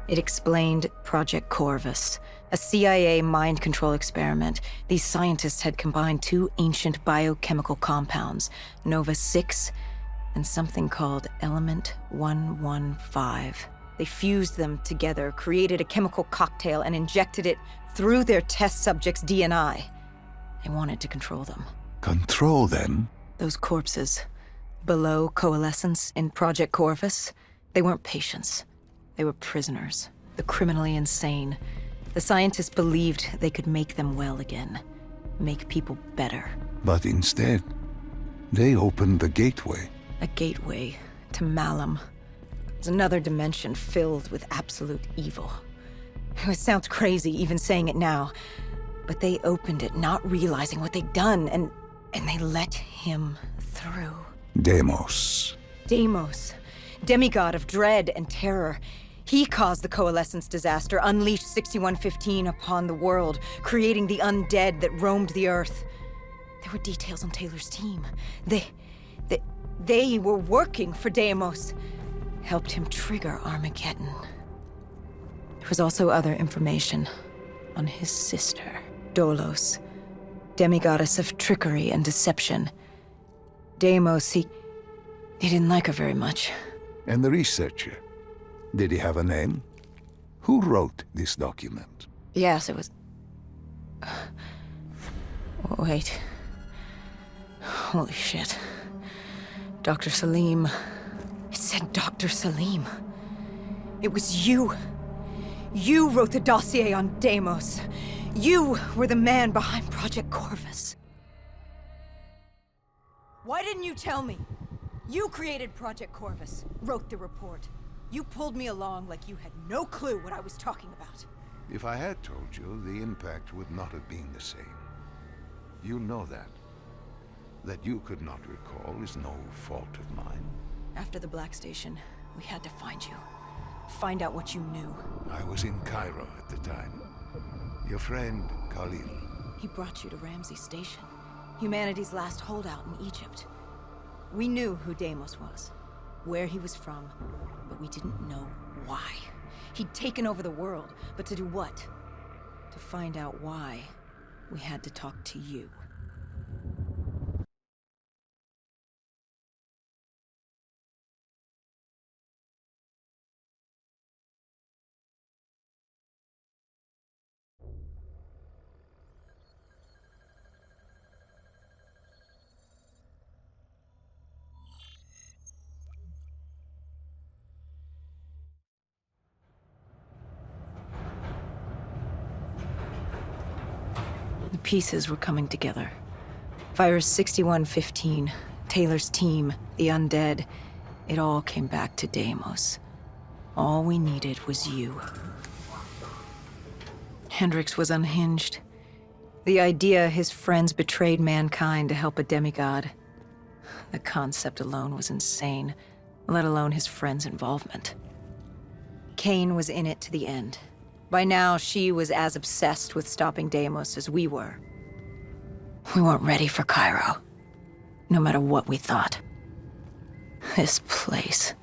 It explained Project Corvus, a CIA mind control experiment. These scientists had combined two ancient biochemical compounds, Nova-6 and something called Element 115. They fused them together, created a chemical cocktail, and injected it through their test subjects' DNI. They wanted to control them. Control them? Those corpses, below coalescence in Project Corvus, they weren't patients. They were prisoners, the criminally insane. The scientists believed they could make them well again, make people better. But instead, they opened the gateway. A gateway to Malum. It's another dimension filled with absolute evil. It sounds crazy even saying it now, but they opened it not realizing what they'd done, and they let him through. Deimos. Deimos, demigod of dread and terror. He caused the coalescence disaster, unleashed 6115 upon the world, creating the undead that roamed the earth. There were details on Taylor's team. They were working for Deimos. Helped him trigger Armageddon. There was also other information on his sister, Dolos, demigoddess of trickery and deception. Deimos, he didn't like her very much. And the researcher? Did he have a name? Who wrote this document? Yes, it was... Wait. Holy shit. Dr. Salim. It said Dr. Salim. It was you. You wrote the dossier on Deimos. You were the man behind Project Corvus. Why didn't you tell me? You created Project Corvus, wrote the report. You pulled me along like you had no clue what I was talking about. If I had told you, the impact would not have been the same. You know that. That you could not recall is no fault of mine. After the Black Station, we had to find you. Find out what you knew. I was in Cairo at the time. Your friend, Khalil. He brought you to Ramsey Station, humanity's last holdout in Egypt. We knew who Deimos was, where he was from, but we didn't know why. He'd taken over the world, but to do what? To find out why, we had to talk to you. The pieces were coming together. Virus 6115, Taylor's team, the undead. It all came back to Deimos. All we needed was you. Hendricks was unhinged. The idea his friends betrayed mankind to help a demigod. The concept alone was insane, let alone his friends' involvement. Kane was in it to the end. By now, she was as obsessed with stopping Deimos as we were. We weren't ready for Cairo, no matter what we thought. This place.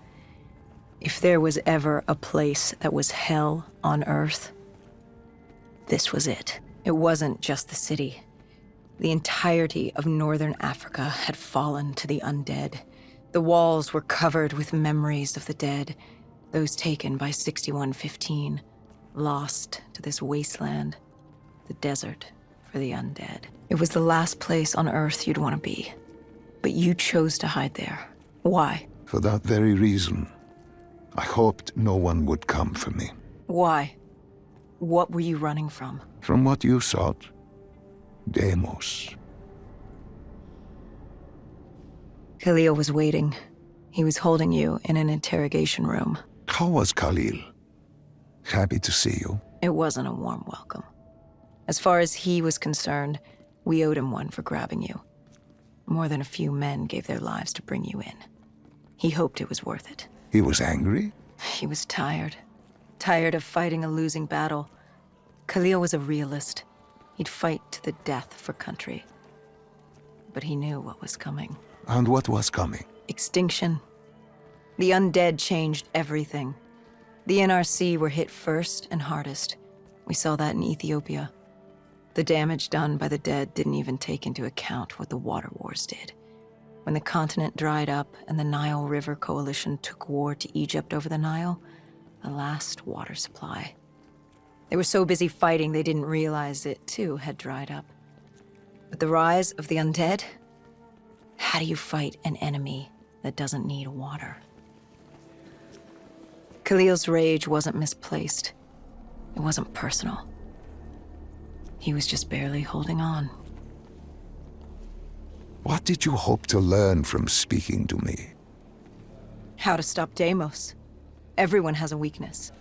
If there was ever a place that was hell on Earth, this was it. It wasn't just the city. The entirety of northern Africa had fallen to the undead. The walls were covered with memories of the dead, those taken by 6115. Lost to this wasteland, the desert for the undead. It was the last place on Earth you'd want to be. But you chose to hide there. Why? For that very reason. I hoped no one would come for me. Why? What were you running from? From what you sought. Deimos. Khalil was waiting. He was holding you in an interrogation room. How was Khalil? Happy to see you. It wasn't a warm welcome. As far as he was concerned, we owed him one for grabbing you. More than a few men gave their lives to bring you in. He hoped it was worth it. He was angry? He was tired. Tired of fighting a losing battle. Khalil was a realist. He'd fight to the death for country. But he knew what was coming. And what was coming? Extinction. The undead changed everything. The NRC were hit first and hardest. We saw that in Ethiopia. The damage done by the dead didn't even take into account what the water wars did. When the continent dried up and the Nile River Coalition took war to Egypt over the Nile, the last water supply. They were so busy fighting they didn't realize it, too, had dried up. But the rise of the undead? How do you fight an enemy that doesn't need water? Khalil's rage wasn't misplaced. It wasn't personal. He was just barely holding on. What did you hope to learn from speaking to me? How to stop Deimos. Everyone has a weakness.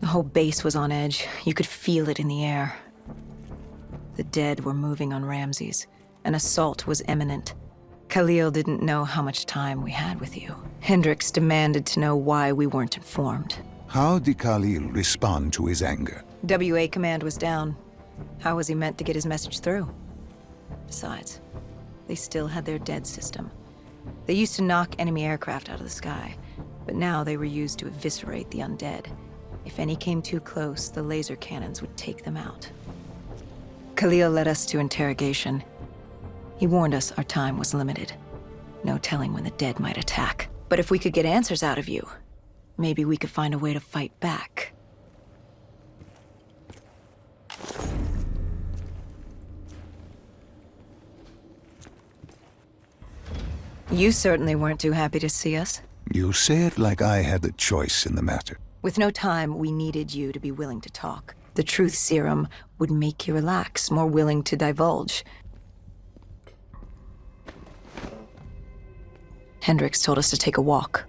The whole base was on edge. You could feel it in the air. The dead were moving on Ramses. An assault was imminent. Khalil didn't know how much time we had with you. Hendricks demanded to know why we weren't informed. How did Khalil respond to his anger? WA command was down. How was he meant to get his message through? Besides, they still had their dead system. They used to knock enemy aircraft out of the sky, but now they were used to eviscerate the undead. If any came too close, the laser cannons would take them out. Khalil led us to interrogation. He warned us our time was limited. No telling when the dead might attack. But if we could get answers out of you, maybe we could find a way to fight back. You certainly weren't too happy to see us. You say it like I had a choice in the matter. With no time, we needed you to be willing to talk. The truth serum would make you relax, more willing to divulge. Hendricks told us to take a walk.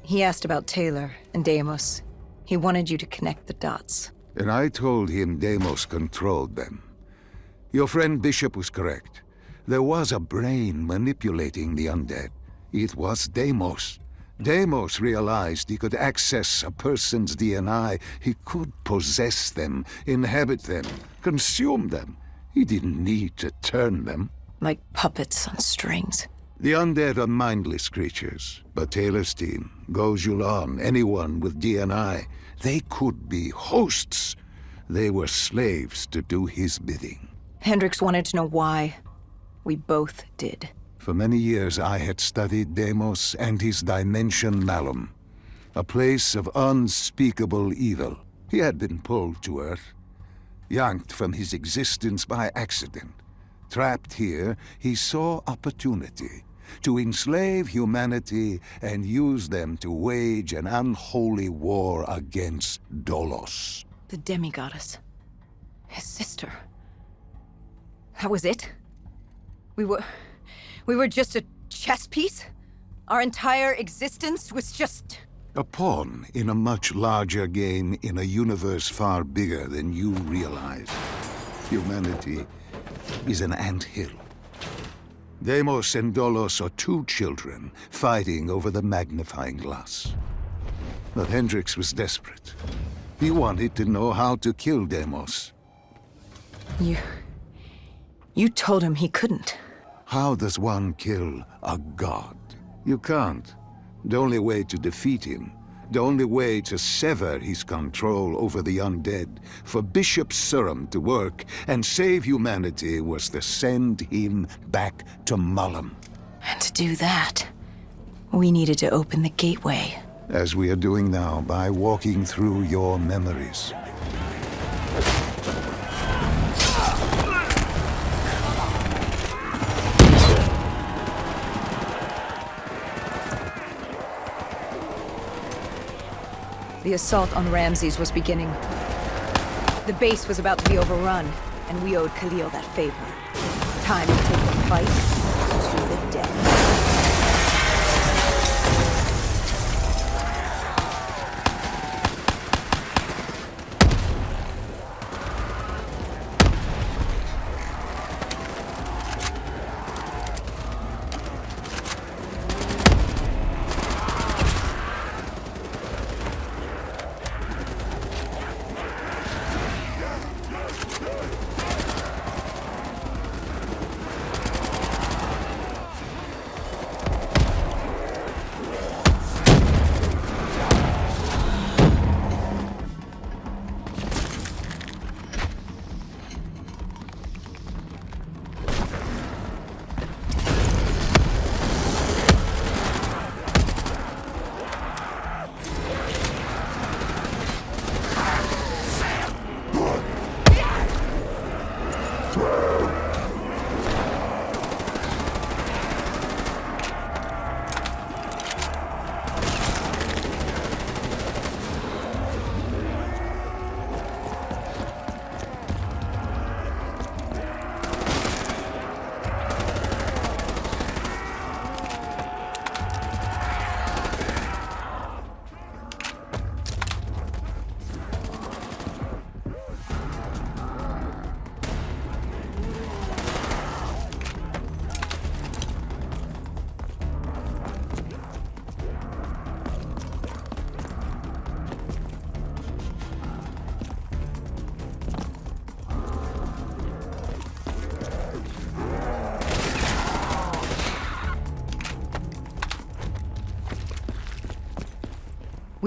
He asked about Taylor and Deimos. He wanted you to connect the dots. And I told him Deimos controlled them. Your friend Bishop was correct. There was a brain manipulating the undead. It was Deimos. Deimos realized he could access a person's DNA. He could possess them, inhabit them, consume them. He didn't need to turn them. Like puppets on strings. The undead are mindless creatures, but Taylor's team, Gojulan, anyone with DNA, they could be hosts. They were slaves to do his bidding. Hendricks wanted to know why. We both did. For many years I had studied Deimos and his dimension Malum, a place of unspeakable evil. He had been pulled to Earth, yanked from his existence by accident. Trapped here, he saw opportunity to enslave humanity and use them to wage an unholy war against Dolos. The demigoddess. His sister. That was it? We were just a chess piece? Our entire existence was just... A pawn in a much larger game in a universe far bigger than you realize. Humanity is an anthill. Deimos and Dolos are two children fighting over the magnifying glass. But Hendricks was desperate. He wanted to know how to kill Deimos. You told him he couldn't. How does one kill a god? You can't. The only way to defeat him, the only way to sever his control over the undead, for Bishop Surum to work and save humanity, was to send him back to Malum. And to do that, we needed to open the gateway. As we are doing now by walking through your memories. The assault on Ramses was beginning. The base was about to be overrun, and we owed Khalil that favor. Time to take the fight to the dead.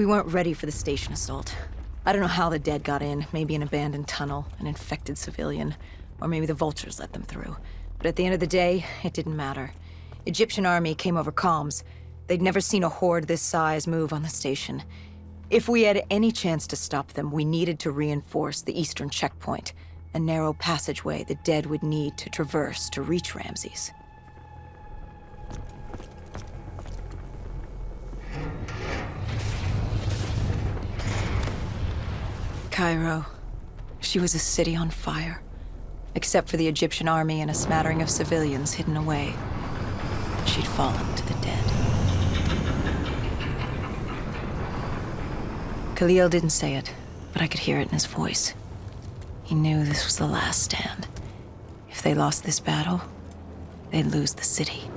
We weren't ready for the station assault. I don't know how the dead got in, maybe an abandoned tunnel, an infected civilian, or maybe the vultures let them through. But at the end of the day, it didn't matter. Egyptian army came over comms. They'd never seen a horde this size move on the station. If we had any chance to stop them, we needed to reinforce the eastern checkpoint, a narrow passageway the dead would need to traverse to reach Ramses. Cairo. She was a city on fire, except for the Egyptian army and a smattering of civilians hidden away. She'd fallen to the dead. Khalil didn't say it, but I could hear it in his voice. He knew this was the last stand. If they lost this battle, they'd lose the city.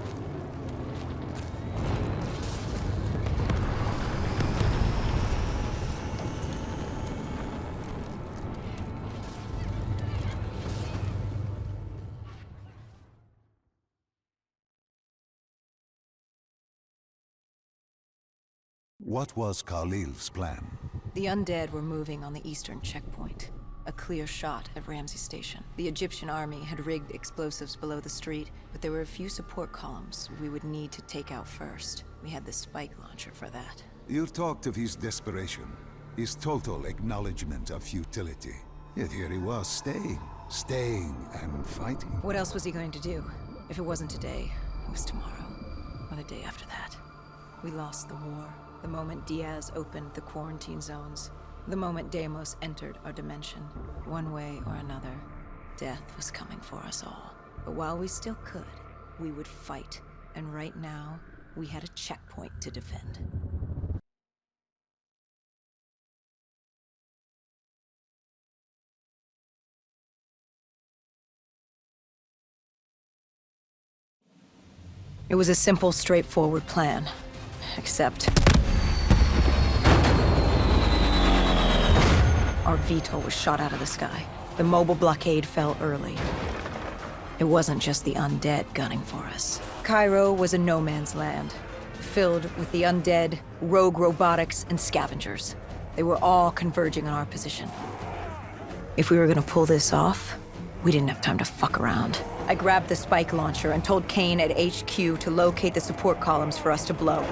What was Khalil's plan? The undead were moving on the eastern checkpoint. A clear shot at Ramsey Station. The Egyptian army had rigged explosives below the street, but there were a few support columns we would need to take out first. We had the spike launcher for that. You talked of his desperation, his total acknowledgement of futility. Yet here he was, staying and fighting. What else was he going to do? If it wasn't today, it was tomorrow, or the day after that. We lost the war. The moment Diaz opened the quarantine zones, the moment Deimos entered our dimension, one way or another, death was coming for us all. But while we still could, we would fight. And right now, we had a checkpoint to defend. It was a simple, straightforward plan. Except our VTOL was shot out of the sky. The mobile blockade fell early. It wasn't just the undead gunning for us. Cairo was a no man's land, filled with the undead, rogue robotics, and scavengers. They were all converging on our position. If we were gonna pull this off, we didn't have time to fuck around. I grabbed the spike launcher and told Kane at HQ to locate the support columns for us to blow.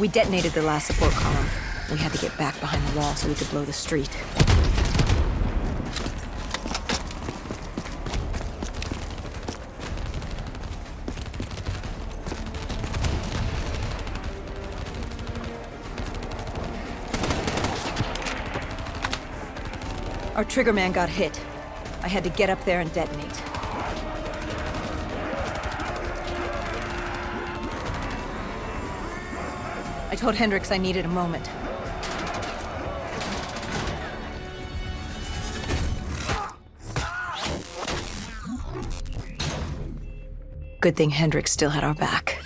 We detonated the last support column. We had to get back behind the wall so we could blow the street. Our triggerman got hit. I had to get up there and detonate. I told Hendricks I needed a moment. Good thing Hendricks still had our back.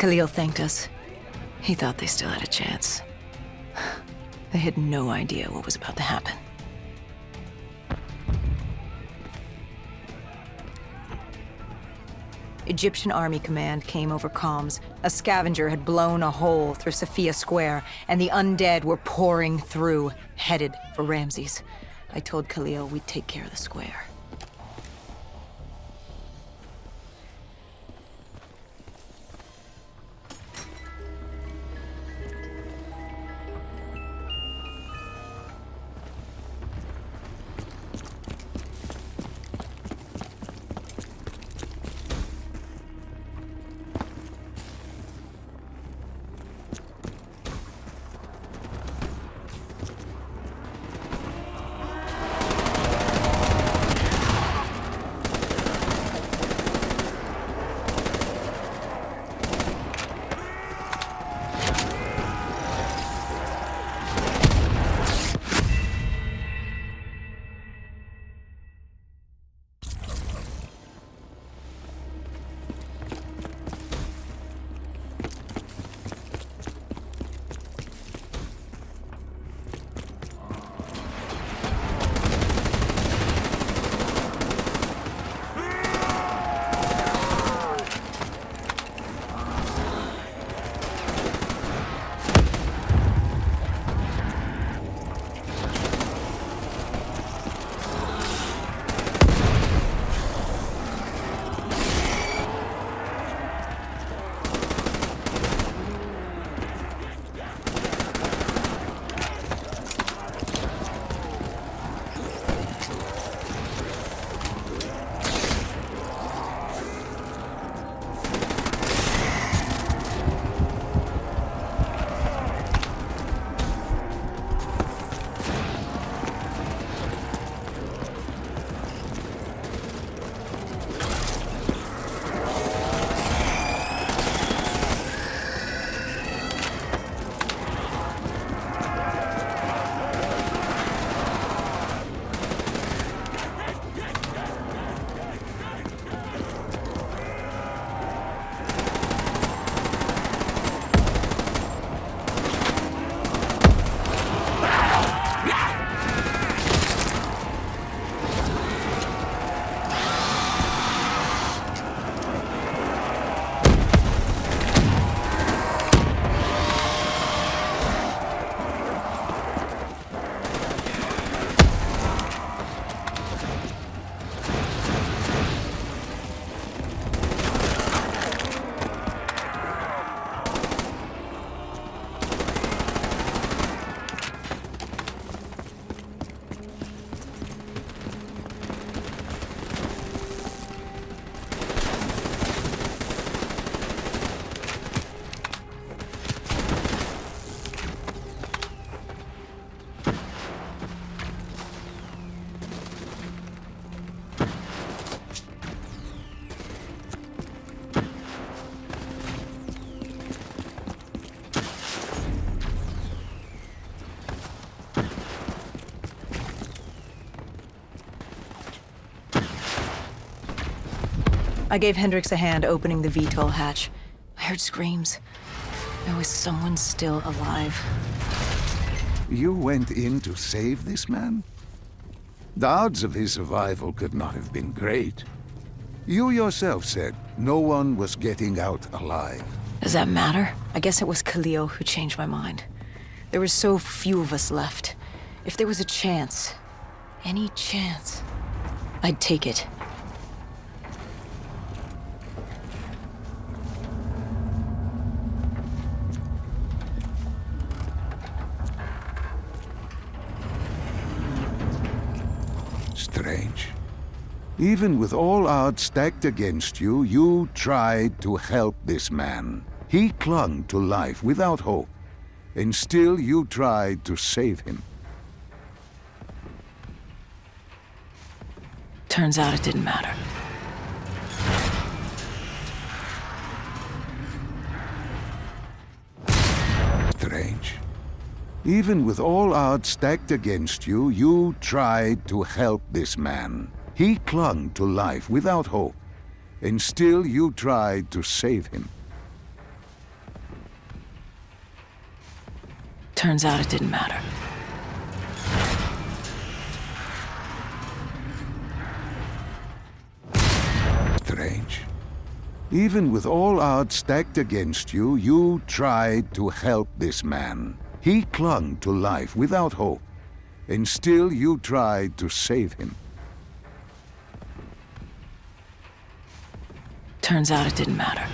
Khalil thanked us. He thought they still had a chance. They had no idea what was about to happen. Egyptian Army Command came over comms. A scavenger had blown a hole through Sophia Square, and the undead were pouring through, headed for Ramses. I told Khalil we'd take care of the square. I gave Hendricks a hand opening the VTOL hatch. I heard screams. There was someone still alive. You went in to save this man? The odds of his survival could not have been great. You yourself said no one was getting out alive. Does that matter? I guess it was Khalil who changed my mind. There were so few of us left. If there was a chance, any chance, I'd take it. Strange. Even with all odds stacked against you, you tried to help this man. He clung to life without hope, and still you tried to save him. Turns out it didn't matter. Strange. Even with all odds stacked against you, you tried to help this man. He clung to life without hope, and still you tried to save him. Turns out it didn't matter. Strange. Even with all odds stacked against you, you tried to help this man. He clung to life without hope, and still you tried to save him. Turns out it didn't matter.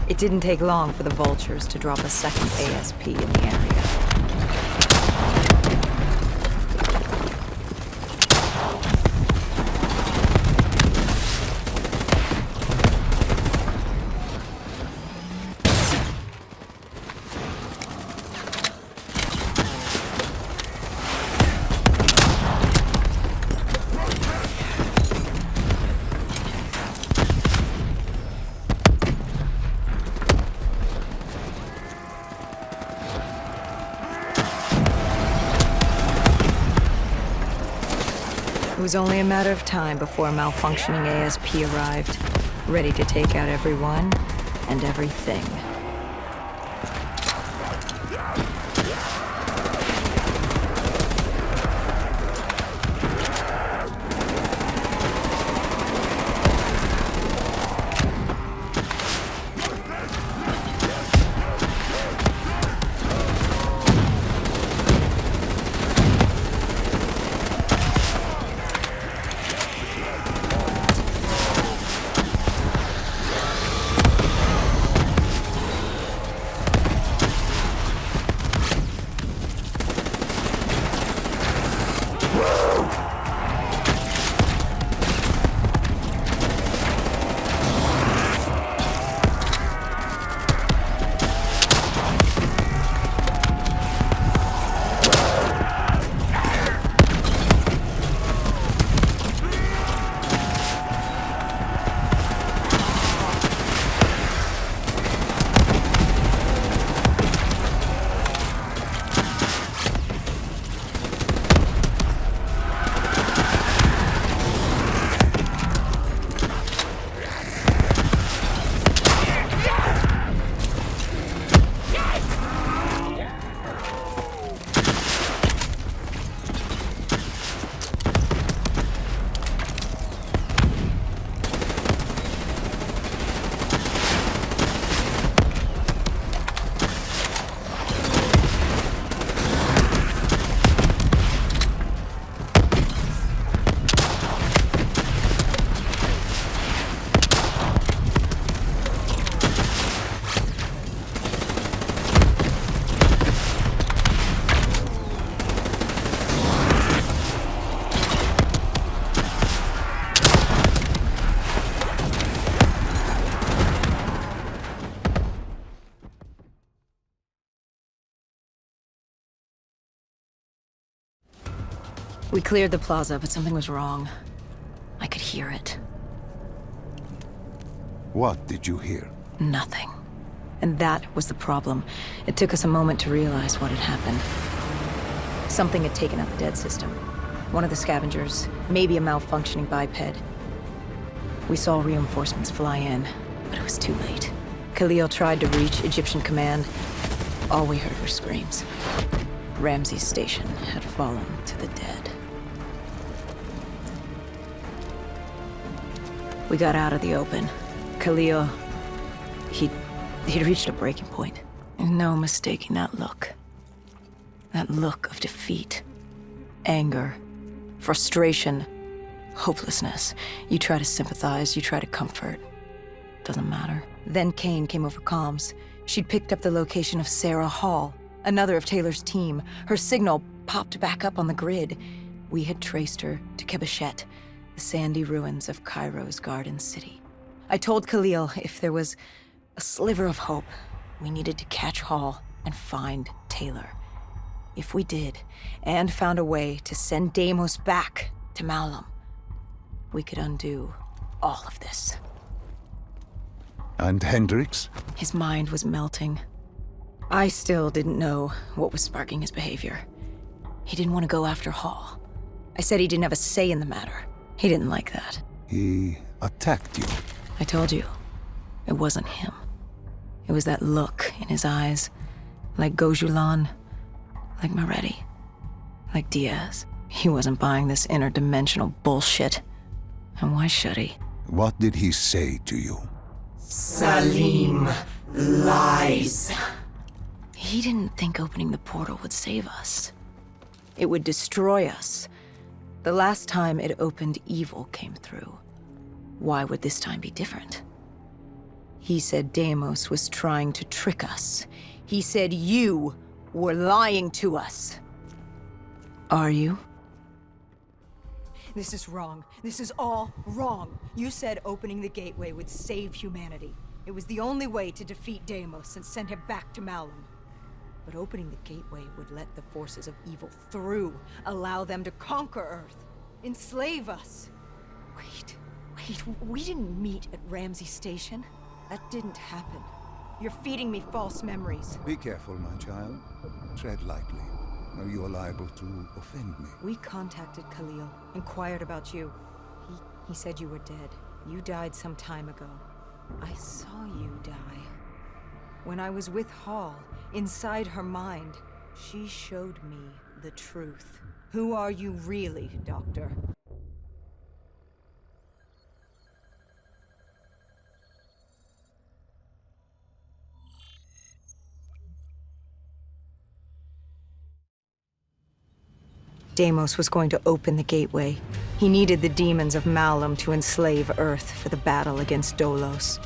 It didn't take long for the vultures to drop a second ASP in the area. It was only a matter of time before a malfunctioning ASP arrived, ready to take out everyone and everything. We cleared the plaza, but something was wrong. I could hear it. What did you hear? Nothing. And that was the problem. It took us a moment to realize what had happened. Something had taken out the dead system. One of the scavengers, maybe a malfunctioning biped. We saw reinforcements fly in, but it was too late. Khalil tried to reach Egyptian command. All we heard were screams. Ramsey's station had fallen to the dead. We got out of the open. Khalil, he'd reached a breaking point. There's no mistaking that look. That look of defeat, anger, frustration, hopelessness. You try to sympathize, you try to comfort. Doesn't matter. Then Kane came over comms. She'd picked up the location of Sarah Hall, another of Taylor's team. Her signal popped back up on the grid. We had traced her to Kebeshet, the sandy ruins of Cairo's Garden City. I told Khalil if there was a sliver of hope, we needed to catch Hall and find Taylor. If we did, and found a way to send Deimos back to Malum, we could undo all of this. And Hendricks? His mind was melting. I still didn't know what was sparking his behavior. He didn't want to go after Hall. I said he didn't have a say in the matter. He didn't like that. He attacked you. I told you, it wasn't him. It was that look in his eyes, like Gojulan, like Moretti, like Diaz. He wasn't buying this interdimensional bullshit. And why should he? What did he say to you? Salim lies. He didn't think opening the portal would save us. It would destroy us. The last time it opened, evil came through. Why would this time be different? He said Deimos was trying to trick us. He said you were lying to us. Are you? This is wrong. This is all wrong. You said opening the gateway would save humanity. It was the only way to defeat Deimos and send him back to Malum. But opening the gateway would let the forces of evil through, allow them to conquer Earth, enslave us. Wait, we didn't meet at Ramsey Station. That didn't happen. You're feeding me false memories. Be careful, my child. Tread lightly, or you are liable to offend me. We contacted Khalil, inquired about you. He said you were dead. You died some time ago. I saw you die. When I was with Hall, inside her mind, she showed me the truth. Who are you really, Doctor? Deimos was going to open the gateway. He needed the demons of Malum to enslave Earth for the battle against Dolos.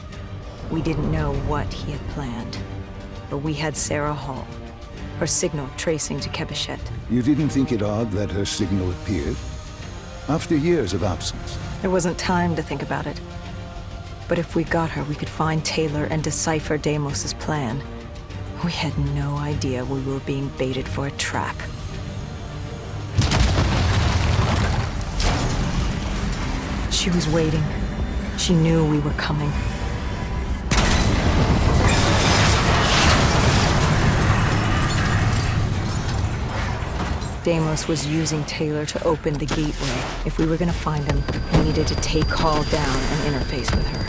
We didn't know what he had planned, but we had Sarah Hall, her signal tracing to Kebeshet. You didn't think it odd that her signal appeared? After years of absence. There wasn't time to think about it. But if we got her, we could find Taylor and decipher Deimos' plan. We had no idea we were being baited for a trap. She was waiting. She knew we were coming. Deimos was using Taylor to open the gateway. If we were gonna find him, we needed to take Hall down and interface with her.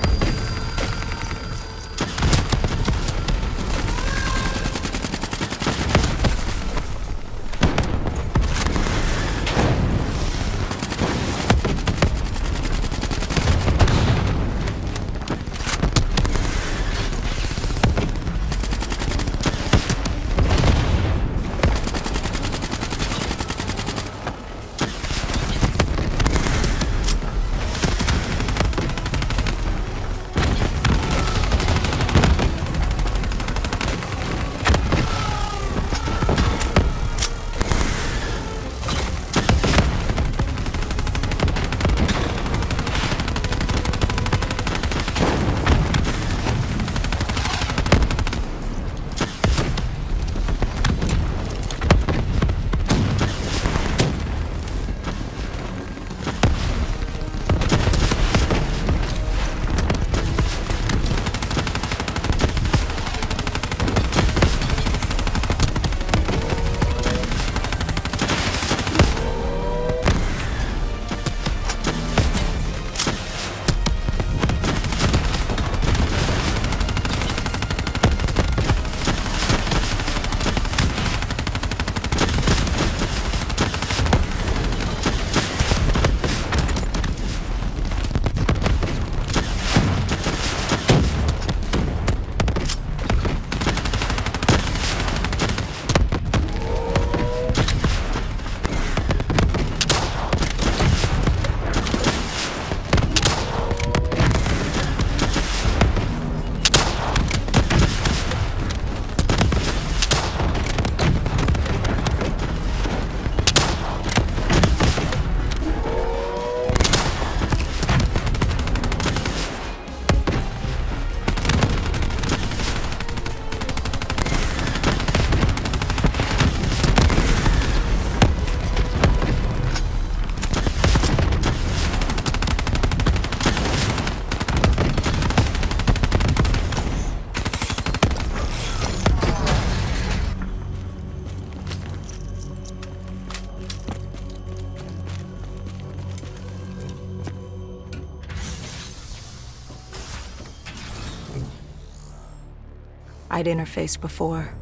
I'd interfaced before.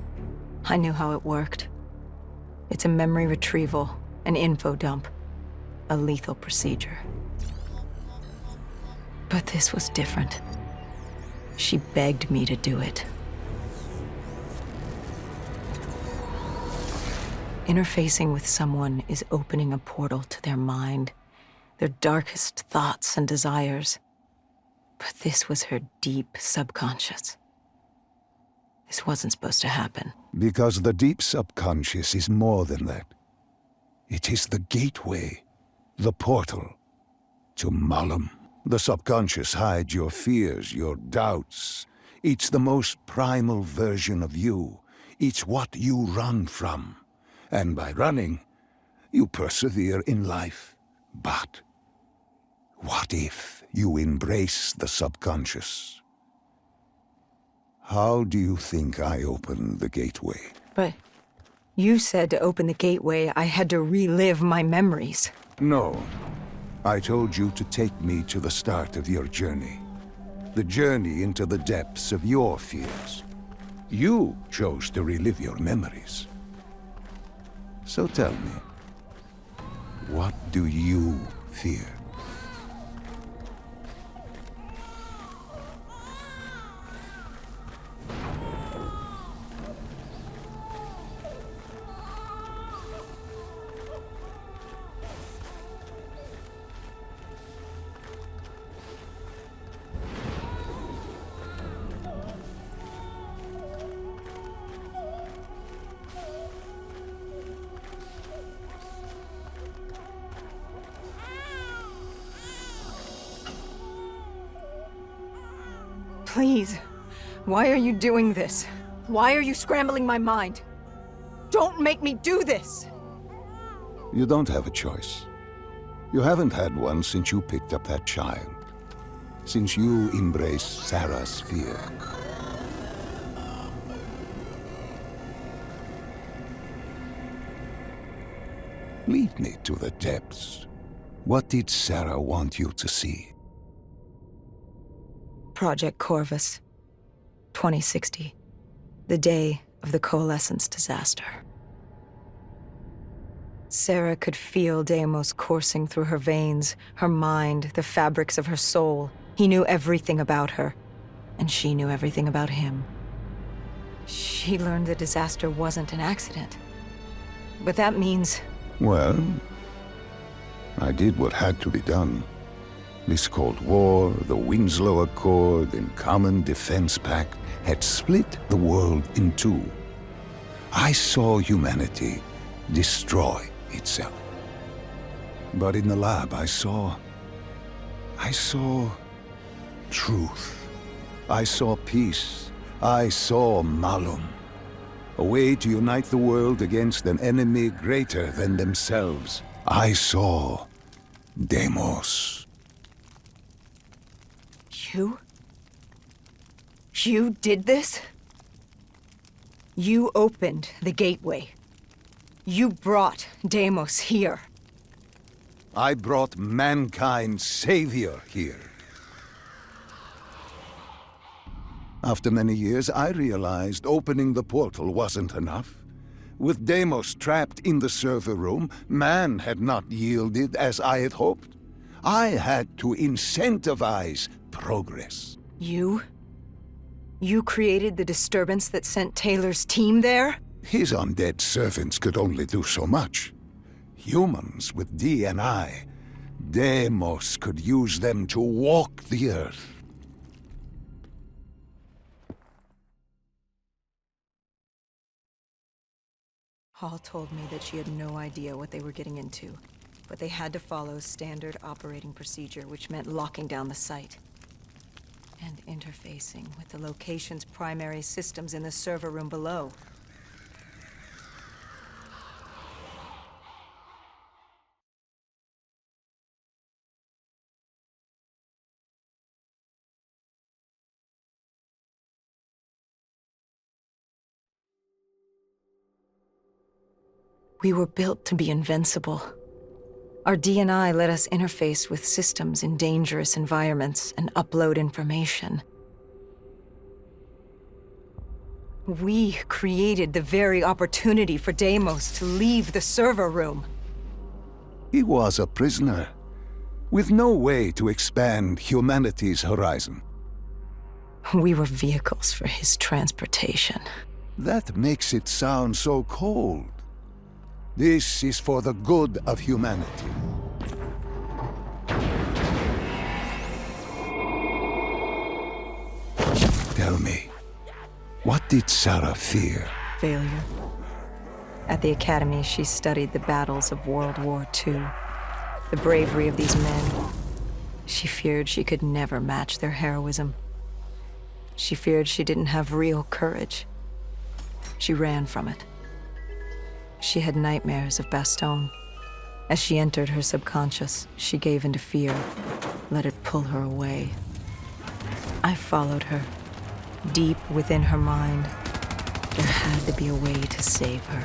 I knew how it worked. It's a memory retrieval, an info dump, a lethal procedure. But this was different. She begged me to do it. Interfacing with someone is opening a portal to their mind, their darkest thoughts and desires. But this was her deep subconscious. This wasn't supposed to happen. Because the deep subconscious is more than that. It is the gateway, the portal, to Malum. The subconscious hides your fears, your doubts. It's the most primal version of you. It's what you run from. And by running, you persevere in life. But what if you embrace the subconscious? How do you think I open the gateway? But you said to open the gateway, I had to relive my memories. No. I told you to take me to the start of your journey. The journey into the depths of your fears. You chose to relive your memories. So tell me, what do you fear? Please, why are you doing this? Why are you scrambling my mind? Don't make me do this! You don't have a choice. You haven't had one since you picked up that child. Since you embraced Sarah's fear. Lead me to the depths. What did Sarah want you to see? Project Corvus, 2060. The day of the Coalescence disaster. Sarah could feel Deimos coursing through her veins, her mind, the fabrics of her soul. He knew everything about her, and she knew everything about him. She learned the disaster wasn't an accident. But that means... Well, I did what had to be done. This Cold War, the Winslow Accord, and Common Defense Pact had split the world in two. I saw humanity destroy itself. But in the lab, I saw truth. I saw peace. I saw Malum. A way to unite the world against an enemy greater than themselves. I saw Deimos. You did this? You opened the gateway. You brought Deimos here. I brought mankind's savior here. After many years, I realized opening the portal wasn't enough. With Deimos trapped in the server room, man had not yielded as I had hoped. I had to incentivize progress. You created the disturbance that sent Taylor's team there? His undead servants could only do so much. Humans with D&I, Deimos could use them to walk the earth. Hall told me that she had no idea what they were getting into, but they had to follow standard operating procedure, which meant locking down the site. And interfacing with the location's primary systems in the server room below. We were built to be invincible. Our D&I let us interface with systems in dangerous environments and upload information. We created the very opportunity for Deimos to leave the server room. He was a prisoner, with no way to expand humanity's horizon. We were vehicles for his transportation. That makes it sound so cold. This is for the good of humanity. Tell me, what did Sarah fear? Failure. At the Academy, she studied the battles of World War II, the bravery of these men. She feared she could never match their heroism. She feared she didn't have real courage. She ran from it. She had nightmares of Bastogne. As she entered her subconscious, she gave into fear, let it pull her away. I followed her. Deep within her mind, there had to be a way to save her.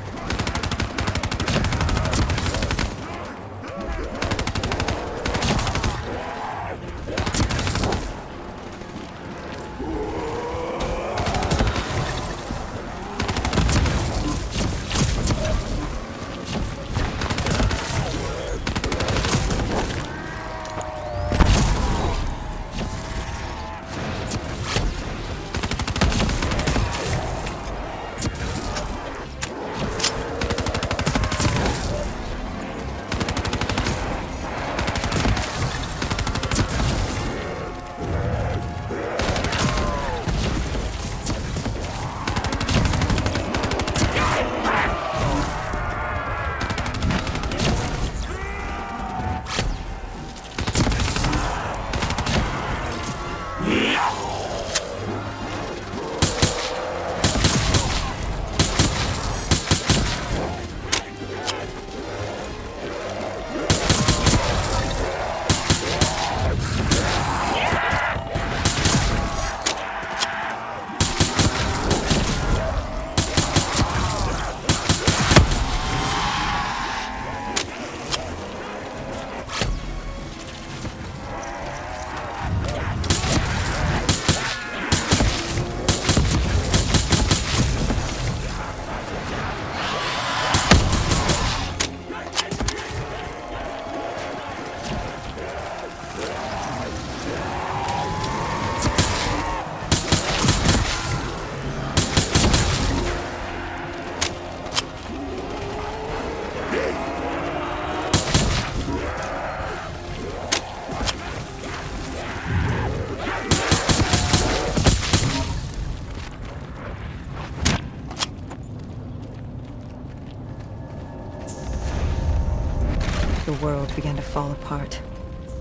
The world began to fall apart.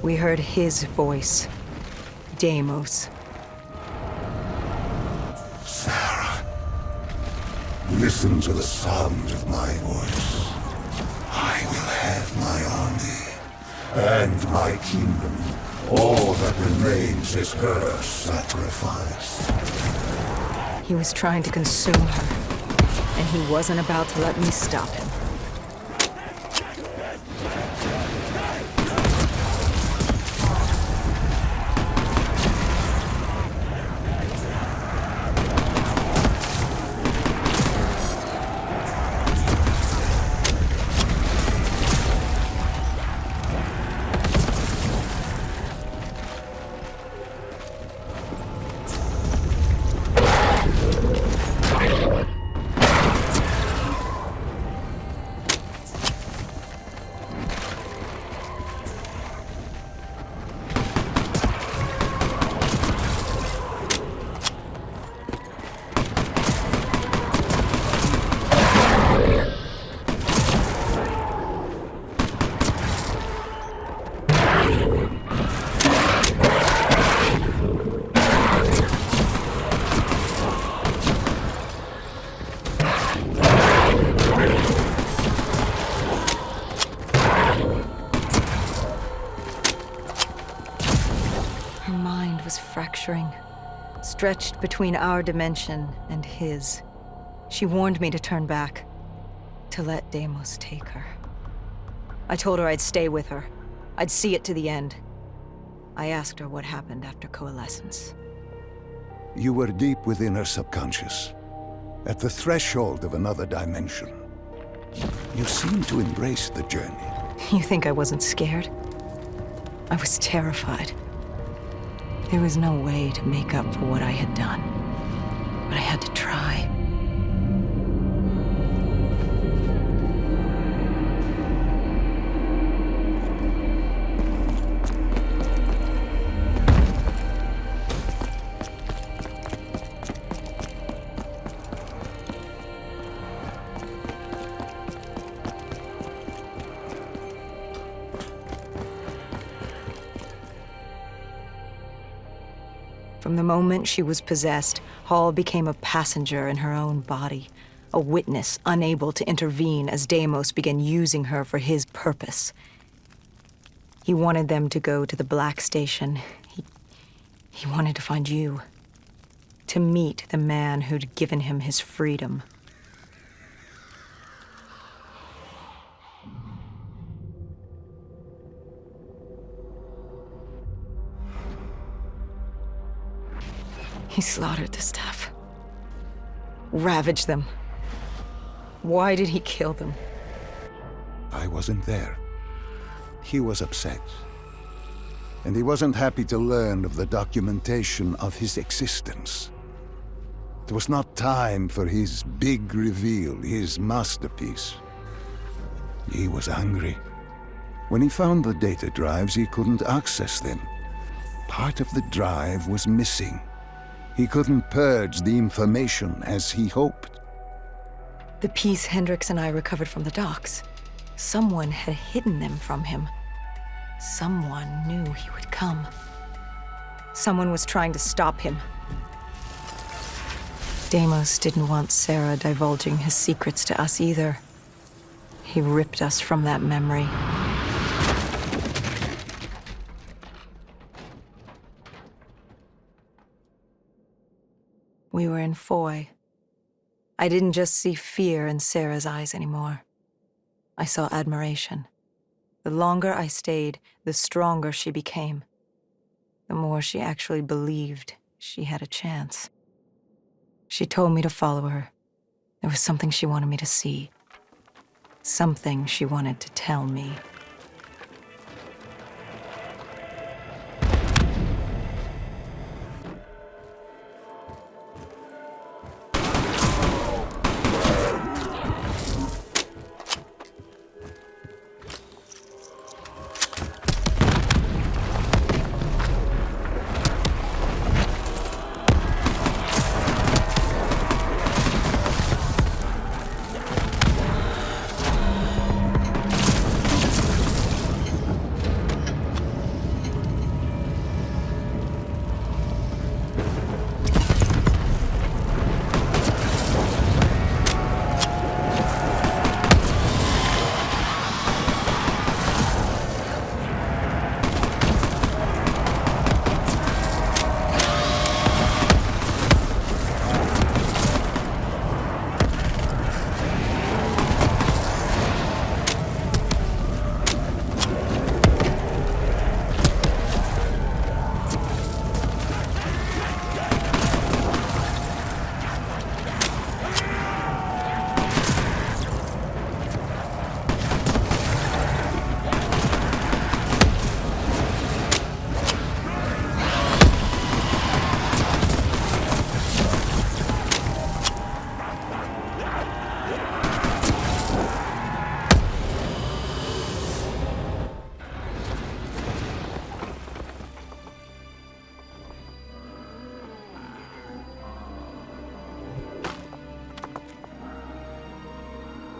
We heard his voice. Deimos. Sarah, listen to the sound of my voice. I will have my army and my kingdom. All that remains is her sacrifice. He was trying to consume her, and he wasn't about to let me stop him. Fracturing, stretched between our dimension and his. She warned me to turn back, to let Deimos take her. I told her I'd stay with her. I'd see it to the end. I asked her what happened after coalescence. You were deep within her subconscious. at the threshold of another dimension. You seem to embrace the journey. You think I wasn't scared? I was terrified. There was no way to make up for what I had done. But I had to try. From the moment she was possessed, Hall became a passenger in her own body, a witness unable to intervene as Deimos began using her for his purpose. He wanted them to go to the Black Station. He wanted to find you, to meet the man who'd given him his freedom. He slaughtered the staff. Ravaged them. Why did he kill them? I wasn't there. He was upset. And he wasn't happy to learn of the documentation of his existence. It was not time for his big reveal, his masterpiece. He was angry. When he found the data drives, he couldn't access them. Part of the drive was missing. He couldn't purge the information as he hoped. The piece Hendricks and I recovered from the docks. Someone had hidden them from him. Someone knew he would come. Someone was trying to stop him. Deimos didn't want Sarah divulging his secrets to us either. He ripped us from that memory. We were in Foy. I didn't just see fear in Sarah's eyes anymore. I saw admiration. The longer I stayed, the stronger she became. The more she actually believed she had a chance. She told me to follow her. There was something she wanted me to see. Something she wanted to tell me.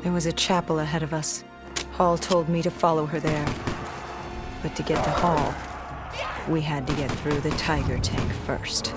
There was a chapel ahead of us. Hall told me to follow her there. But to get to Hall, we had to get through the Tiger tank first.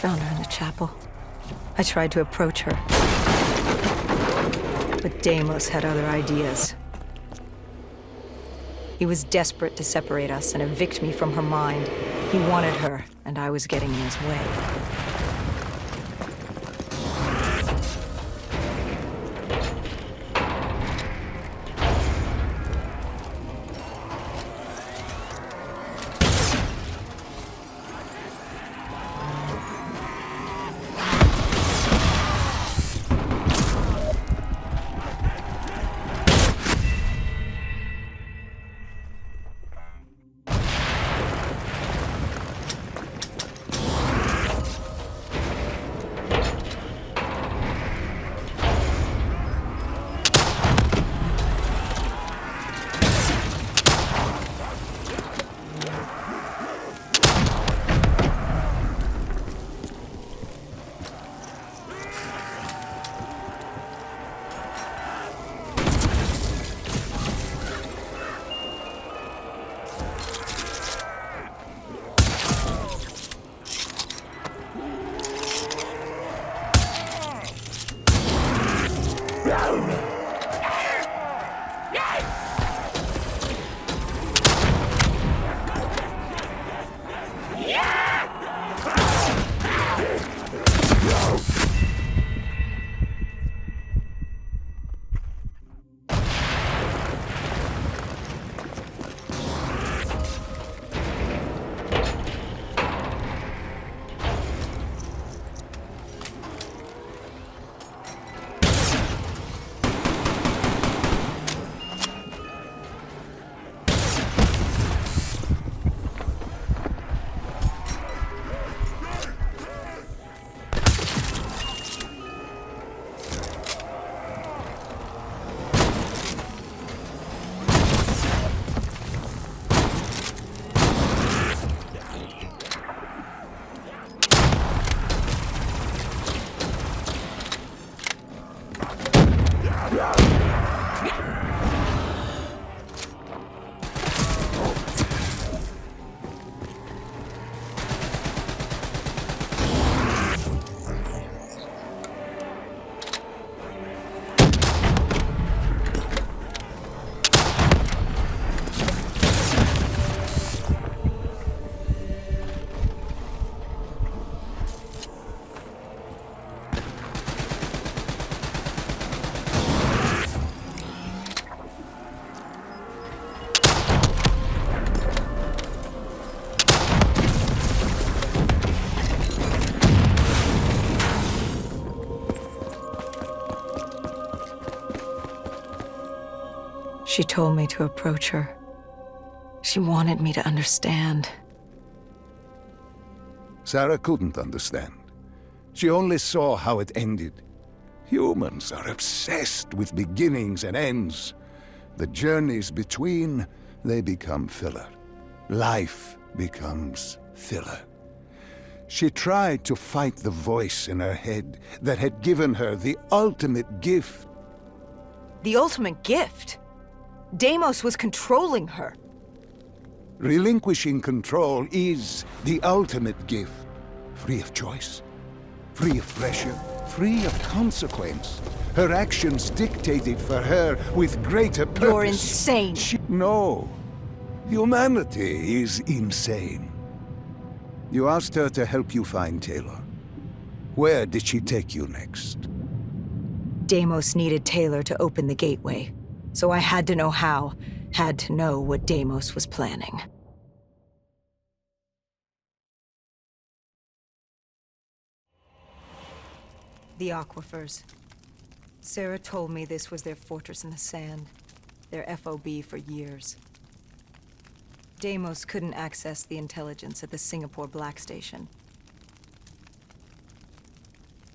Found her in the chapel. I tried to approach her, but Deimos had other ideas. He was desperate to separate us and evict me from her mind. He wanted her, and I was getting in his way. She told me to approach her. She wanted me to understand. Sarah couldn't understand. She only saw how it ended. Humans are obsessed with beginnings and ends. The journeys between, they become filler. Life becomes filler. She tried to fight the voice in her head that had given her the ultimate gift. The ultimate gift? Deimos was controlling her. Relinquishing control is the ultimate gift. Free of choice, free of pressure, free of consequence. Her actions dictated for her with greater purpose. You're insane. No. Humanity is insane. You asked her to help you find Taylor. Where did she take you next? Deimos needed Taylor to open the gateway, so I had to know how, had to know what Deimos was planning. The aquifers. Sarah told me this was their fortress in the sand, their FOB for years. Deimos couldn't access the intelligence at the Singapore Black Station.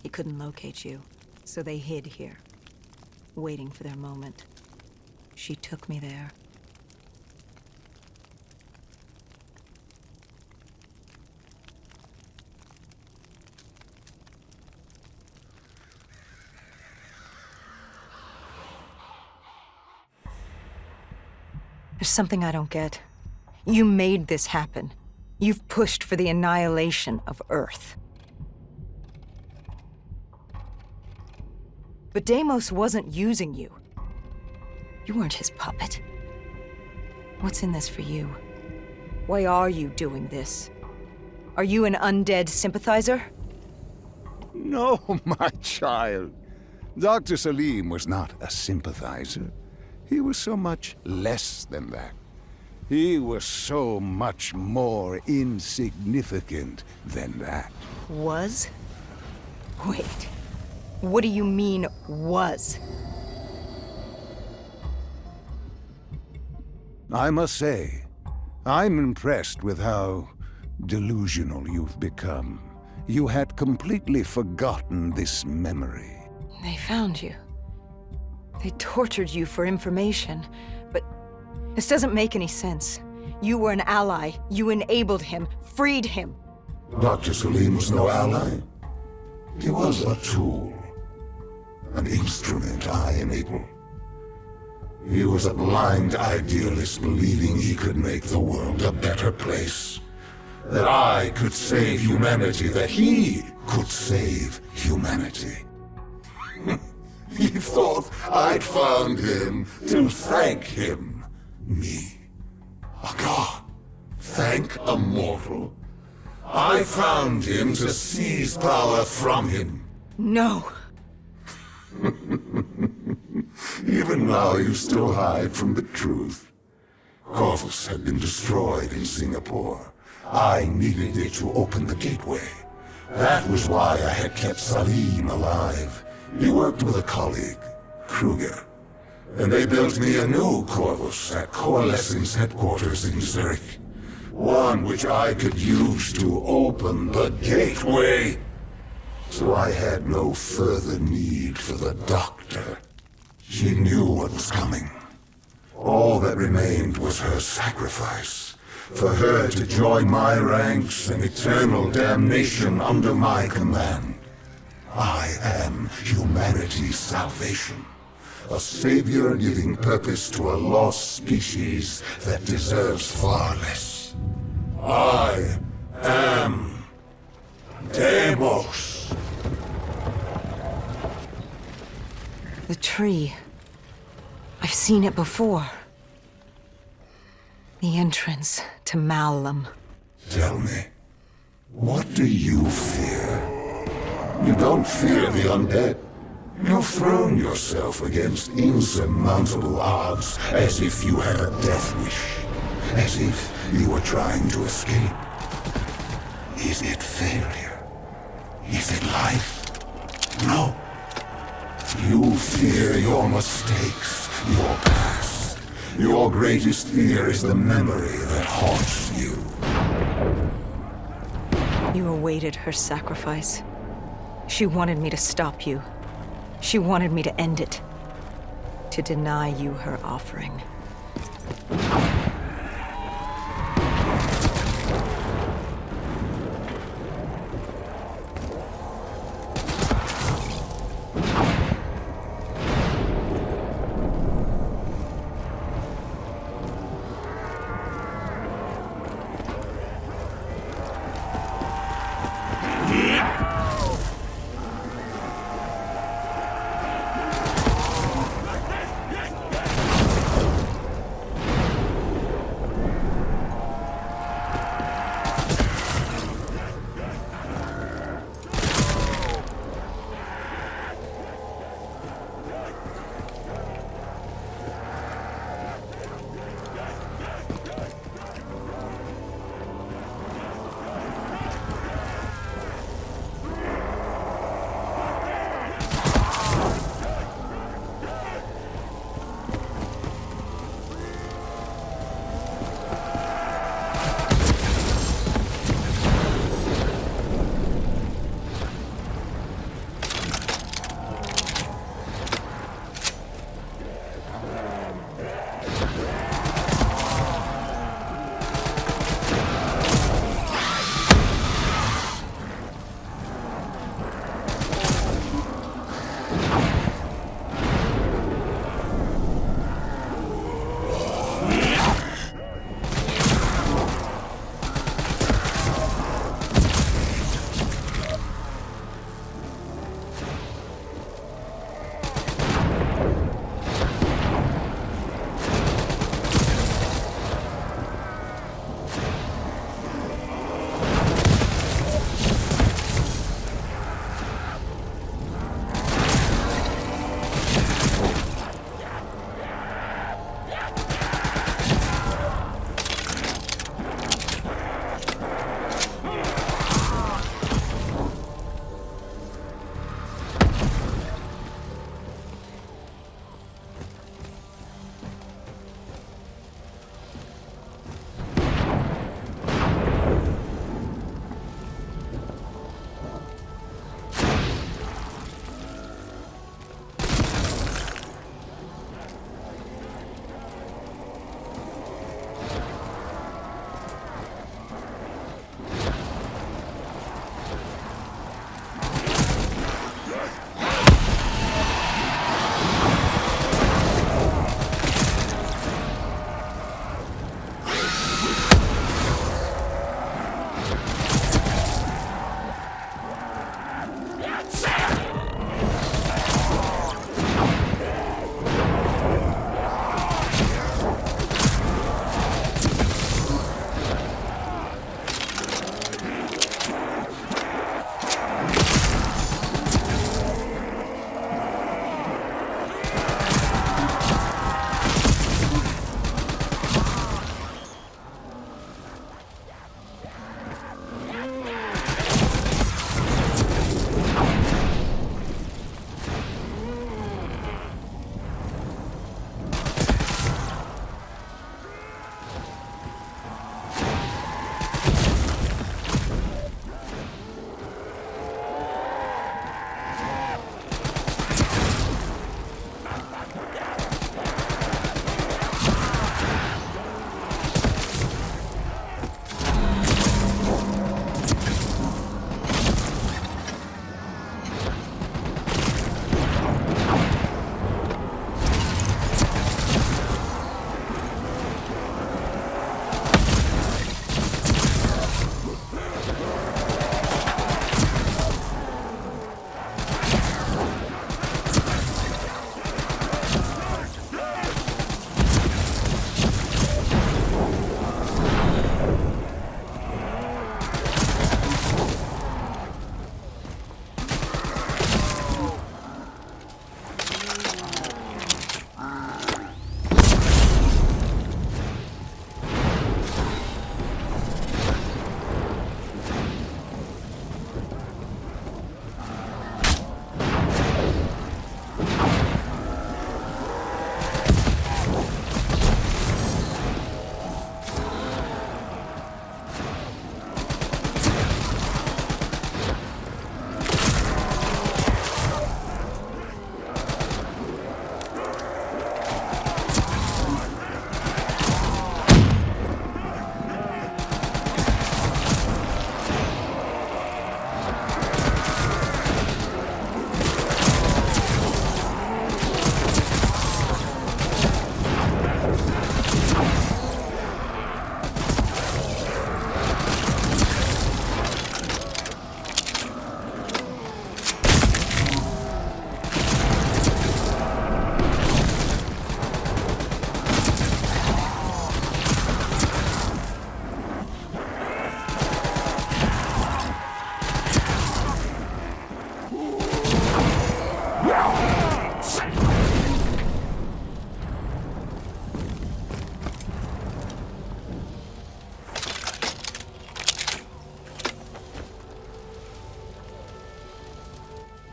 He couldn't locate you, so they hid here, waiting for their moment. She took me there. There's something I don't get. You made this happen. You've pushed for the annihilation of Earth. But Deimos wasn't using you. You weren't his puppet. What's in this for you? Why are you doing this? Are you an undead sympathizer? No, my child. Dr. Salim was not a sympathizer. He was so much less than that. He was so much more insignificant than that. Was? Wait. What do you mean, was? I must say, I'm impressed with how delusional you've become. You had completely forgotten this memory. They found you. They tortured you for information, but this doesn't make any sense. You were an ally. You enabled him, freed him. Dr. Salim was no ally. He was a tool. An instrument I enabled. He was a blind idealist believing he could make the world a better place. That I could save humanity, that he could save humanity. He thought I'd found him to thank him. Me. A god. Thank a mortal. I found him to seize power from him. No. Even now you still hide from the truth. Corvus had been destroyed in Singapore. I needed it to open the gateway. That was why I had kept Salim alive. He worked with a colleague, Kruger. And they built me a new Corvus at Coalescence headquarters in Zurich. One which I could use to open the gateway. So I had no further need for the doctor. She knew what was coming. All that remained was her sacrifice. For her to join my ranks and eternal damnation under my command. I am humanity's salvation. A savior giving purpose to a lost species that deserves far less. I am Deimos. The tree. I've seen it before. The entrance to Malum. Tell me, what do you fear? You don't fear the undead. You've thrown yourself against insurmountable odds as if you had a death wish. As if you were trying to escape. Is it failure? Is it life? No. You fear your mistakes, your past, Your greatest fear is the memory that haunts you. You awaited her sacrifice. She wanted me to stop you. She wanted me to end it. To deny you her offering.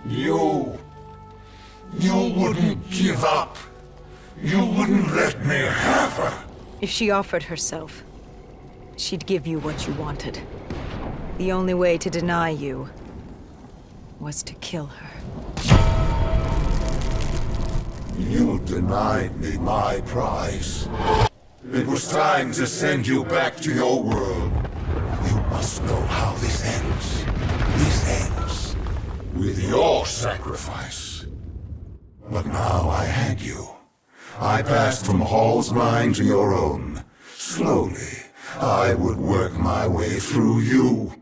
You wouldn't give up. You wouldn't let me have her. If she offered herself, she'd give you what you wanted. The only way to deny you was to kill her. You denied me my prize. It was time to send you back to your world. You must know how this ends. This ends with your sacrifice. But now I had you. I passed from Hall's mind to your own. Slowly, I would work my way through you.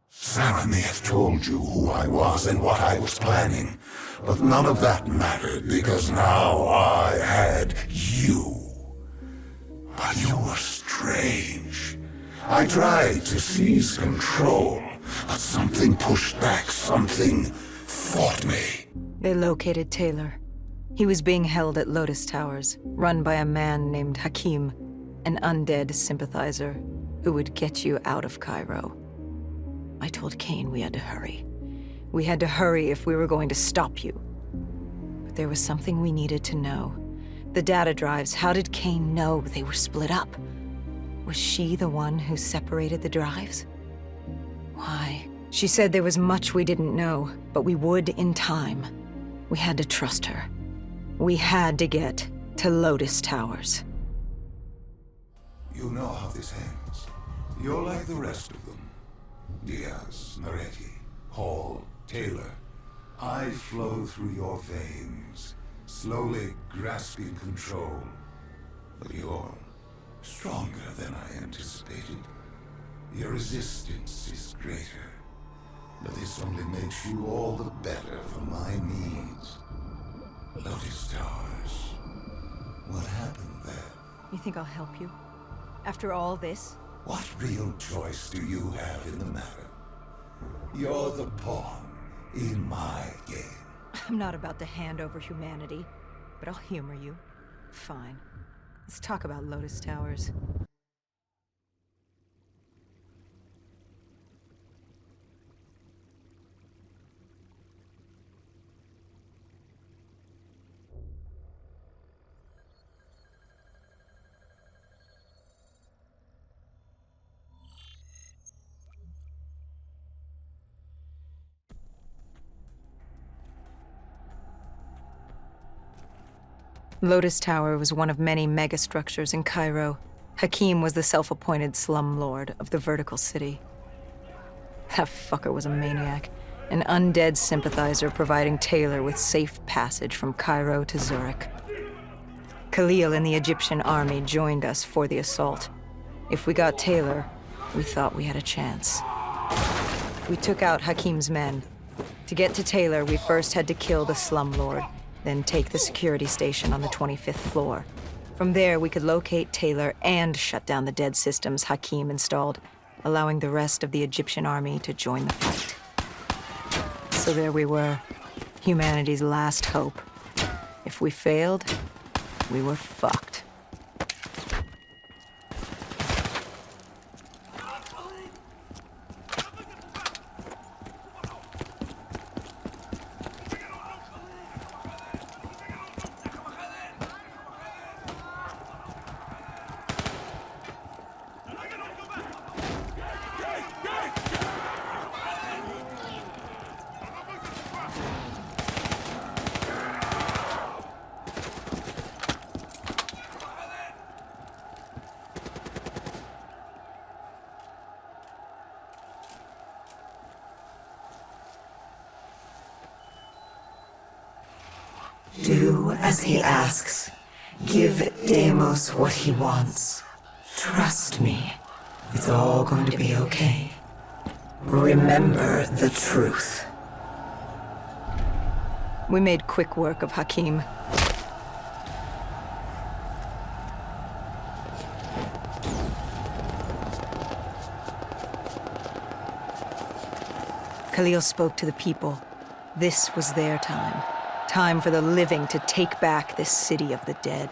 Sarah may have told you who I was and what I was planning, but none of that mattered because now I had you. But you were strange. I tried to seize control, but something pushed back, something fought me. They located Taylor. He was being held at Lotus Towers, run by a man named Hakim, an undead sympathizer who would get you out of Cairo. I told Kane we had to hurry. We had to hurry if we were going to stop you. But there was something we needed to know. The data drives, how did Kane know they were split up? Was she the one who separated the drives? Why? She said there was much we didn't know, but we would in time. We had to trust her. We had to get to Lotus Towers. You know how this ends. You're like the rest of them. Diaz, Moretti, Hall, Taylor. I flow through your veins, slowly grasping control. But you're stronger than I anticipated. Your resistance is greater. But this only makes you all the better for my needs. Lotus Towers. What happened there? You think I'll help you? After all this? What real choice do you have in the matter? You're the pawn in my game. I'm not about to hand over humanity, but I'll humor you. Fine. Let's talk about Lotus Towers. Lotus Tower was one of many megastructures in Cairo. Hakim was the self-appointed slumlord of the vertical city. That fucker was a maniac, an undead sympathizer providing Taylor with safe passage from Cairo to Zurich. Khalil and the Egyptian army joined us for the assault. If we got Taylor, we thought we had a chance. We took out Hakim's men. To get to Taylor, we first had to kill the slumlord, then take the security station on the 25th floor. From there, we could locate Taylor and shut down the dead systems Hakim installed, allowing the rest of the Egyptian army to join the fight. So there we were, humanity's last hope. If we failed, we were fucked. Do as he asks. Give Deimos what he wants. Trust me. It's all going to be okay. Remember the truth. We made quick work of Hakim. Khalil spoke to the people. This was their time. Time for the living to take back this city of the dead.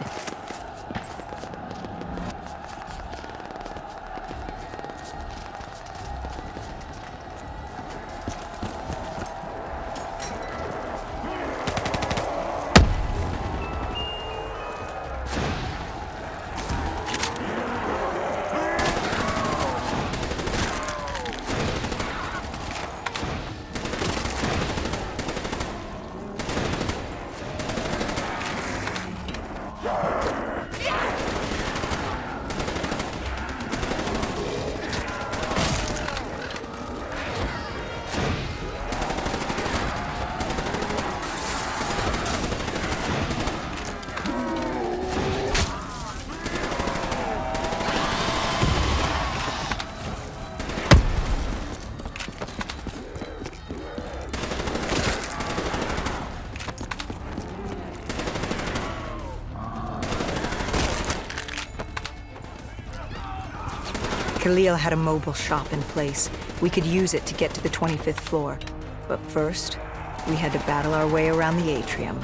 Khalil had a mobile shop in place. We could use it to get to the 25th floor. But first, we had to battle our way around the atrium.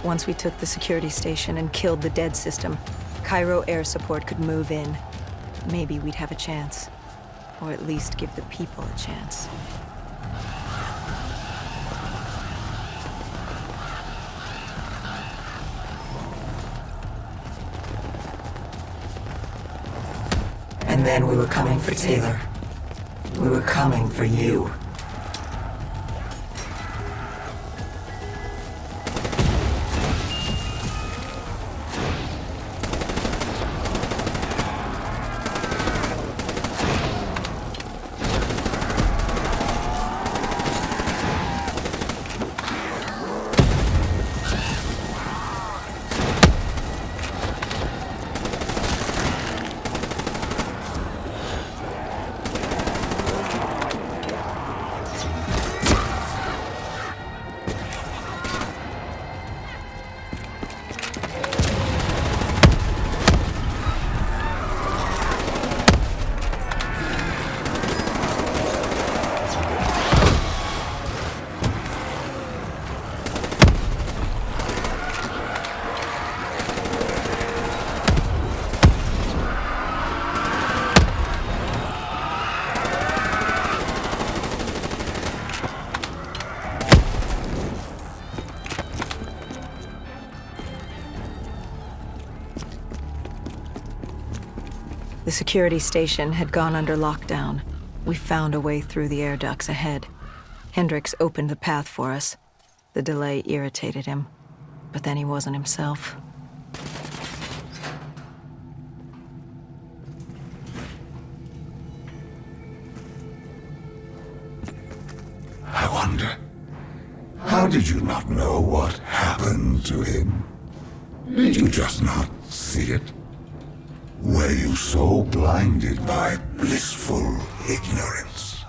Once we took the security station and killed the dead system, Cairo air support could move in. Maybe we'd have a chance. Or at least give the people a chance. And then we were coming for Taylor. We were coming for you. The security station had gone under lockdown. We found a way through the air ducts ahead. Hendricks opened the path for us. The delay irritated him, but then he wasn't himself. I wonder, how did you not know what happened to him? Did you just not see it? Were you so blinded by blissful ignorance?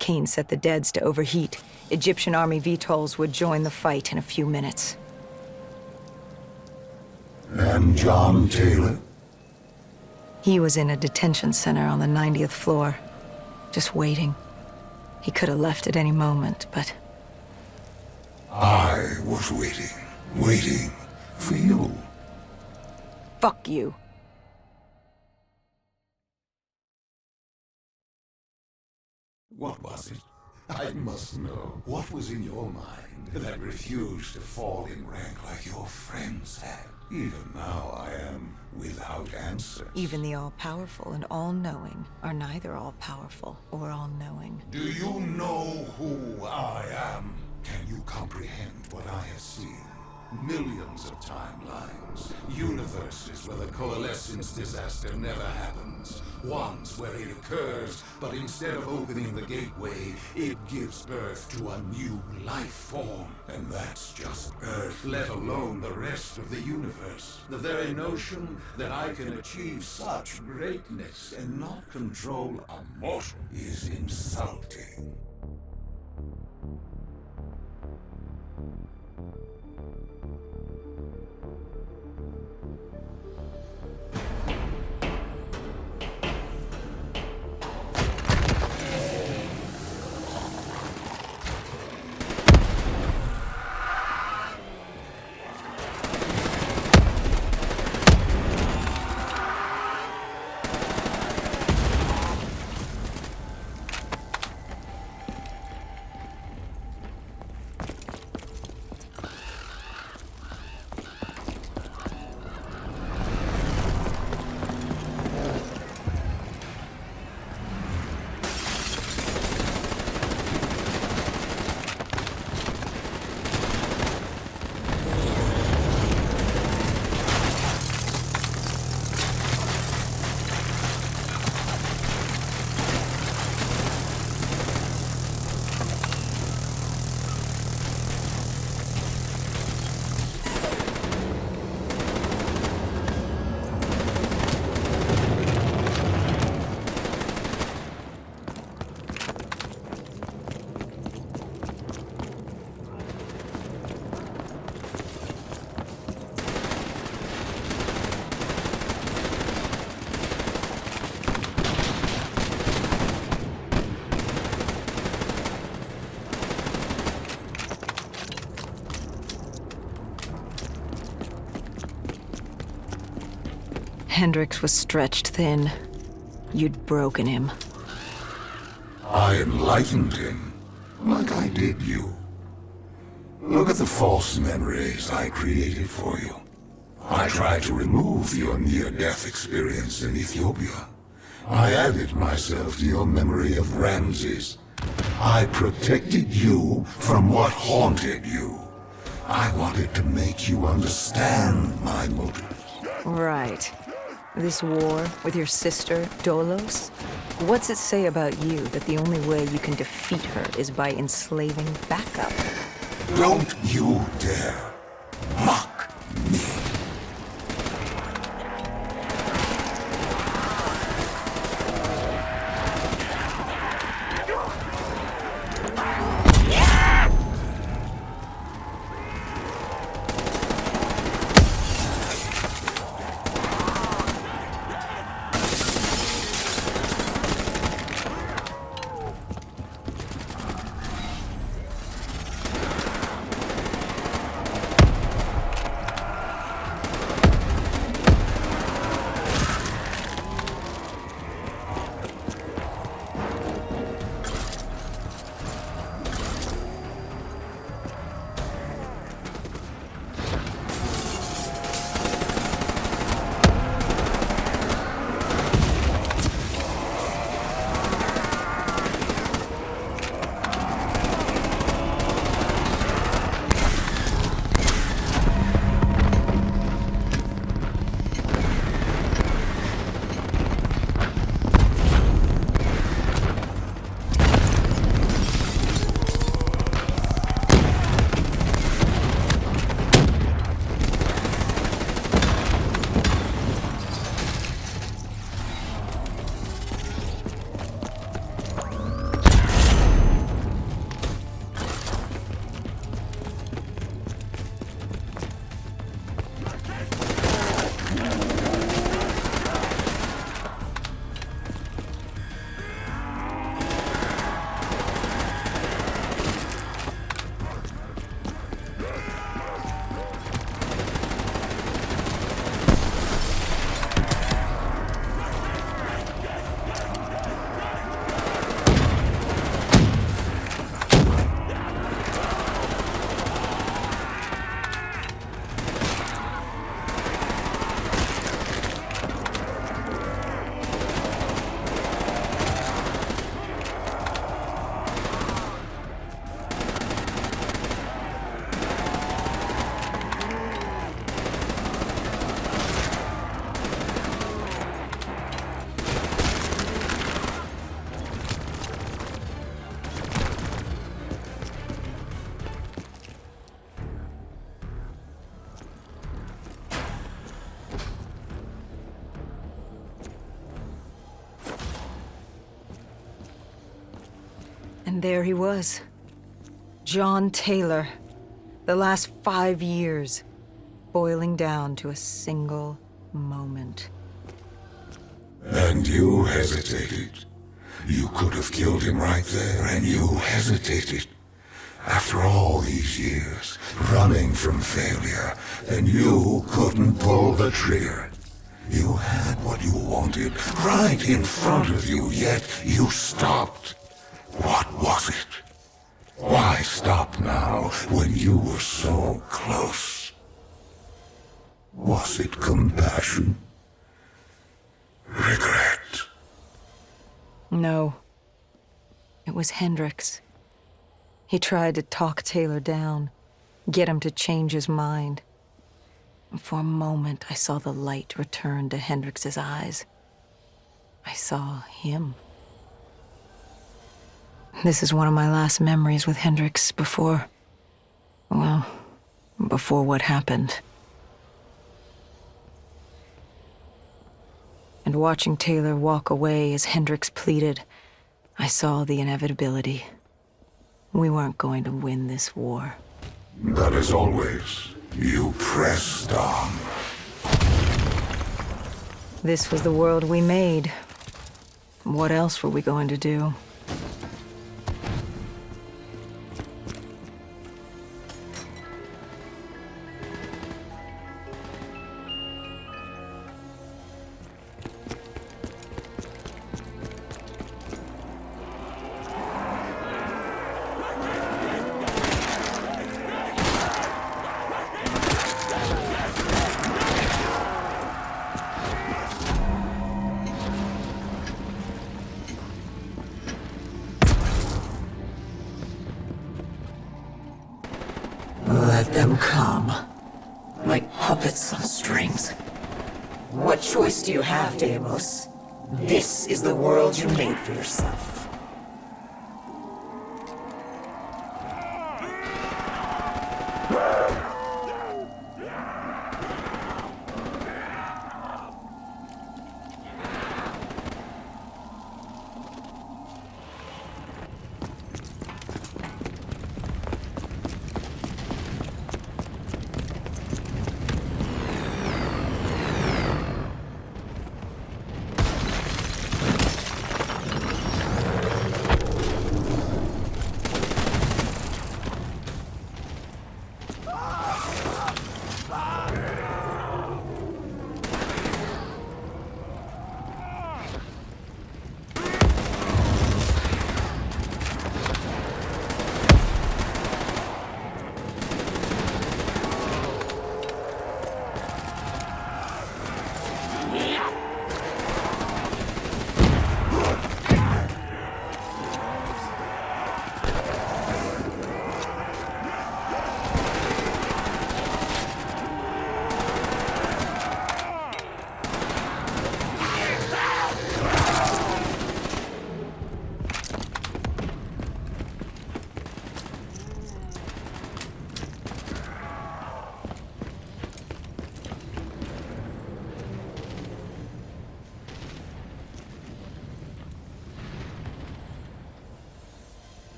Kane set the deads to overheat. Egyptian army VTOLs would join the fight in a few minutes. And John Taylor? He was in a detention center on the 90th floor, just waiting. He could have left at any moment, but... I was waiting for you. Fuck you. What was it? I must know. What was in your mind that refused to fall in rank like your friends had? Even now I am without answers. Even the all-powerful and all-knowing are neither all-powerful or all-knowing. Do you know who I am? Can you comprehend what I have seen? Millions of timelines, universes where the coalescence disaster never happens, ones where it occurs, but instead of opening the gateway, it gives birth to a new life form. And that's just Earth, let alone the rest of the universe. The very notion that I can achieve such greatness and not control a mortal is insulting. Hendrix was stretched thin. You'd broken him. I enlightened him, like I did you. Look at the false memories I created for you. I tried to remove your near-death experience in Ethiopia. I added myself to your memory of Ramses. I protected you from what haunted you. I wanted to make you understand my motives. Right. This war with your sister, Dolos? What's it say about you that the only way you can defeat her is by enslaving backup? Don't you dare mock me. And there he was. John Taylor. The last 5 years, boiling down to a single moment. And you hesitated. You could have killed him right there, and you hesitated. After all these years, running from failure, and you couldn't pull the trigger. You had what you wanted right in front of you, yet you stopped. What was it? Why stop now when you were so close? Was it compassion? Regret? No. It was Hendricks. He tried to talk Taylor down, get him to change his mind. And for a moment, I saw the light return to Hendricks' eyes. I saw him. This is one of my last memories with Hendricks before what happened. And watching Taylor walk away as Hendricks pleaded, I saw the inevitability. We weren't going to win this war. But as always, you pressed on. This was the world we made. What else were we going to do? Let them come. Like puppets on strings. What choice do you have, Deimos? This is the world you made for yourself.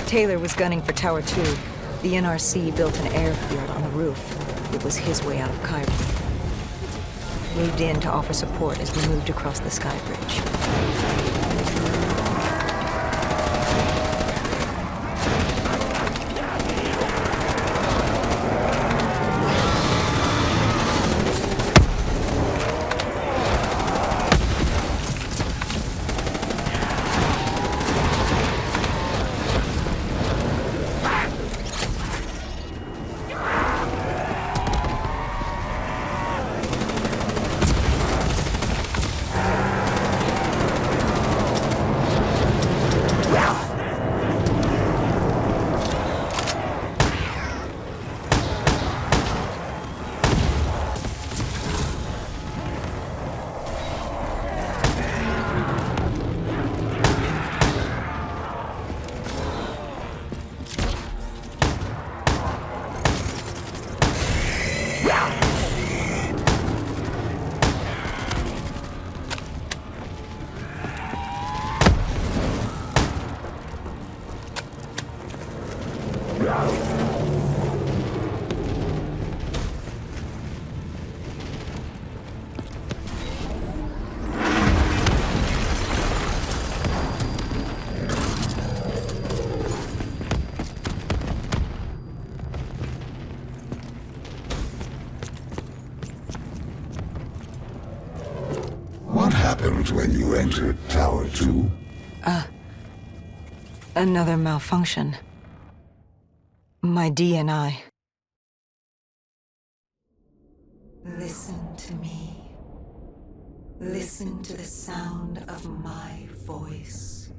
Taylor was gunning for Tower 2. The NRC built an airfield on the roof. It was his way out of Cairo. moved in to offer support as we moved across the sky bridge. What happened when you entered Tower 2? Another malfunction. My DNI. Listen to me. Listen to the sound of my voice.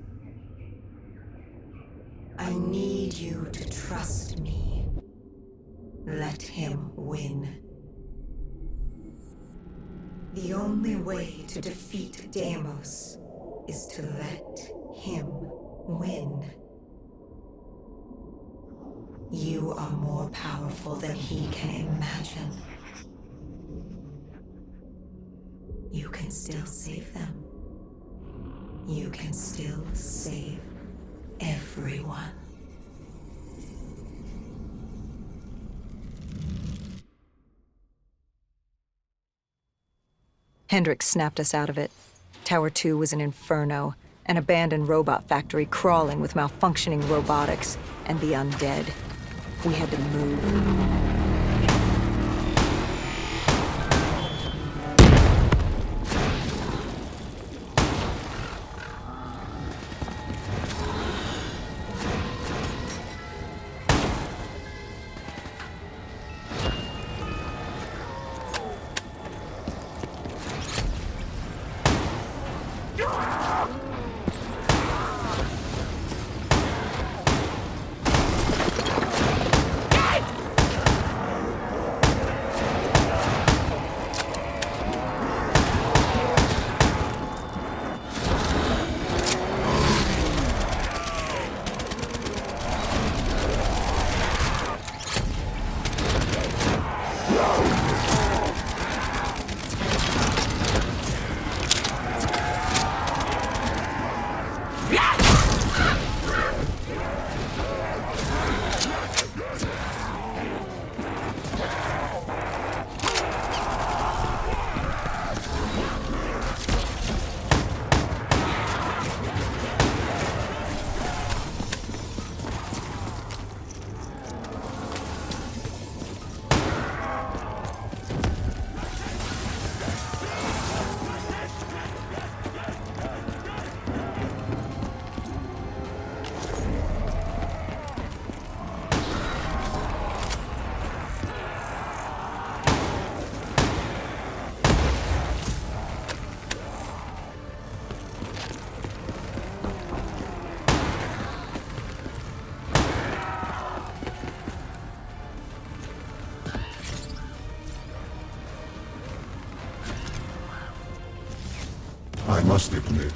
I need you to trust me. Let him win. The only way to defeat Deimos is to let him win. You are more powerful than he can imagine. You can still save them. You can still save everyone. Hendricks snapped us out of it. Tower 2 was an inferno, an abandoned robot factory crawling with malfunctioning robotics and the undead. We had to move. I must admit,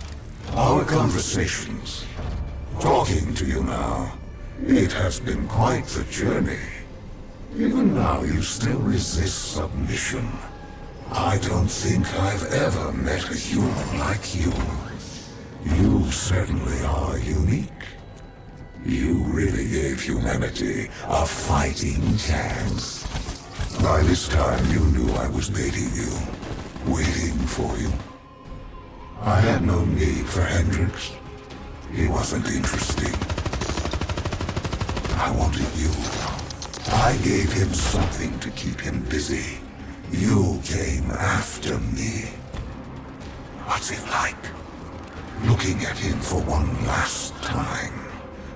our conversations, talking to you now, it has been quite the journey. Even now, you still resist submission. I don't think I've ever met a human like you. You certainly are unique. You really gave humanity a fighting chance. By this time, you knew I was baiting you. waiting for you. I had no need for Hendrix. He wasn't interesting. I wanted you. I gave him something to keep him busy. You came after me. What's it like? Looking at him for one last time.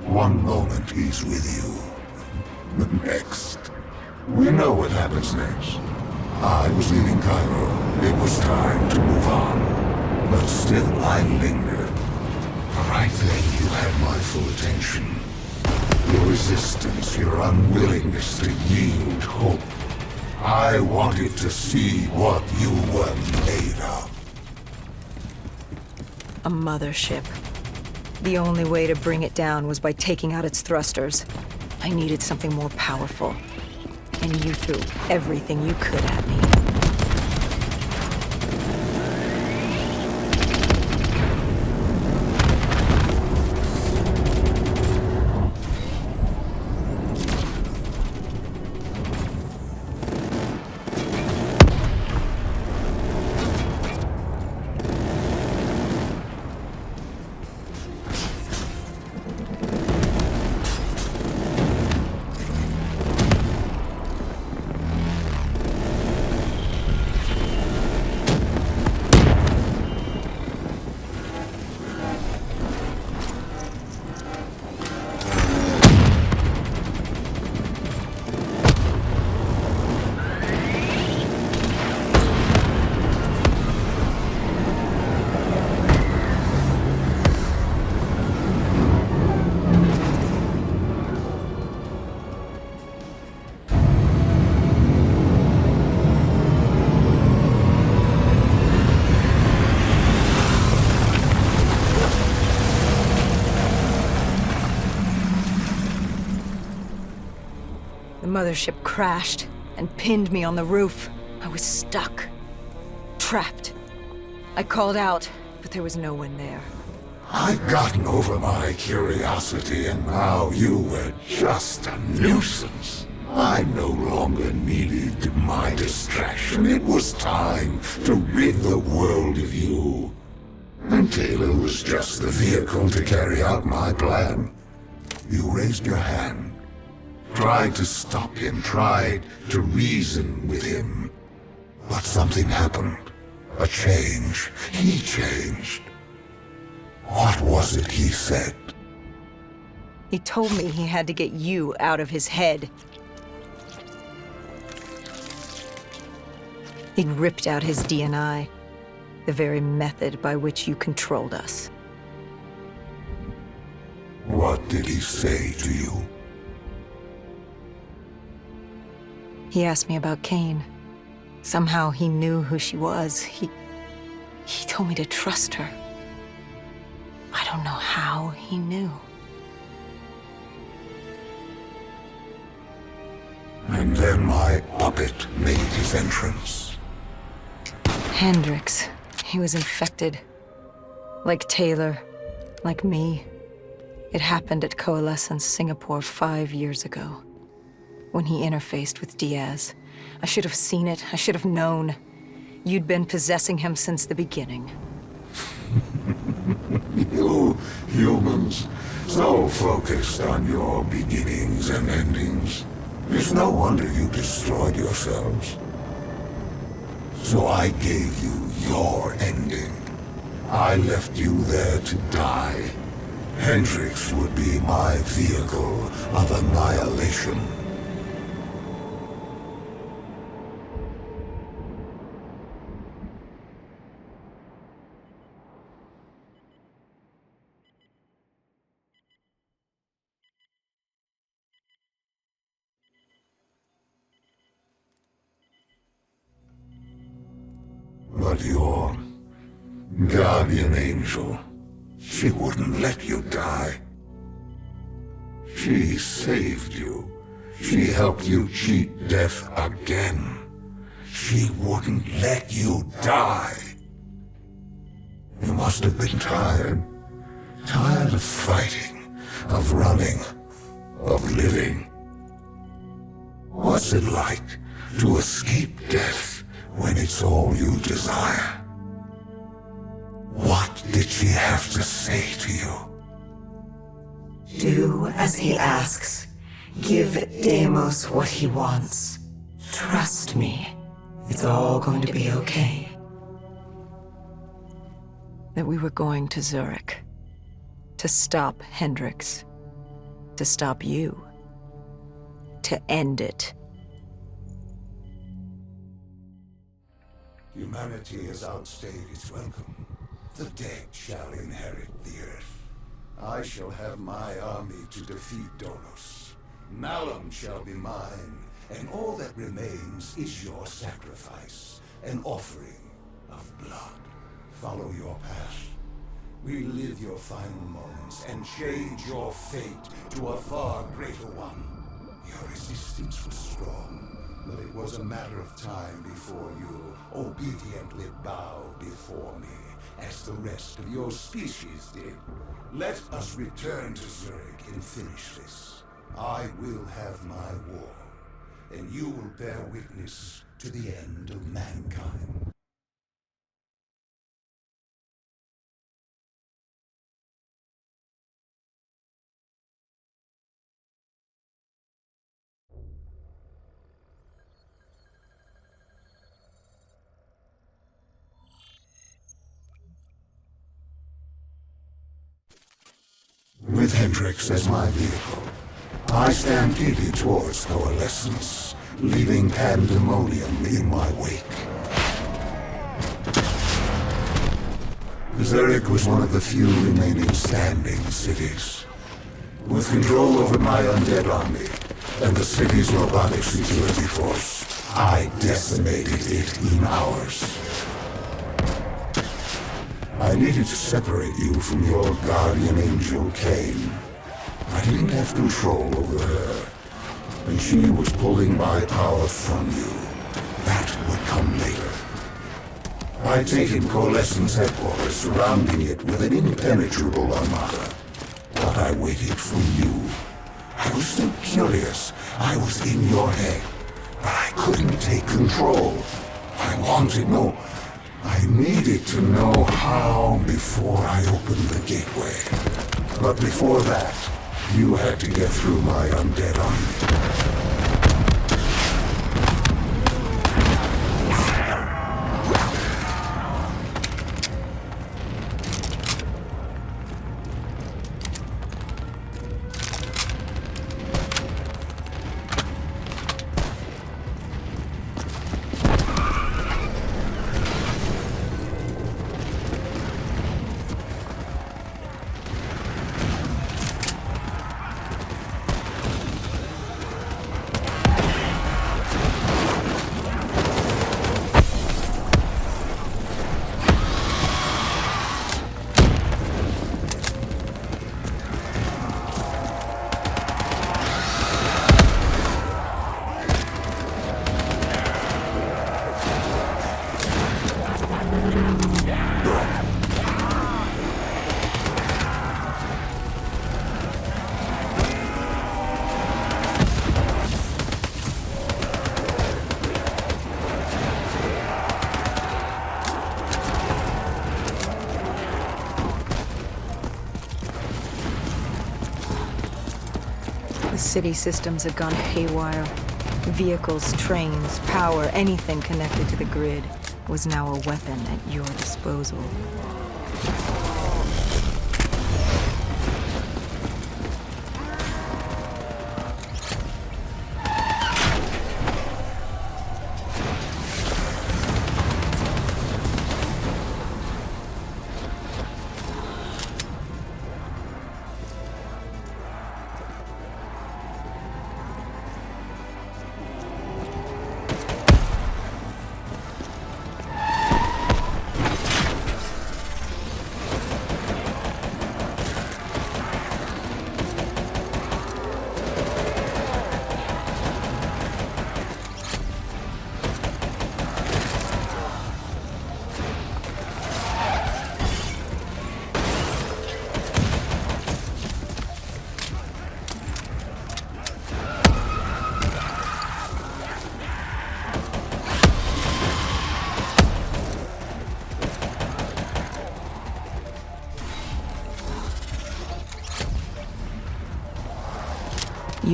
One moment he's with you. The next. We know what happens next. I was leaving Cairo. It was time to move on. But still I lingered. Right then you had my full attention. Your resistance, your unwillingness to yield hope. I wanted to see what you were made of. A mothership. The only way to bring it down was by taking out its thrusters. I needed something more powerful. And you threw everything you could at me. The mothership crashed and pinned me on the roof. I was stuck. Trapped. I called out, but there was no one there. I'd gotten over my curiosity, and now you were just a nuisance. I no longer needed my distraction. It was time to rid the world of you. And Taylor was just the vehicle to carry out my plan. You raised your hand. Tried to stop him, tried to reason with him. But something happened. A change. He changed. What was it he said? He told me he had to get you out of his head. He'd ripped out his DNI, the very method by which you controlled us. What did he say to you? He asked me about Kane. Somehow he knew who she was. He told me to trust her. I don't know how he knew. And then my puppet made his entrance. Hendrix. He was infected. Like Taylor. Like me. It happened at Coalescence, Singapore 5 years ago. When he interfaced with Diaz. I should have seen it. I should have known. You'd been possessing him since the beginning. You humans, so focused on your beginnings and endings. It's no wonder you destroyed yourselves. So I gave you your ending. I left you there to die. Hendrix would be my vehicle of annihilation. But your guardian angel, she wouldn't let you die. She saved you. She helped you cheat death again. She wouldn't let you die. You must have been tired. Tired of fighting, of running, of living. What's it like to escape death when it's all you desire? What did she have to say to you? Do as he asks. Give Deimos what he wants. Trust me. It's all going to be okay. That we were going to Zurich. To stop Hendrix. To stop you. To end it. Humanity has outstayed its welcome. The dead shall inherit the earth. I shall have my army to defeat Dolos. Malum shall be mine, and all that remains is your sacrifice, an offering of blood. Follow your path. Relive your final moments and change your fate to a far greater one. Your resistance was strong, but it was a matter of time before you obediently bowed before me, as the rest of your species did. Let us return to Zurich and finish this. I will have my war, and you will bear witness to the end of mankind. With Hendrix as my vehicle, I stampeded towards coalescence, leaving pandemonium in my wake. Zurich was one of the few remaining standing cities. With control over my undead army and the city's robotic security force, I decimated it in hours. I needed to separate you from your guardian angel, Cain. I didn't have control over her, and she was pulling my power from you. That would come later. I'd taken Coalescence headquarters, surrounding it with an impenetrable armada. But I waited for you. I was still curious. I was in your head, but I couldn't take control. I needed to know how before I opened the gateway. But before that, you had to get through my undead army. The city systems had gone haywire. Vehicles, trains, power, anything connected to the grid was now a weapon at your disposal.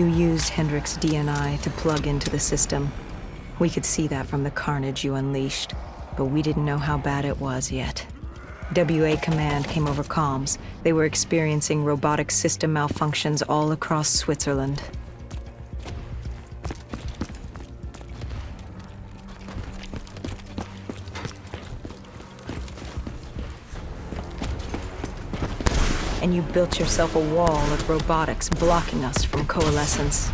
You used Hendrik's DNI to plug into the system. We could see that from the carnage you unleashed, but we didn't know how bad it was yet. WA Command came over comms. They were experiencing robotic system malfunctions all across Switzerland. And you built yourself a wall of robotics blocking us from coalescence.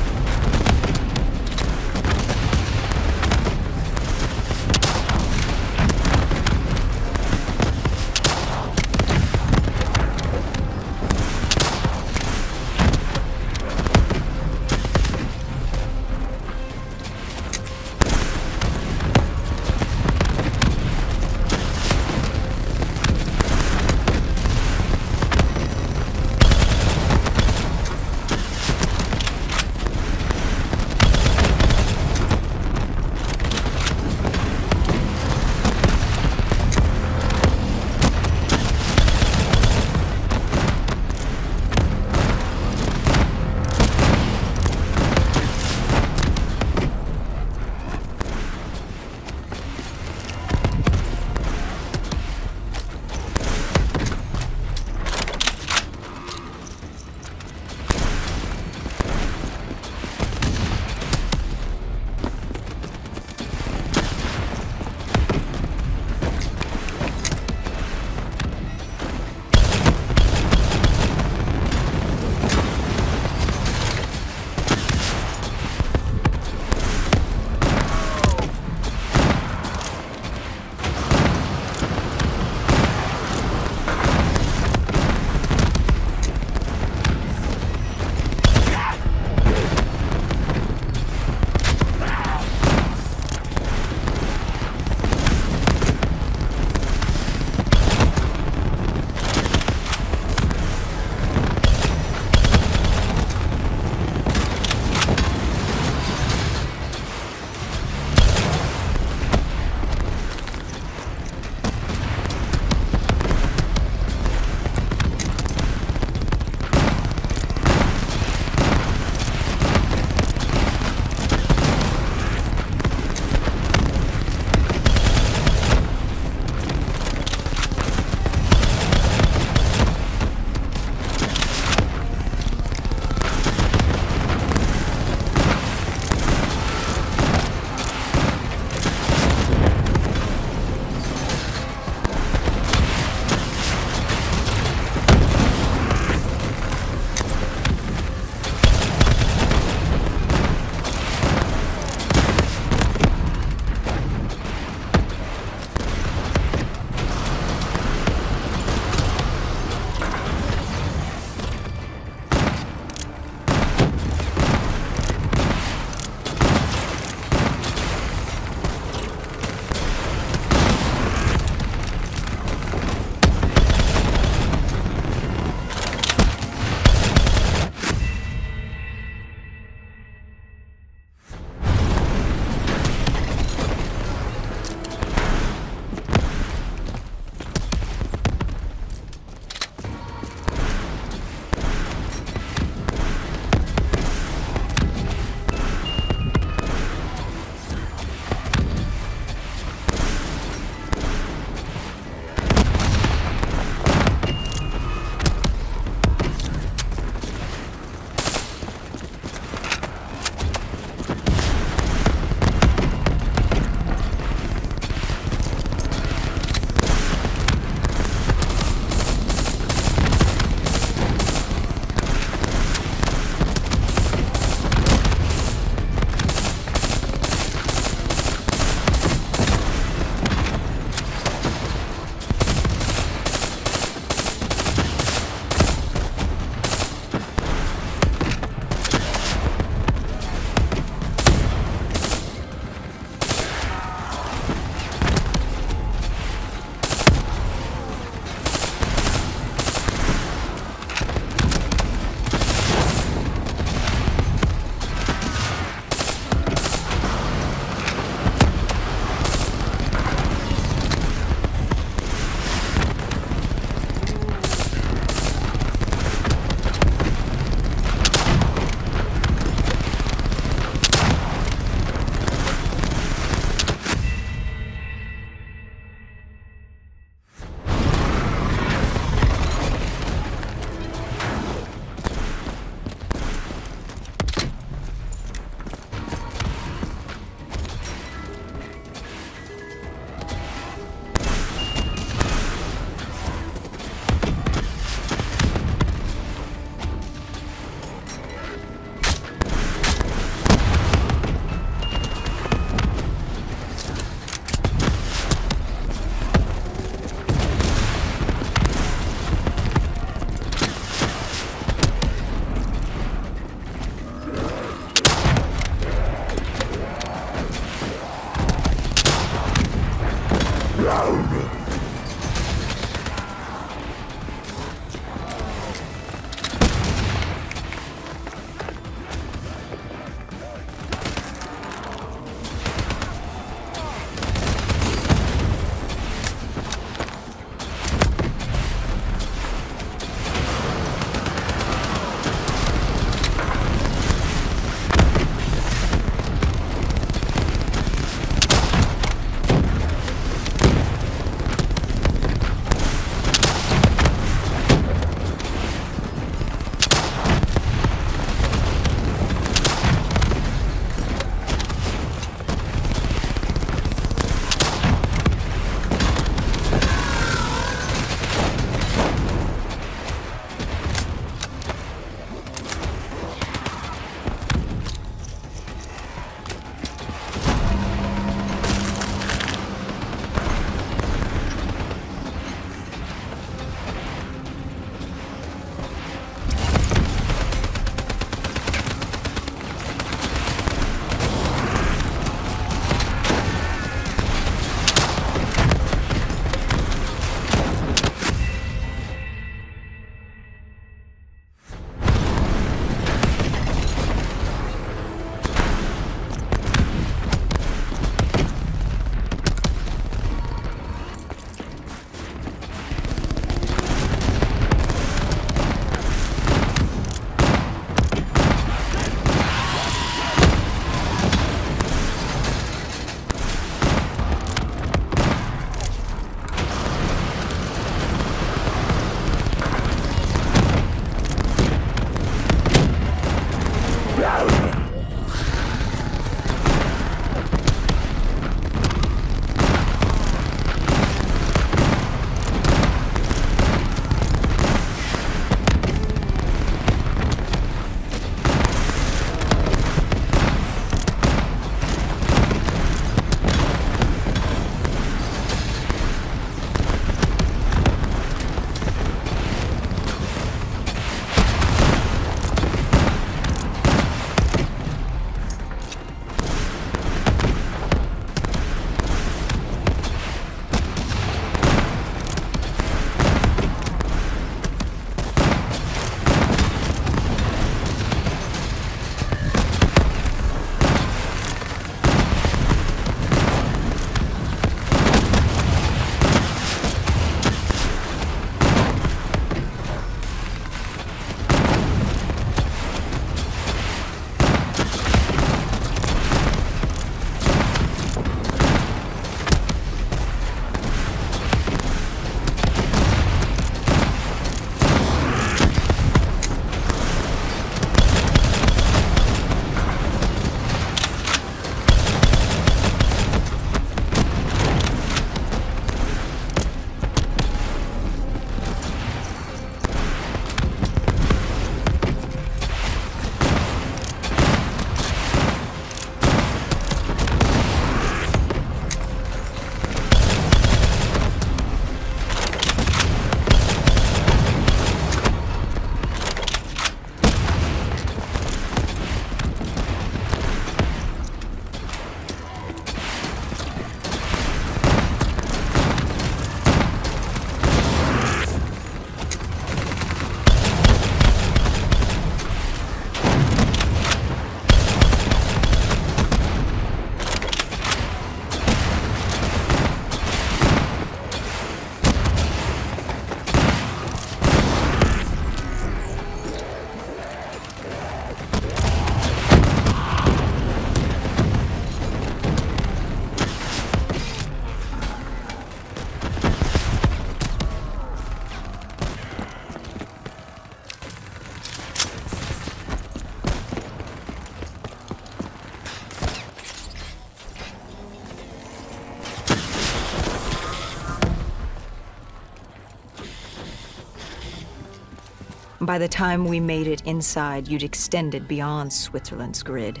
By the time we made it inside, you'd extended beyond Switzerland's grid.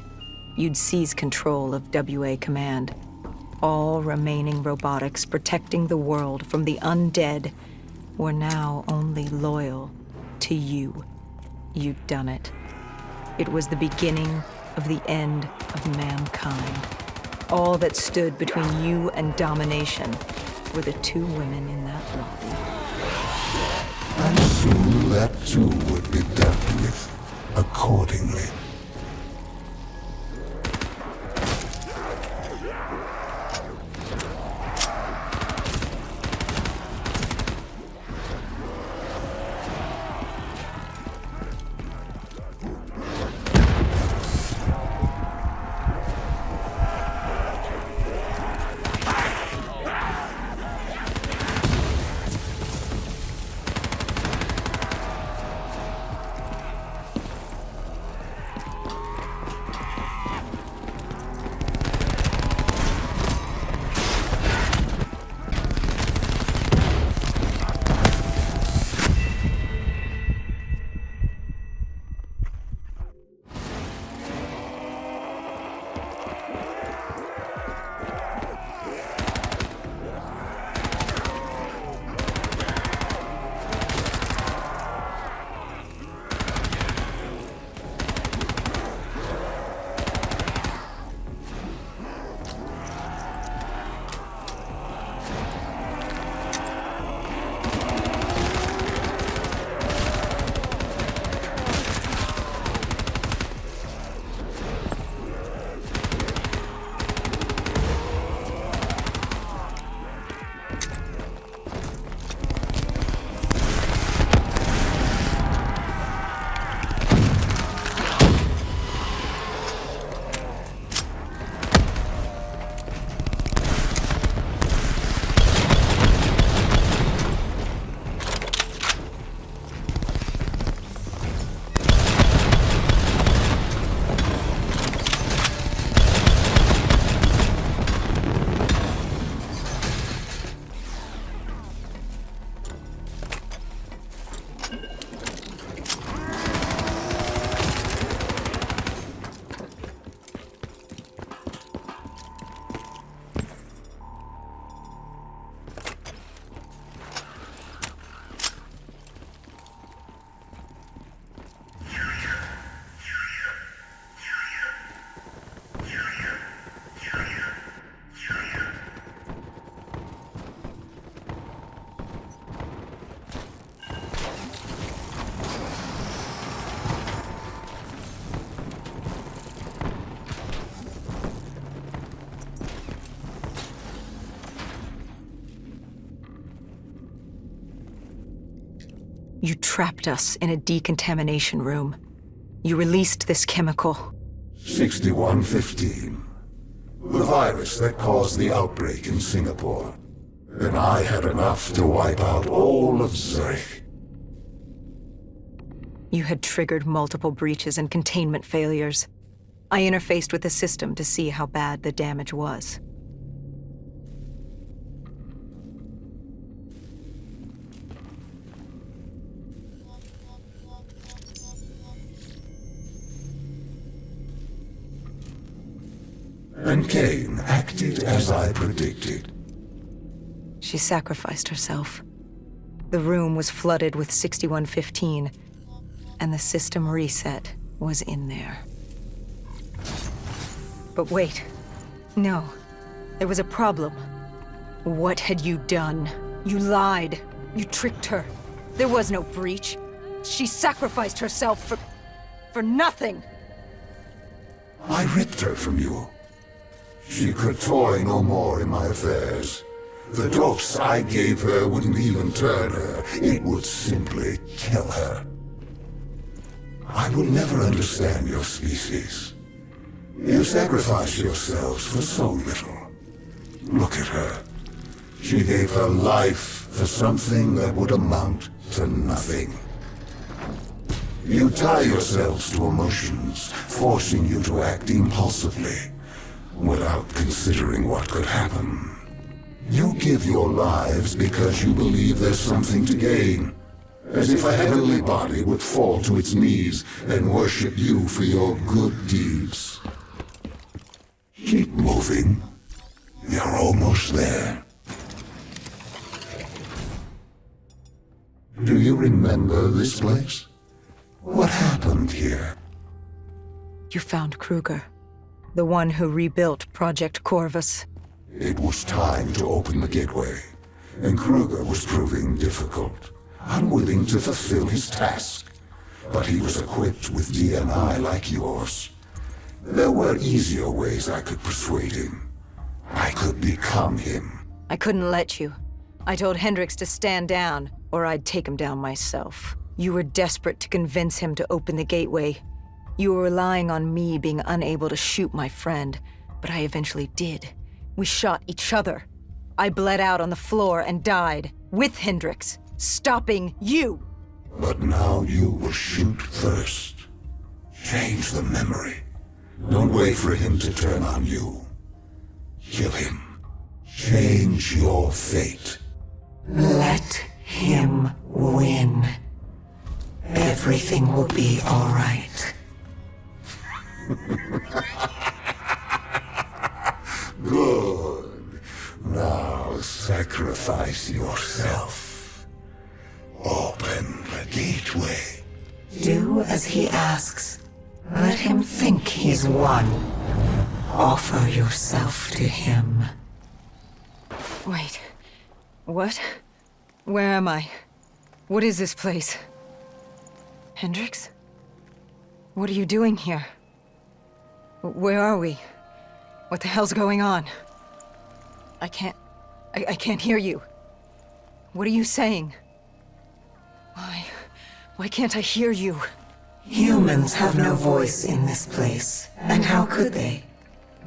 You'd seized control of WA Command. All remaining robotics protecting the world from the undead were now only loyal to you. You'd done it. It was the beginning of the end of mankind. All that stood between you and domination were the two women in that lobby. And soon that too would be dealt with accordingly. You trapped us in a decontamination room. You released this chemical. 6115. The virus that caused the outbreak in Singapore. And I had enough to wipe out all of Zurich. You had triggered multiple breaches and containment failures. I interfaced with the system to see how bad the damage was. And Kane acted as I predicted. She sacrificed herself. The room was flooded with 6115, and the system reset was in there. But wait. No. There was a problem. What had you done? You lied. You tricked her. There was no breach. She sacrificed herself for nothing. I ripped her from you. She could toy no more in my affairs. The dose I gave her wouldn't even turn her. It would simply kill her. I will never understand your species. You sacrifice yourselves for so little. Look at her. She gave her life for something that would amount to nothing. You tie yourselves to emotions, forcing you to act impulsively, without considering what could happen. You give your lives because you believe there's something to gain, as if a heavenly body would fall to its knees and worship you for your good deeds. Keep moving. You're almost there. Do you remember this place? What happened here? You found Kruger, the one who rebuilt Project Corvus. It was time to open the gateway, and Kruger was proving difficult, unwilling to fulfill his task. But he was equipped with DNI like yours. There were easier ways I could persuade him. I could become him. I couldn't let you. I told Hendricks to stand down, or I'd take him down myself. You were desperate to convince him to open the gateway. You were relying on me being unable to shoot my friend, but I eventually did. We shot each other. I bled out on the floor and died, with Hendricks, stopping you! But now you will shoot first. Change the memory. Don't wait for him to turn on you. Kill him. Change your fate. Let him win. Everything will be all right. Good. Now sacrifice yourself. Open the gateway. Do as he asks. Let him think he's won. Offer yourself to him. Wait. What? Where am I? What is this place? Hendricks? What are you doing here? Where are we? What the hell's going on? I can't hear you. What are you saying? Why can't I hear you? Humans have no voice in this place, and how could they?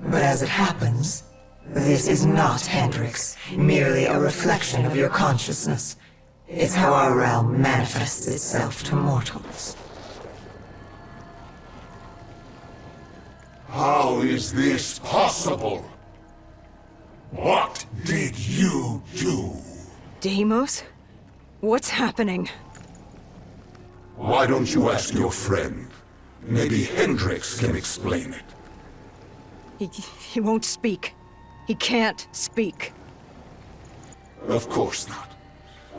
But as it happens, this is not Hendricks, merely a reflection of your consciousness. It's how our realm manifests itself to mortals. How is this possible? What did you do? Deimos? What's happening? Why don't you ask your friend? Maybe Hendricks can explain it. He won't speak. He can't speak. Of course not.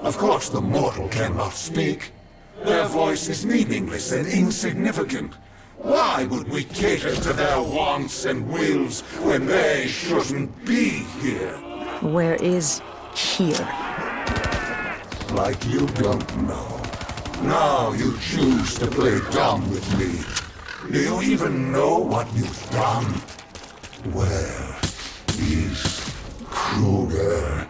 Of course the mortal cannot speak. Their voice is meaningless and insignificant. Why would we cater to their wants and wills when they shouldn't be here? Where is here? Like you don't know. Now you choose to play dumb with me. Do you even know what you've done? Where is Kruger?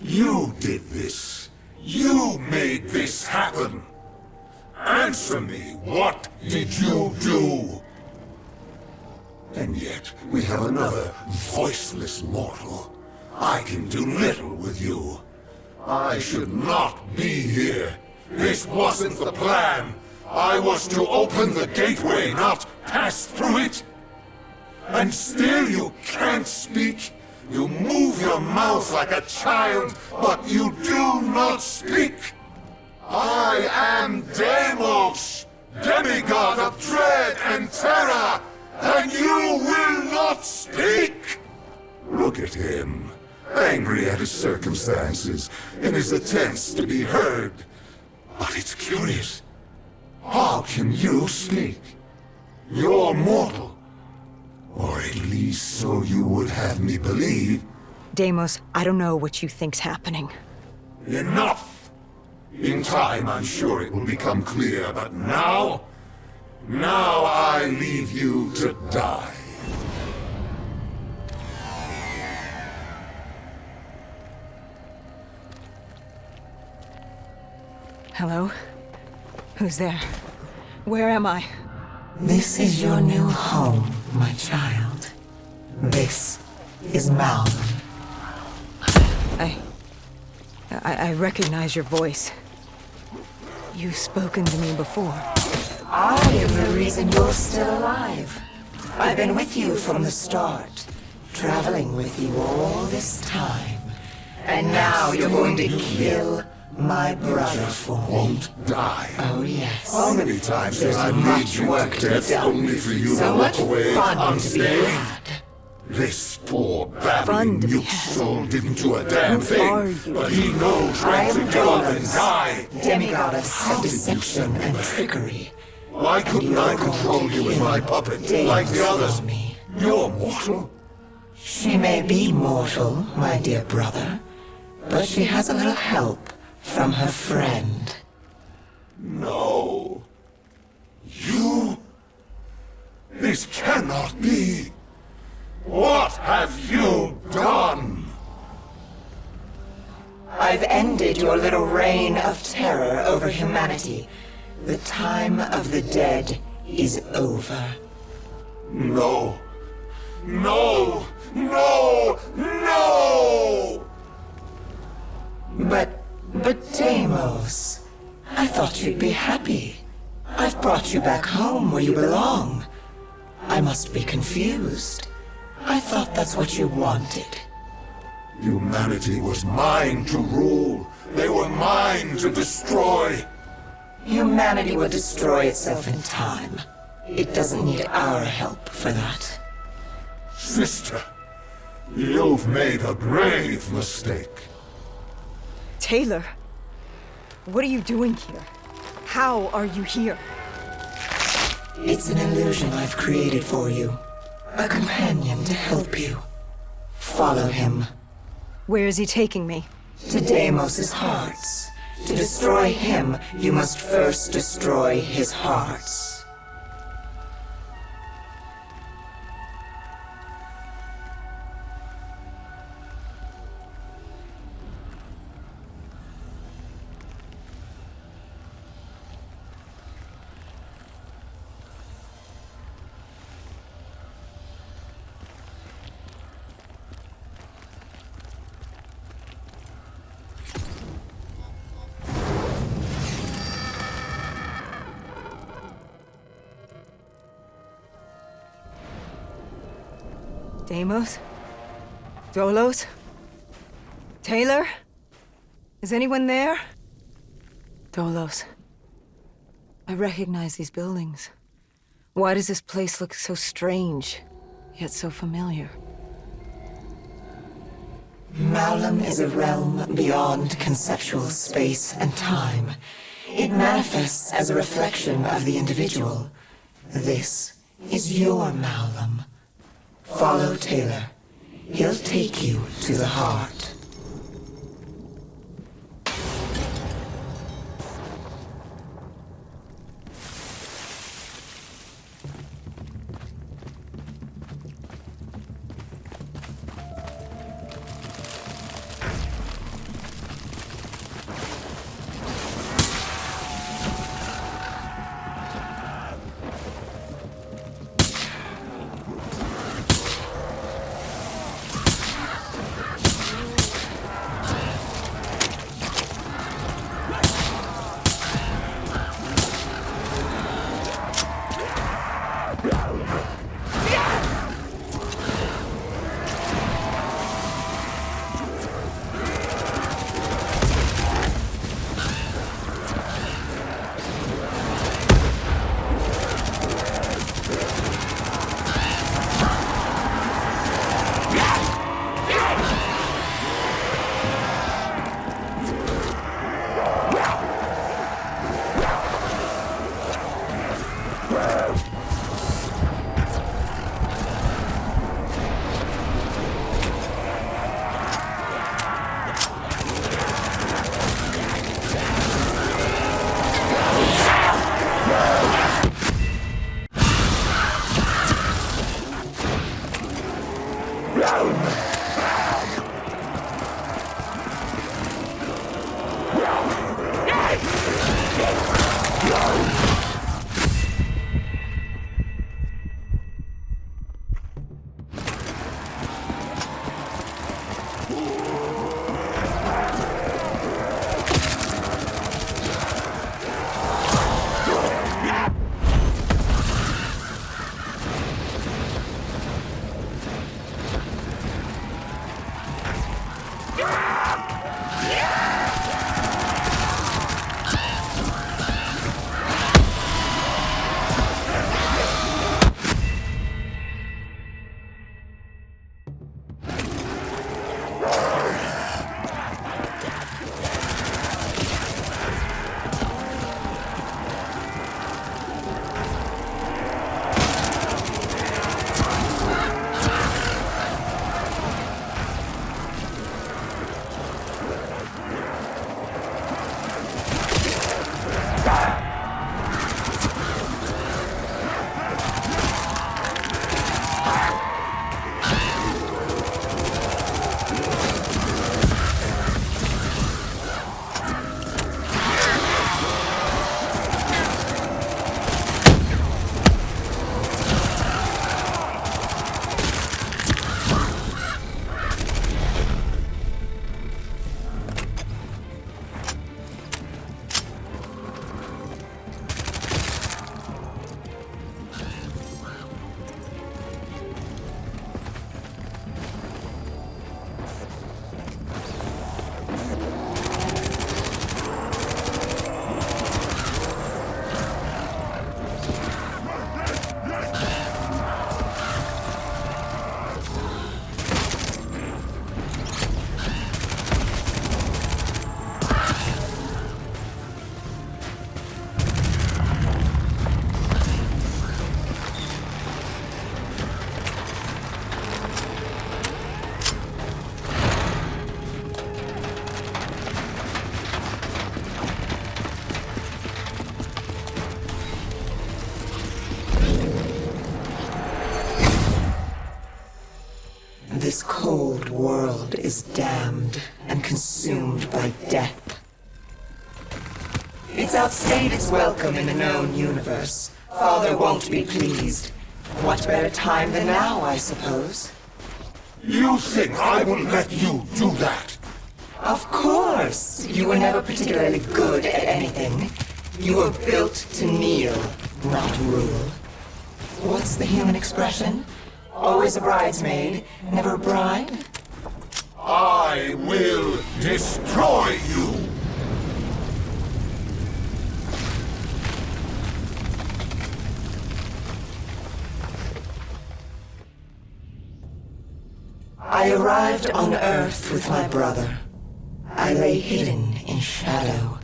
You did this. You made this happen. Answer me, what did you do? And yet, we have another voiceless mortal. I can do little with you. I should not be here. This wasn't the plan. I was to open the gateway, not pass through it. And still you can't speak. You move your mouth like a child, but you do not speak. I am Deimos, demigod of dread and terror, and you will not speak! Look at him, angry at his circumstances, in his attempts to be heard. But it's curious. How can you speak? You're mortal. Or at least so you would have me believe. Deimos, I don't know what you think's happening. Enough! In time, I'm sure it will become clear, but now I leave you to die. Hello? Who's there? Where am I? This is your new home, my child. This is Malum. I recognize your voice. You've spoken to me before. I am the reason you're still alive. I've been with you from the start, traveling with you all this time. And now you're going to kill my brother for me. Won't die. Oh, yes. How many times did There's I much lead you work to to be death done. only for you So to much walk away fun to be unscathed? had. This poor Fun babbling to be mute had. soul didn't do a damn Who thing, are you? but he knows I when to am give up and Dolos, die. demigoddess of deception and trickery. Why couldn't I control you as my puppet, like the others? Me. You're mortal. She may be mortal, my dear brother, but she has a little help from her friend. No. You? This cannot be. What have you done? I've ended your little reign of terror over humanity. The time of the dead is over. No. No! No! No! But Deimos, I thought you'd be happy. I've brought you back home where you belong. I must be confused. I thought that's what you wanted. Humanity was mine to rule. They were mine to destroy. Humanity will destroy itself in time. It doesn't need our help for that. Sister, you've made a grave mistake. Taylor, what are you doing here? How are you here? It's an illusion I've created for you. A companion to help you. Follow him. Where is he taking me? To Deimos' hearts. To destroy him, you must first destroy his hearts. Deimos? Dolos? Taylor? Is anyone there? Dolos. I recognize these buildings. Why does this place look so strange, yet so familiar? Malum is a realm beyond conceptual space and time. It manifests as a reflection of the individual. This is your Malum. Follow Taylor. He'll take you to the heart. This cold world is damned and consumed by death. It's outstayed its welcome in the known universe. Father won't be pleased. What better time than now, I suppose? You think I will let you do that? Of course! You were never particularly good at anything. You were built to kneel, not rule. What's the human expression? Always a bridesmaid, never a bride? I will destroy you! I arrived on Earth with my brother. I lay hidden in shadow.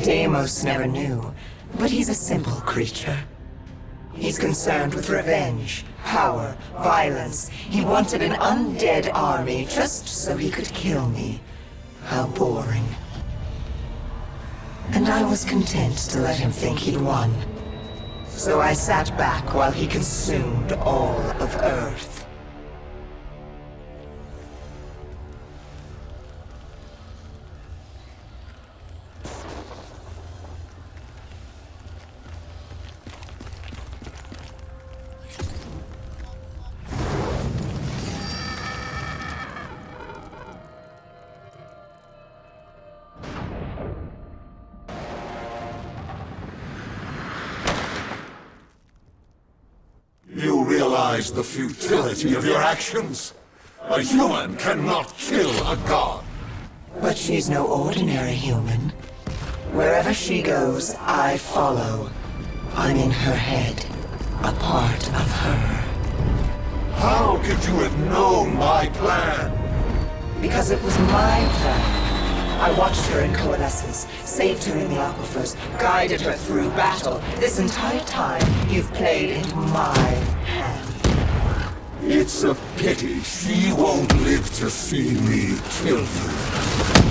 Deimos never knew, but he's a simple creature. He's concerned with revenge, power, violence. He wanted an undead army just so he could kill me. How boring. And I was content to let him think he'd won. So I sat back while he consumed all of Earth. You realize the futility of your actions? A human cannot kill a god. But she's no ordinary human. Wherever she goes, I follow. I'm in her head, a part of her. How could you have known my plan? Because it was my plan. I watched her in coalescence, saved her in the aquifers, guided her through battle. This entire time, you've played into my hand. It's a pity she won't live to see me kill you.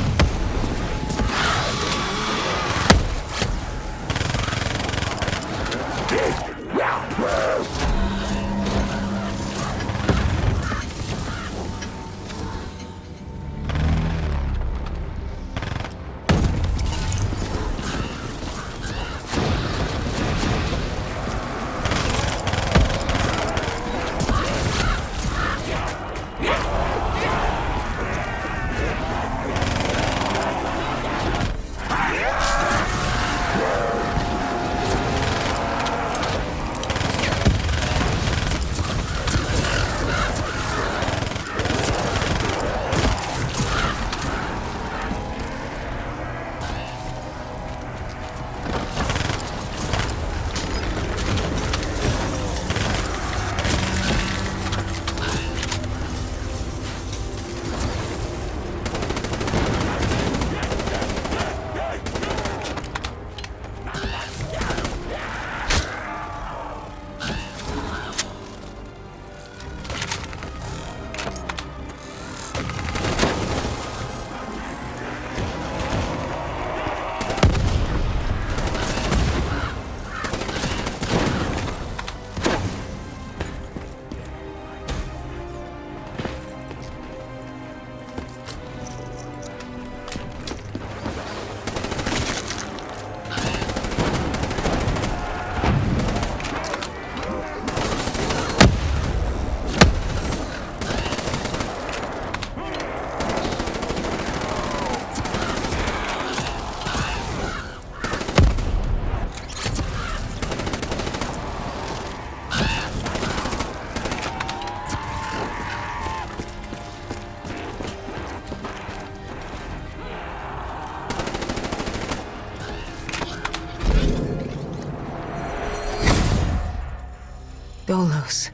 Dolos,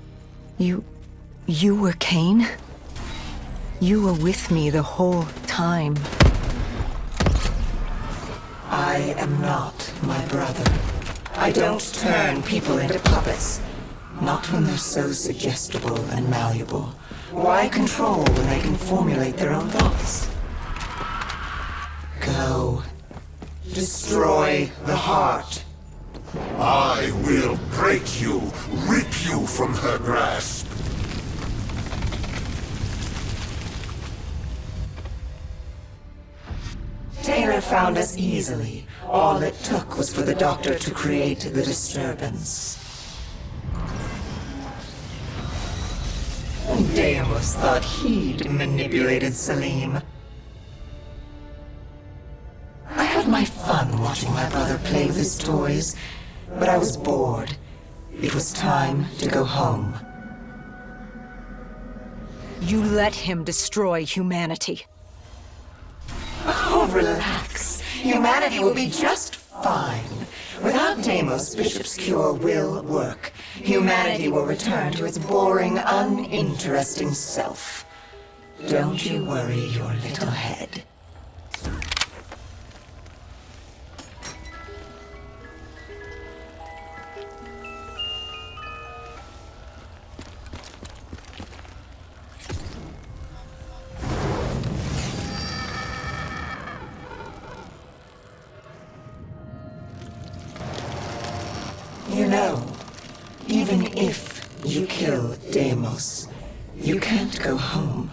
you were Cain? You were with me the whole time. I am not my brother. I don't turn people into puppets. Not when they're so suggestible and malleable. Why control when they can formulate their own thoughts? Go. Destroy the heart. I will break you, rip you from her grasp. found us easily. All it took was for the Doctor to create the disturbance. Deimos thought he'd manipulated Salim. I had my fun watching my brother play with his toys, but I was bored. It was time to go home. You let him destroy humanity. Oh, relax. Humanity will be just fine. Without Deimos, Bishop's cure will work. Humanity will return to its boring, uninteresting self. Don't you worry your little head. You know, even if you kill Deimos, you can't go home.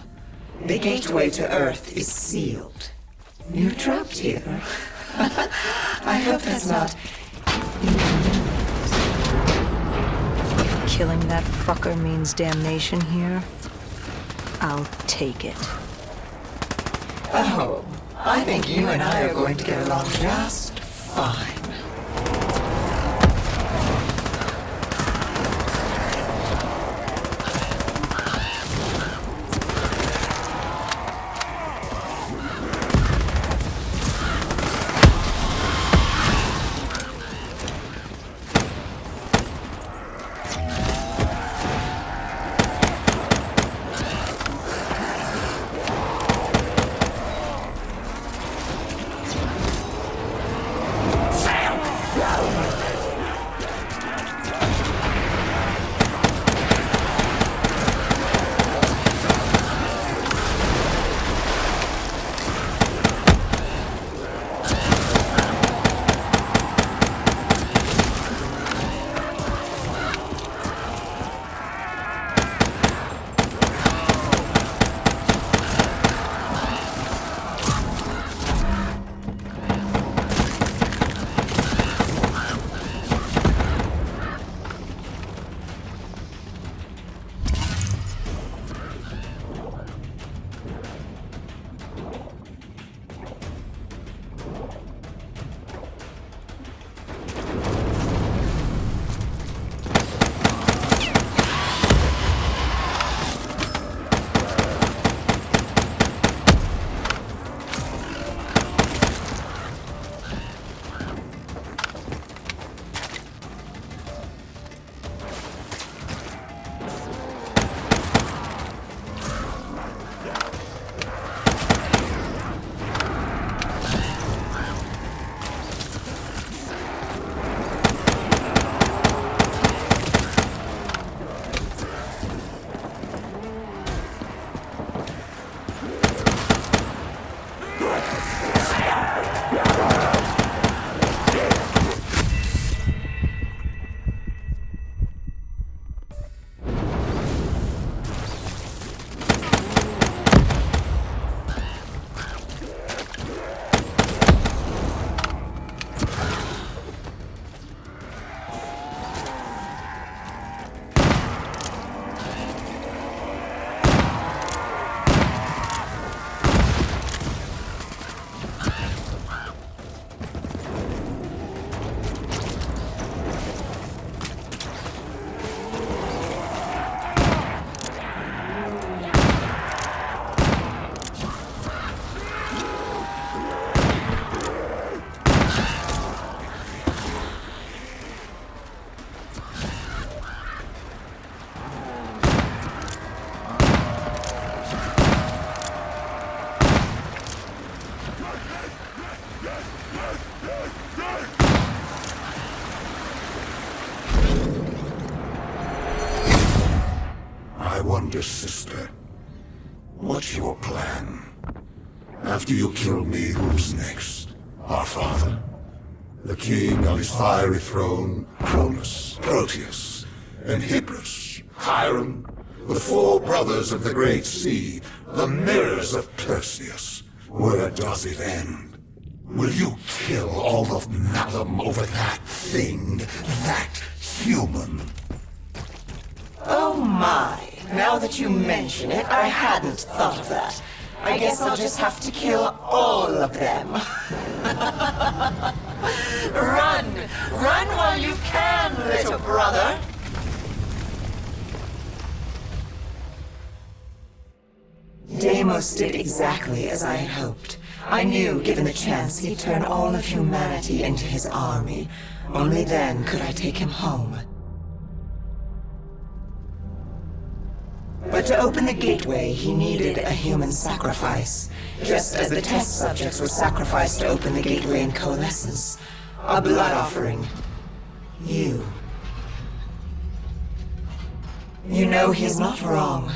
The gateway to Earth is sealed. You're trapped here. I hope that's not If killing that fucker means damnation here, I'll take it. Oh, I think you and I are going to get along just fine. wonder, sister, what's your plan? After you kill me, who's next? Our father? The king on his fiery throne? Cronus, Proteus, and Hybris, Chiron, the four brothers of the Great Sea, the mirrors of Perseus. Where does it end? Will you kill all of Malum over that thing? That human? Oh my. Now that you mention it, I hadn't thought of that. I guess I'll just have to kill all of them. Run! Run while you can, little brother! Deimos did exactly as I had hoped. I knew, given the chance, he'd turn all of humanity into his army. Only then could I take him home. But to open the gateway, he needed a human sacrifice, just as the test subjects were sacrificed to open the gateway in Coalescence. A blood offering. You. You know he's not wrong.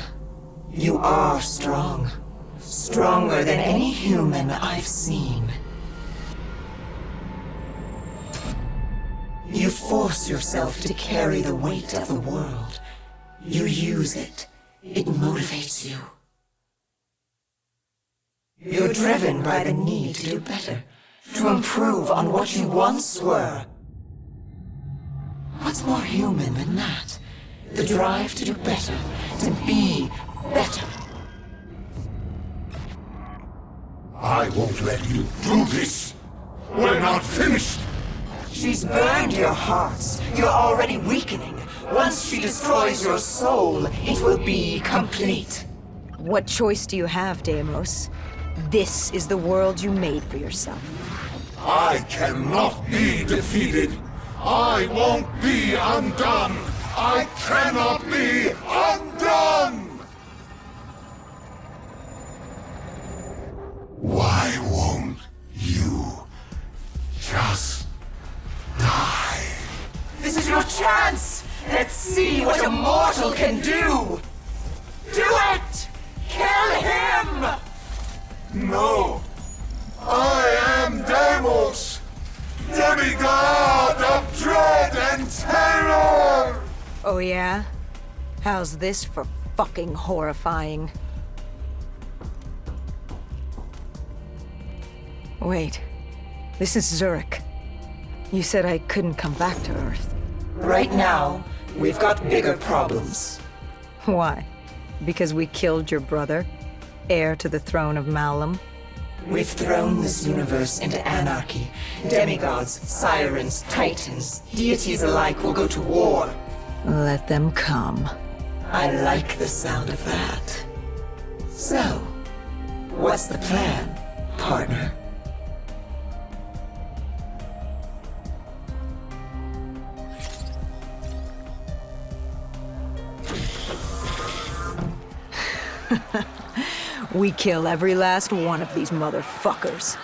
You are strong. Stronger than any human I've seen. You force yourself to carry the weight of the world. You use it. It motivates you. You're driven by the need to do better, to improve on what you once were. What's more human than that? The drive to do better, to be better. I won't let you do this! We're not finished! She's burned your hearts. You're already weakening. Once she destroys your soul, it will be complete. What choice do you have, Deimos? This is the world you made for yourself. I cannot be defeated! I won't be undone! I cannot be undone! Why won't you just die? This is your chance! Let's see what a mortal can do! Do it! Kill him! No! I am Deimos! Demigod of dread and terror! Oh yeah? How's this for fucking horrifying? Wait. This is Zurich. You said I couldn't come back to Earth. Right now, we've got bigger problems. Why? Because we killed your brother? Heir to the throne of Malum? We've thrown this universe into anarchy. Demigods, sirens, titans, deities alike will go to war. Let them come. I like the sound of that. So, what's the plan, partner? We kill every last one of these motherfuckers.